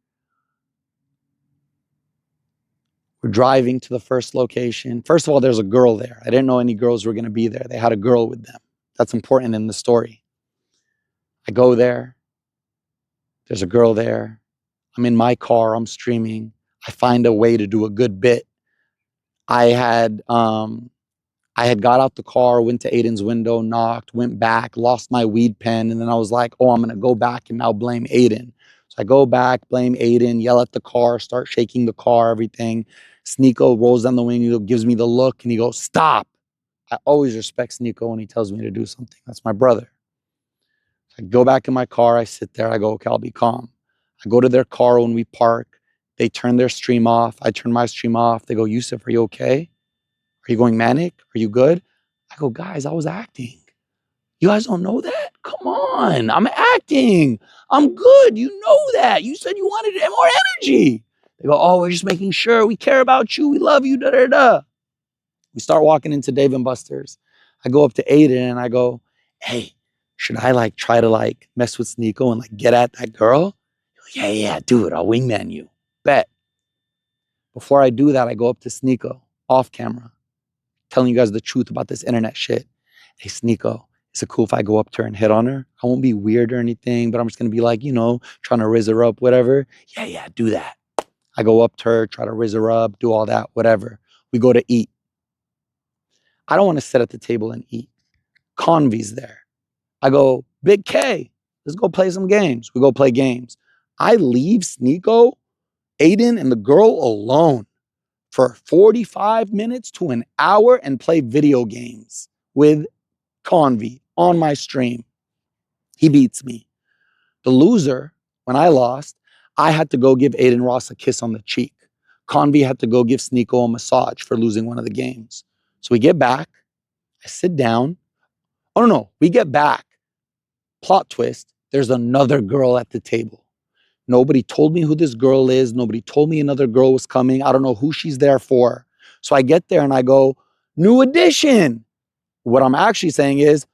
We're driving to the first location. First of all, there's a girl there. I didn't know any girls were going to be there. They had a girl with them. That's important in the story. I go there. There's a girl there. I'm in my car. I'm streaming. I find a way to do a good bit. I had got out the car, went to Aiden's window, knocked, went back, lost my weed pen. And then I was like, oh, I'm going to go back and now blame Aiden. So I go back, blame Aiden, yell at the car, start shaking the car, everything. Sneeko rolls down the window, gives me the look, and he goes, stop. I always respect Sneeko when he tells me to do something. That's my brother. I go back in my car. I sit there. I go, okay, I'll be calm. I go to their car when we park. They turn their stream off. I turn my stream off. They go, Yusuf, are you okay? Are you going manic? Are you good? I go, guys, I was acting. You guys don't know that? Come on. I'm acting. I'm good. You know that. You said you wanted more energy. They go, oh, we're just making sure. We care about you. We love you. Da, da, da. We start walking into Dave & Buster's. I go up to Aiden and I go, hey, should I try to mess with Sneeko and get at that girl? Yeah, do it. I'll wingman you. Bet. Before I do that, I go up to Sneeko off camera, telling you guys the truth about this internet shit. Hey, Sneeko, is it cool if I go up to her and hit on her? I won't be weird or anything, but I'm just going to be trying to rizz her up, whatever. Yeah, do that. I go up to her, try to rizz her up, do all that, whatever. We go to eat. I don't want to sit at the table and eat. Convy's there. I go, Big K, let's go play some games. We go play games. I leave Sneeko, Aiden, and the girl alone for 45 minutes to an hour and play video games with Convy on my stream. He beats me. The loser, when I lost, I had to go give Aiden Ross a kiss on the cheek. Convy had to go give Sneeko a massage for losing one of the games. So we get back. I sit down. Oh, no. We get back. Plot twist. There's another girl at the table. Nobody told me who this girl is. Nobody told me another girl was coming. I don't know who she's there for. So I get there and I go, new addition. What I'm actually saying is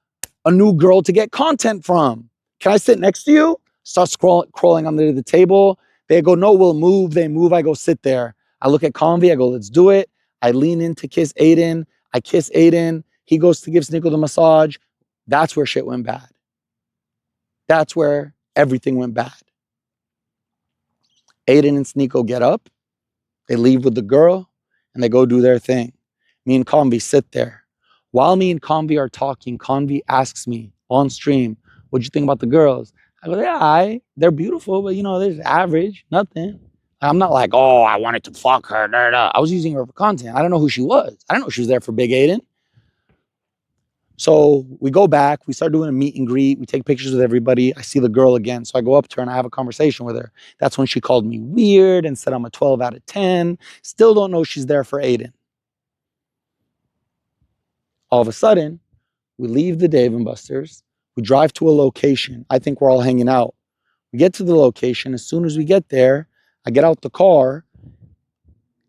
a new girl to get content from. Can I sit next to you? Start crawling under the table. They go, no, we'll move. They move. I go sit there. I look at Convy. I go, let's do it. I lean in to kiss Aiden. I kiss Aiden. He goes to give Sneeko the massage. That's where shit went bad. That's where everything went bad. Aiden and Sneeko get up. They leave with the girl and they go do their thing. Me and Convy sit there. While me and Convy are talking, Convy asks me on stream, what'd you think about the girls? I go, yeah, they're beautiful, but they're average, nothing. I'm not like, oh, I wanted to fuck her. Da, da. I was using her for content. I don't know who she was. I don't know she was there for Big Aiden. So we go back, we start doing a meet and greet, we take pictures with everybody. I see the girl again. So I go up to her and I have a conversation with her. That's when she called me weird and said I'm a 12 out of 10. Still don't know she's there for Aiden. All of a sudden, we leave the Dave & Buster's. We drive to a location. I think we're all hanging out. We get to the location. As soon as we get there, I get out the car.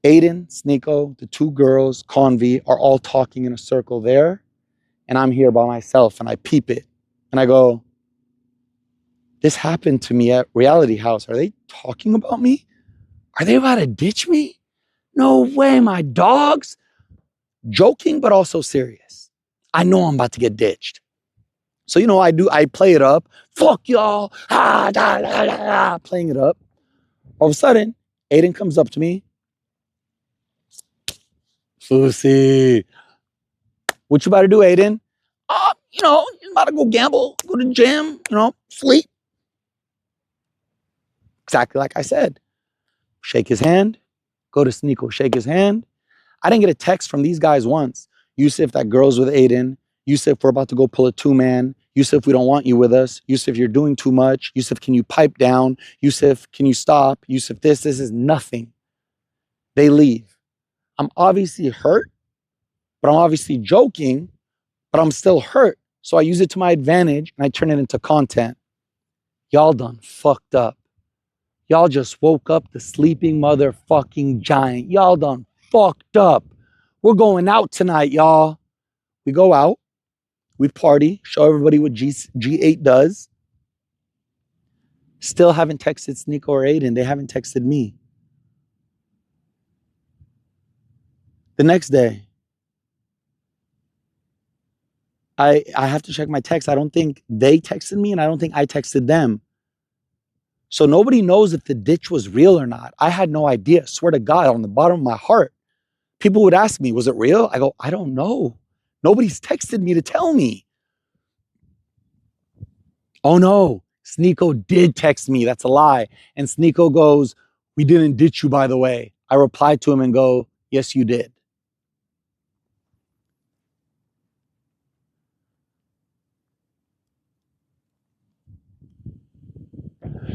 Aiden, Sneeko, the two girls, Convy, are all talking in a circle there. And I'm here by myself and I peep it. And I go, this happened to me at Reality House. Are they talking about me? Are they about to ditch me? No way, my dogs. Joking, but also serious. I know I'm about to get ditched. So, I play it up. Fuck y'all. Ah, da, da, da, da, playing it up. All of a sudden, Aiden comes up to me. Fousey. What you about to do, Aiden? You know, you about to go gamble, go to the gym, you know, sleep. Exactly like I said. Shake his hand, go to Sneeko, shake his hand. I didn't get a text from these guys once. Yusuf, that girl's with Aiden. Yusuf, we're about to go pull a 2-man. Yusuf, we don't want you with us. Yusuf, you're doing too much. Yusuf, can you pipe down? Yusuf, can you stop? Yusuf, this is nothing. They leave. I'm obviously hurt, but I'm obviously joking, but I'm still hurt. So I use it to my advantage and I turn it into content. Y'all done fucked up. Y'all just woke up the sleeping motherfucking giant. Y'all done fucked up. We're going out tonight, y'all. We go out. We party. Show everybody what G8 does. Still haven't texted Sneeko or Aiden. They haven't texted me. The next day, I have to check my text. I don't think they texted me and I don't think I texted them. So nobody knows if the ditch was real or not. I had no idea. Swear to God, on the bottom of my heart. People would ask me, was it real? I go, I don't know. Nobody's texted me to tell me. Oh no, Sneeko did text me. That's a lie. And Sneeko goes, we didn't ditch you, by the way. I replied to him and go, yes, you did.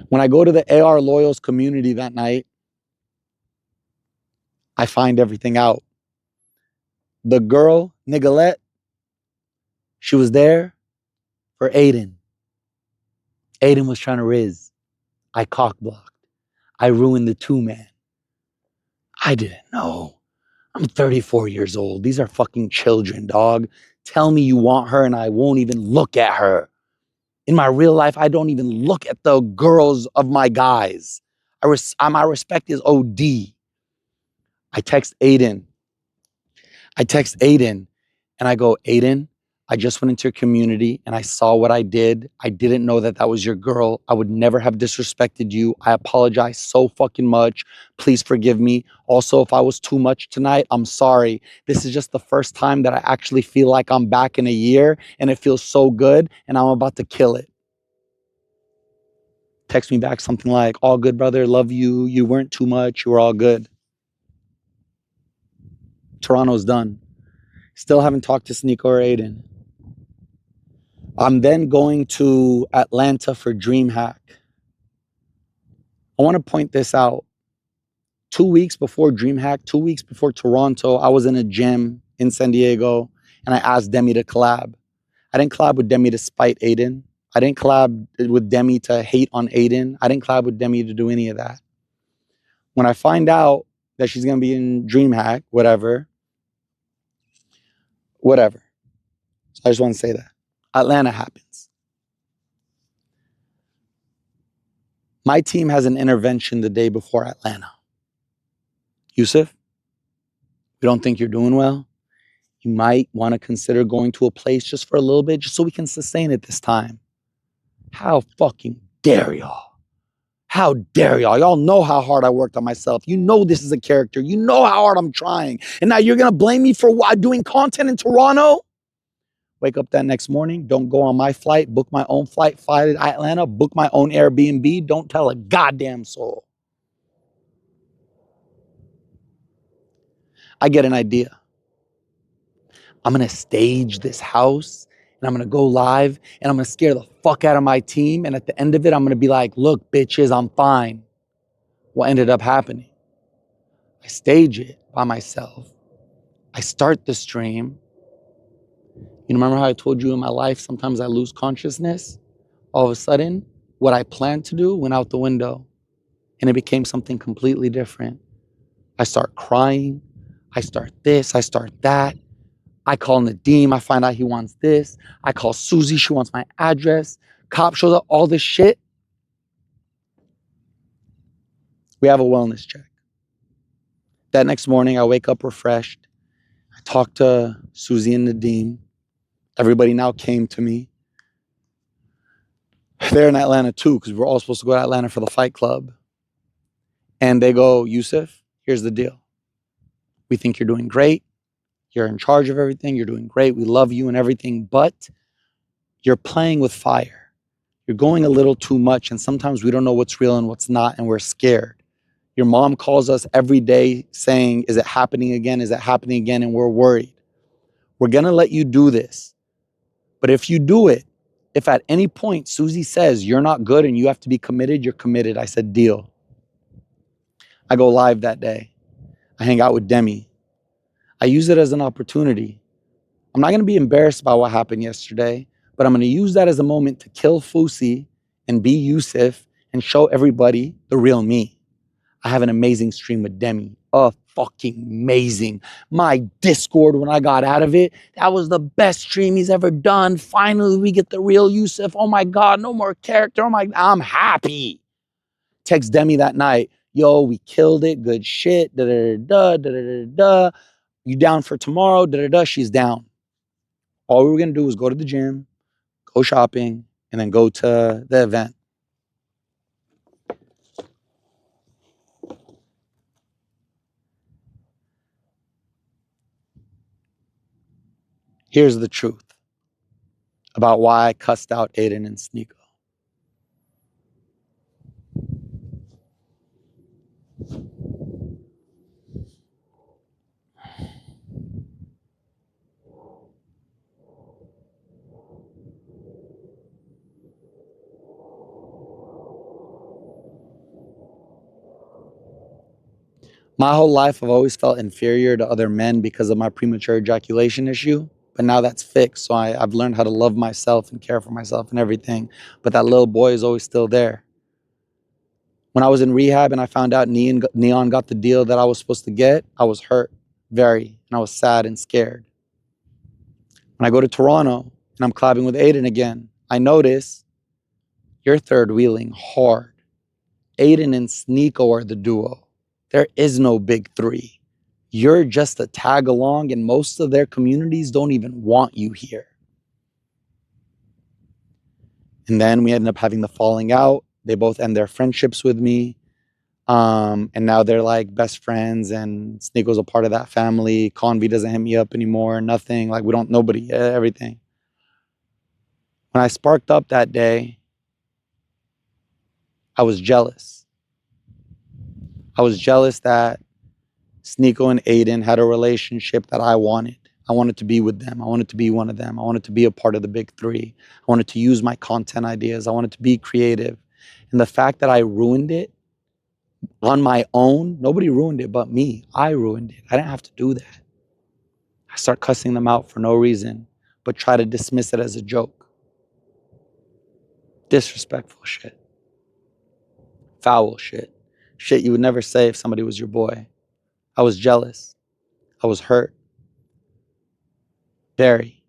When I go to the AR Loyals community that night, I find everything out. The girl, Nicolette, she was there for Aiden. Aiden was trying to riz. I cock-blocked. I ruined the 2-man. I didn't know. I'm 34 years old. These are fucking children, dog. Tell me you want her and I won't even look at her. In my real life, I don't even look at the girls of my guys. My respect is OD. I text Aiden and I go, Aiden, I just went into your community and I saw what I did. I didn't know that that was your girl. I would never have disrespected you. I apologize so fucking much. Please forgive me. Also, if I was too much tonight, I'm sorry. This is just the first time that I actually feel like I'm back in a year and it feels so good and I'm about to kill it. Text me back something like, all good, brother. Love you. You weren't too much. You were all good. Toronto's done. Still haven't talked to Sneeko or Aiden. I'm then going to Atlanta for DreamHack. I want to point this out. 2 weeks before DreamHack, 2 weeks before Toronto, I was in a gym in San Diego and I asked Demi to collab. I didn't collab with Demi to spite Aiden. I didn't collab with Demi to hate on Aiden. I didn't collab with Demi to do any of that. When I find out that she's going to be in DreamHack, whatever. So I just want to say that. Atlanta happens. My team has an intervention the day before Atlanta. Yusuf, we don't think you're doing well. You might want to consider going to a place just for a little bit, just so we can sustain it this time. How fucking dare y'all? How dare y'all? Y'all know how hard I worked on myself. You know this is a character. You know how hard I'm trying. And now you're going to blame me for what, doing content in Toronto? Wake up that next morning. Don't go on my flight. Book my own flight. Fly to Atlanta. Book my own Airbnb. Don't tell a goddamn soul. I get an idea. I'm going to stage this house and I'm going to go live and I'm going to scare the fuck out of my team. And at the end of it, I'm going to be like, look, bitches, I'm fine. What ended up happening? I stage it by myself. I start the stream. You remember how I told you in my life, sometimes I lose consciousness? All of a sudden, what I planned to do went out the window and it became something completely different. I start crying. I start this. I start that. I call Nadeem. I find out he wants this. I call Fousey. She wants my address. Cop shows up. All this shit. We have a wellness check. That next morning, I wake up refreshed. I talk to Fousey and Nadeem. Everybody now came to me. They're in Atlanta too, because we're all supposed to go to Atlanta for the fight club. And they go, Yusuf, here's the deal. We think you're doing great. You're in charge of everything. You're doing great. We love you and everything, but you're playing with fire. You're going a little too much, and sometimes we don't know what's real and what's not, and we're scared. Your mom calls us every day saying, is it happening again? Is it happening again? And we're worried. We're going to let you do this. But if you do it, if at any point Susie says you're not good and you have to be committed, you're committed. I said, deal. I go live that day. I hang out with Demi. I use it as an opportunity. I'm not going to be embarrassed about what happened yesterday, but I'm going to use that as a moment to kill Fousey and be Yusuf and show everybody the real me. I have an amazing stream with Demi. Fucking amazing. My Discord, when I got out of it, that was the best stream he's ever done. Finally, we get the real Yusuf. Oh my God, no more character. Oh my, I'm happy. Text Demi that night. Yo, we killed it. Good shit. Da da da da da da da. You down for tomorrow? Da da da. She's down. All we were gonna do was go to the gym, go shopping, and then go to the event. Here's the truth about why I cussed out Aiden and Sneeko. My whole life, I've always felt inferior to other men because of my premature ejaculation issue. But now that's fixed. So I've learned how to love myself and care for myself and everything. But that little boy is always still there. When I was in rehab and I found out Neon got the deal that I was supposed to get, I was hurt, very. And I was sad and scared. When I go to Toronto and I'm collabing with Aiden again, I notice you're third wheeling hard. Aiden and Sneeko are the duo. There is no big three. You're just a tag along, and most of their communities don't even want you here. And then we ended up having the falling out. They both end their friendships with me. And now they're like best friends, and Sneeko's a part of that family. Convy doesn't hit me up anymore, nothing. Like, we don't, nobody, everything. When I sparked up that day, I was jealous. I was jealous that Sneeko and Aiden had a relationship that I wanted. I wanted to be with them. I wanted to be one of them. I wanted to be a part of the big three. I wanted to use my content ideas. I wanted to be creative. And the fact that I ruined it on my own, nobody ruined it but me. I ruined it. I didn't have to do that. I start cussing them out for no reason, but try to dismiss it as a joke. Disrespectful shit. Foul shit. Shit you would never say if somebody was your boy. I was jealous. I was hurt. Very.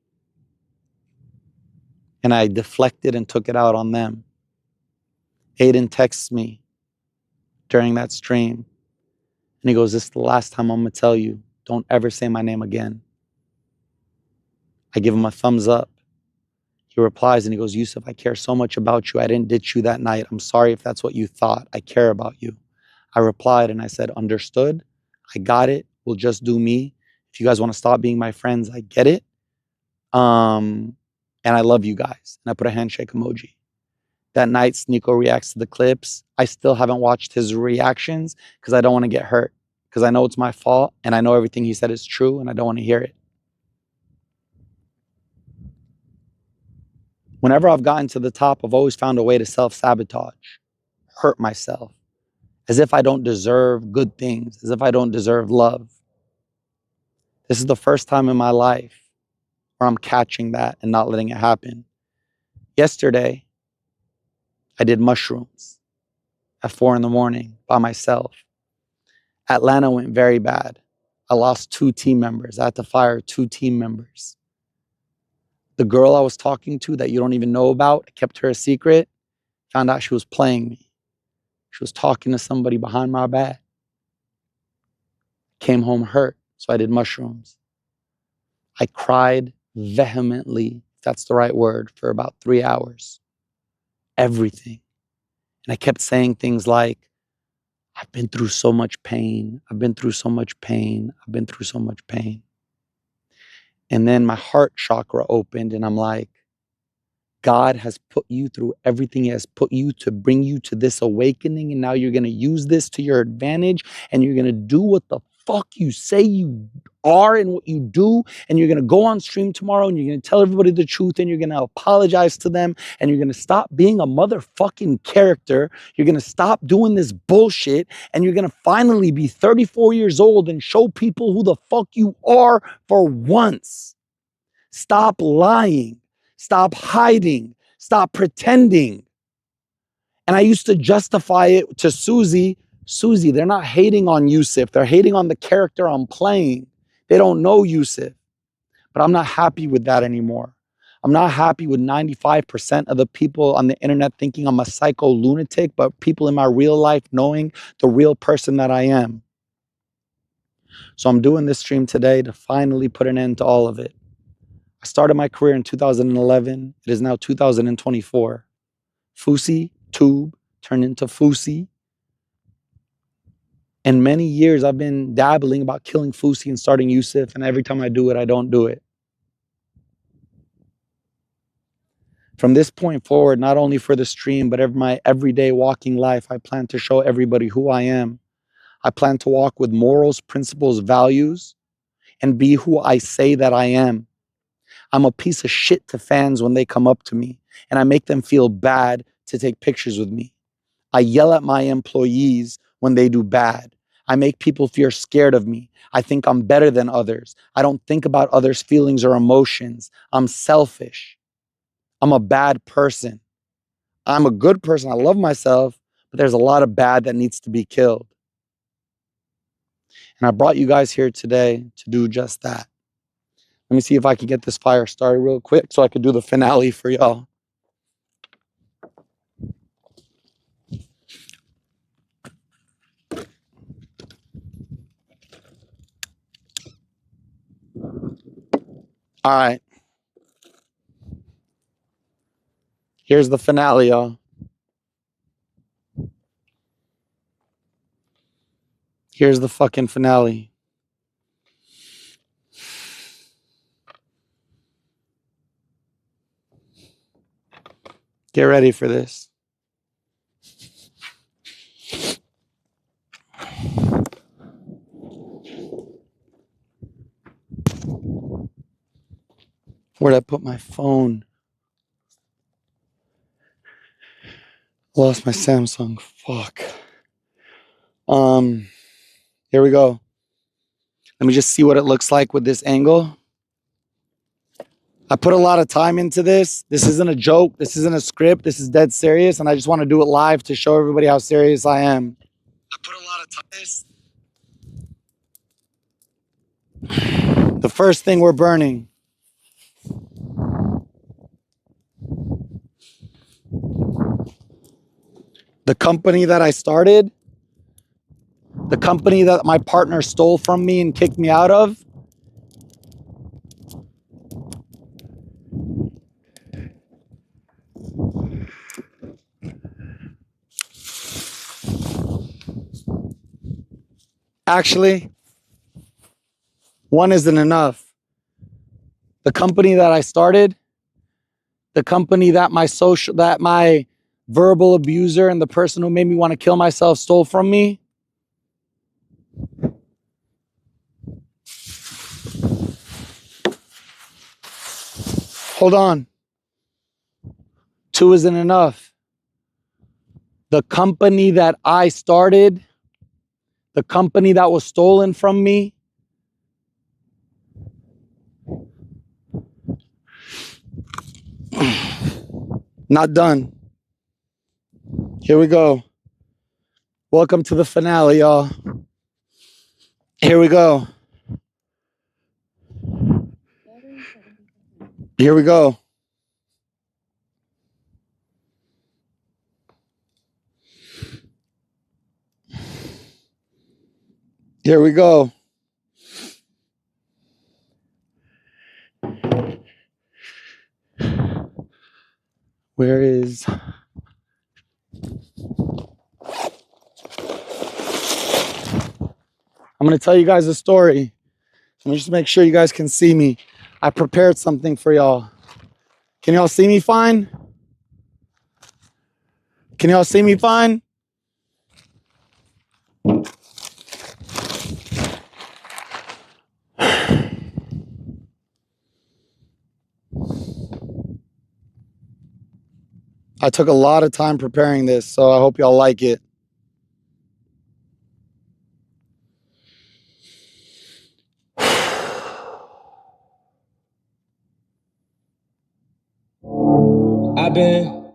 And I deflected and took it out on them. Aiden texts me during that stream. And he goes, this is the last time I'm going to tell you. Don't ever say my name again. I give him a thumbs up. He replies and he goes, Yusuf, I care so much about you. I didn't ditch you that night. I'm sorry if that's what you thought. I care about you. I replied and I said, understood. I got it. We'll just do me. If you guys want to stop being my friends, I get it. And I love you guys. And I put a handshake emoji. That night, Sneeko reacts to the clips. I still haven't watched his reactions because I don't want to get hurt. Because I know it's my fault and I know everything he said is true and I don't want to hear it. Whenever I've gotten to the top, I've always found a way to self-sabotage, hurt myself, as if I don't deserve good things, as if I don't deserve love. This is the first time in my life where I'm catching that and not letting it happen. Yesterday, I did mushrooms at 4 a.m. by myself. Atlanta went very bad. I lost 2 team members. I had to fire 2 team members. The girl I was talking to that you don't even know about, I kept her a secret, found out she was playing me. She was talking to somebody behind my back. Came home hurt, so I did mushrooms. I cried vehemently, if that's the right word, for about 3 hours. Everything. And I kept saying things like, I've been through so much pain. I've been through so much pain. I've been through so much pain. And then my heart chakra opened and I'm like, God has put you through everything. He has put you to bring you to this awakening. And now you're going to use this to your advantage. And you're going to do what the fuck you say you are and what you do. And you're going to go on stream tomorrow and you're going to tell everybody the truth. And you're going to apologize to them. And you're going to stop being a motherfucking character. You're going to stop doing this bullshit. And you're going to finally be 34 years old and show people who the fuck you are for once. Stop lying. Stop hiding. Stop pretending. And I used to justify it to Fousey. Fousey, they're not hating on Yusuf. They're hating on the character I'm playing. They don't know Yusuf. But I'm not happy with that anymore. I'm not happy with 95% of the people on the internet thinking I'm a psycho lunatic, but people in my real life knowing the real person that I am. So I'm doing this stream today to finally put an end to all of it. I started my career in 2011. It is now 2024. Fousey, Tube, turned into Fousey. And many years I've been dabbling about killing Fousey and starting Yusuf, and every time I do it, I don't do it. From this point forward, not only for the stream, but my everyday walking life, I plan to show everybody who I am. I plan to walk with morals, principles, values, and be who I say that I am. I'm a piece of shit to fans when they come up to me, and I make them feel bad to take pictures with me. I yell at my employees when they do bad. I make people feel scared of me. I think I'm better than others. I don't think about others' feelings or emotions. I'm selfish. I'm a bad person. I'm a good person. I love myself, but there's a lot of bad that needs to be killed. And I brought you guys here today to do just that. Let me see if I can get this fire started real quick so I could do the finale for y'all. All right. Here's the finale, y'all. Here's the fucking finale. Get ready for this. Where'd I put my phone? Lost my Samsung. Fuck. Here we go. Let me just see what it looks like with this angle. I put a lot of time into this. This isn't a joke. This isn't a script. This is dead serious. And I just want to do it live to show everybody how serious I am. I put a lot of time into this. The first thing we're burning. The company that I started. The company that my partner stole from me and kicked me out of. Actually, one isn't enough. The company that I started, the company that my verbal abuser and the person who made me want to kill myself stole from me. Hold on. 2 isn't enough. The company that I started, the company that was stolen from me, not done. Here we go. Welcome to the finale, y'all. Here we go. Here we go. Here we go. Where is... I'm going to tell you guys a story. Let me just make sure you guys can see me. I prepared something for y'all. Can y'all see me fine? Can y'all see me fine? I took a lot of time preparing this, so I hope y'all like it. I've been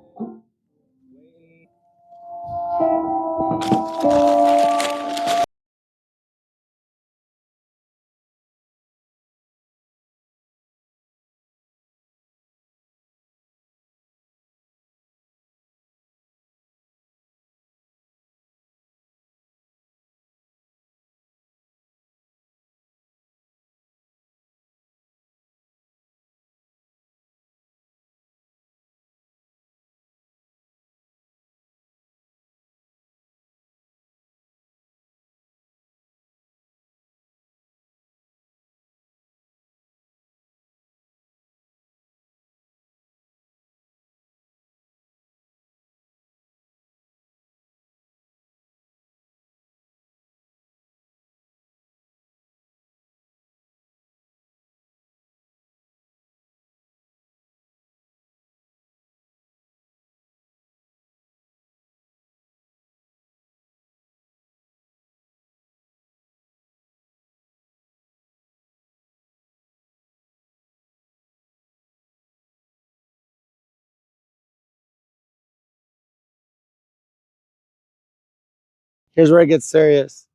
Here's where it gets serious.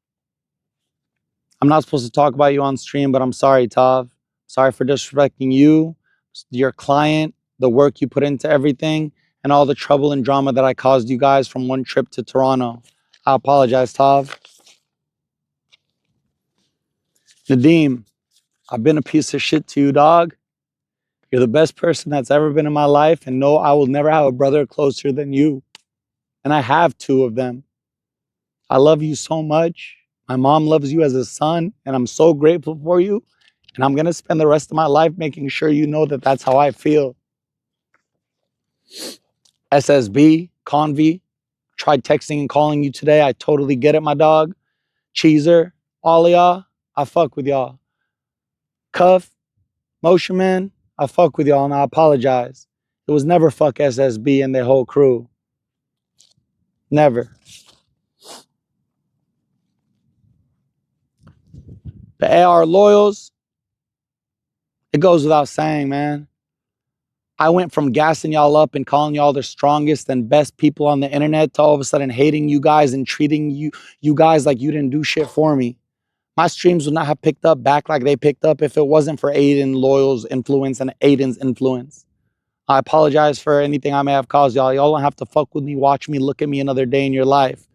I'm not supposed to talk about you on stream, but I'm sorry, Tav. Sorry for disrespecting you, your client, the work you put into everything, and all the trouble and drama that I caused you guys from one trip to Toronto. I apologize, Tav. Nadeem, I've been a piece of shit to you, dog. You're the best person that's ever been in my life, and no, I will never have a brother closer than you. And I have two of them. I love you so much. My mom loves you as a son, and I'm so grateful for you. And I'm going to spend the rest of my life making sure you know that that's how I feel. SSB, Convy, tried texting and calling you today. I totally get it, my dog. Cheeser, all of y'all, I fuck with y'all. Cuff, Motion Man, I fuck with y'all and I apologize. It was never fuck SSB and their whole crew. Never. The AR loyals, it goes without saying, man. I went from gassing y'all up and calling y'all the strongest and best people on the internet to all of a sudden hating you guys and treating you guys like you didn't do shit for me. My streams would not have picked up back like they picked up if it wasn't for Aiden Loyal's influence and Aiden's influence. I apologize for anything I may have caused y'all. Y'all don't have to fuck with me, watch me, look at me another day in your life.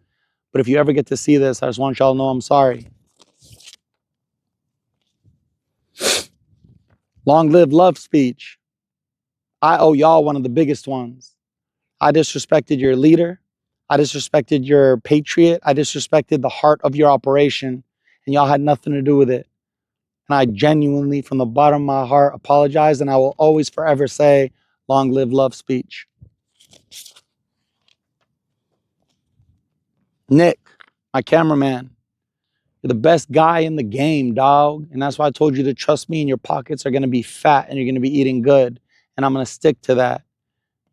But if you ever get to see this, I just want y'all to know I'm sorry. Long live love speech. I owe y'all one of the biggest ones. I disrespected your leader. I disrespected your patriot. I disrespected the heart of your operation, and y'all had nothing to do with it. And I genuinely, from the bottom of my heart, apologize, and I will always forever say, long live love speech. Nick, my cameraman, you're the best guy in the game, dog. And that's why I told you to trust me, and your pockets are going to be fat and you're going to be eating good. And I'm going to stick to that.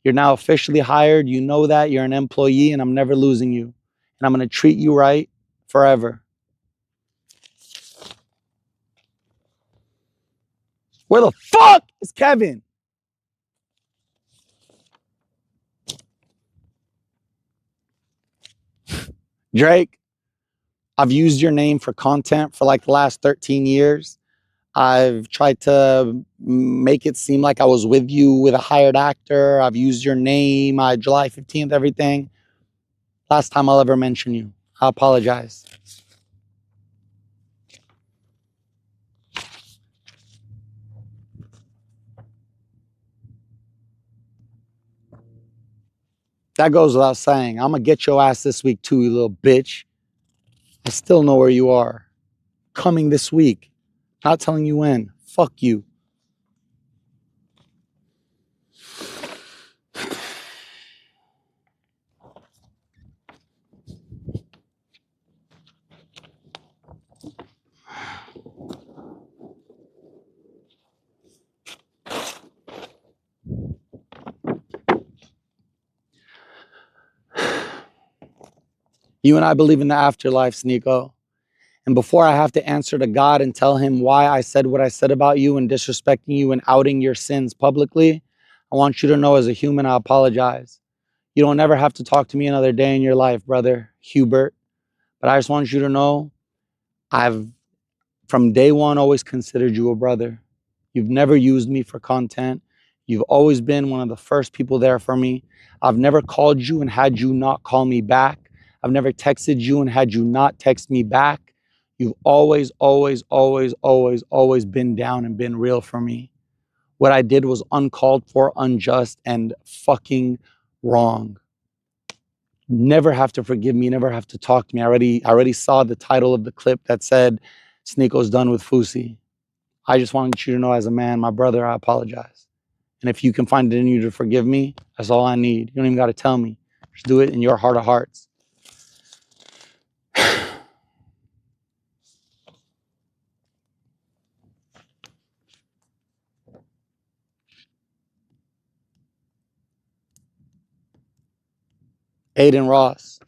You're now officially hired. You know that. You're an employee, and I'm never losing you. And I'm going to treat you right forever. Where the fuck is Kevin? Drake, I've used your name for content for like the last 13 years. I've tried to make it seem like I was with you with a hired actor. I've used your name, July 15th, everything. Last time I'll ever mention you. I apologize. That goes without saying. I'm going to get your ass this week too, you little bitch. I still know where you are. Coming this week. Not telling you when. Fuck you. You and I believe in the afterlife, Sneeko. And before I have to answer to God and tell him why I said what I said about you and disrespecting you and outing your sins publicly, I want you to know as a human, I apologize. You don't ever have to talk to me another day in your life, brother Hubert. But I just want you to know I've, from day one, always considered you a brother. You've never used me for content. You've always been one of the first people there for me. I've never called you and had you not call me back. I've never texted you and had you not text me back. You've always, always, always, always, always been down and been real for me. What I did was uncalled for, unjust, and fucking wrong. Never have to forgive me, never have to talk to me. I already saw the title of the clip that said, Sneeko's done with Fousey. I just want you to know as a man, my brother, I apologize. And if you can find it in you to forgive me, that's all I need. You don't even got to tell me. Just do it in your heart of hearts. Aiden Ross.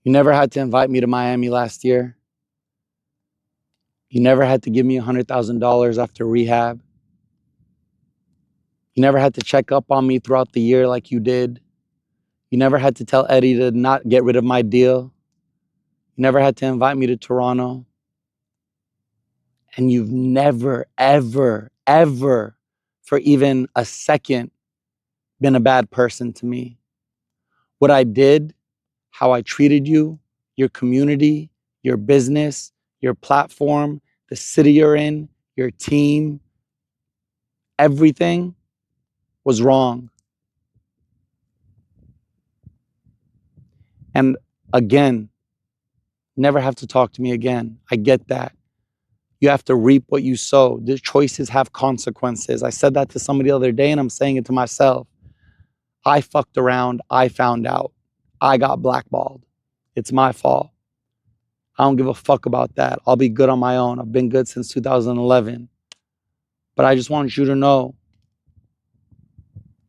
You never had to invite me to Miami last year. You never had to give me $100,000 after rehab. You never had to check up on me throughout the year like you did. You never had to tell Eddie to not get rid of my deal. You never had to invite me to Toronto. And you've never, ever, ever, for even a second, been a bad person to me. What I did, how I treated you, your community, your business, your platform, the city you're in, your team, everything was wrong. And again, never have to talk to me again. I get that. You have to reap what you sow. The choices have consequences. I said that to somebody the other day and I'm saying it to myself. I fucked around. I found out. I got blackballed. It's my fault. I don't give a fuck about that. I'll be good on my own. I've been good since 2011. But I just want you to know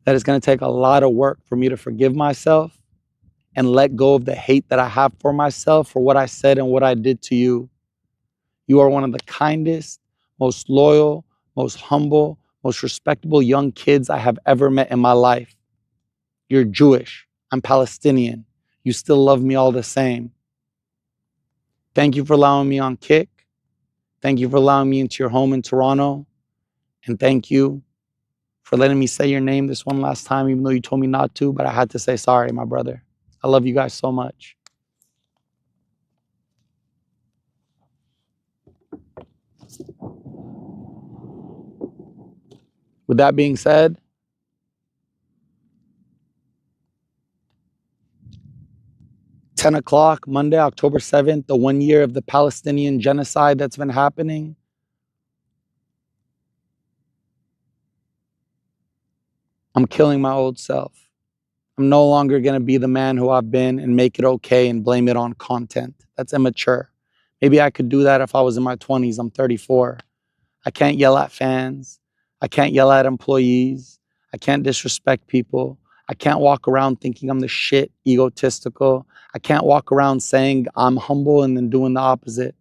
that it's going to take a lot of work for me to forgive myself and let go of the hate that I have for myself for what I said and what I did to you. You are one of the kindest, most loyal, most humble, most respectable young kids I have ever met in my life. You're Jewish. I'm Palestinian. You still love me all the same. Thank you for allowing me on Kick. Thank you for allowing me into your home in Toronto. And thank you for letting me say your name this one last time, even though you told me not to, but I had to say sorry, my brother. I love you guys so much. With that being said, $10 Monday, October 7th, the 1 year of the Palestinian genocide that's been happening. I'm killing my old self. I'm no longer going to be the man who I've been and make it okay and blame it on content. That's immature. Maybe I could do that if I was in my 20s. I'm 34. I can't yell at fans. I can't yell at employees. I can't disrespect people. I can't walk around thinking I'm the shit, egotistical. I can't walk around saying I'm humble and then doing the opposite.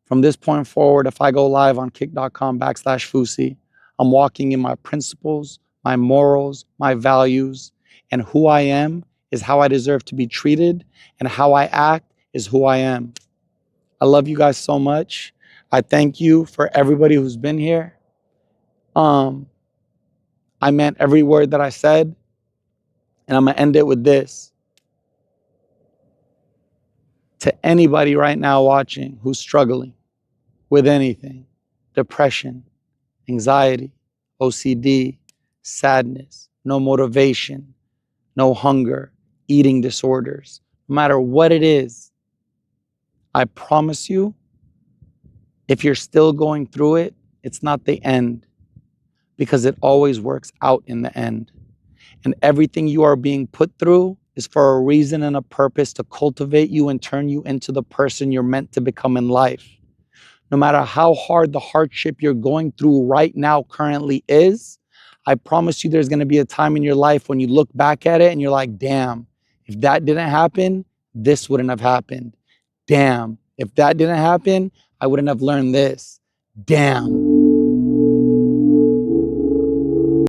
From this point forward, if I go live on kick.com/Fousey, I'm walking in my principles, my morals, my values, and who I am is how I deserve to be treated, and how I act is who I am. I love you guys so much. I thank you for everybody who's been here. I meant every word that I said, and I'm gonna end it with this. To anybody right now watching who's struggling with anything, depression, anxiety, OCD, sadness, no motivation, no hunger, eating disorders, no matter what it is, I promise you, if you're still going through it, it's not the end, because it always works out in the end. And everything you are being put through is for a reason and a purpose to cultivate you and turn you into the person you're meant to become in life. No matter how hard the hardship you're going through right now currently is, I promise you there's going to be a time in your life when you look back at it and you're like, damn, if that didn't happen, this wouldn't have happened. Damn, if that didn't happen, I wouldn't have learned this. Damn.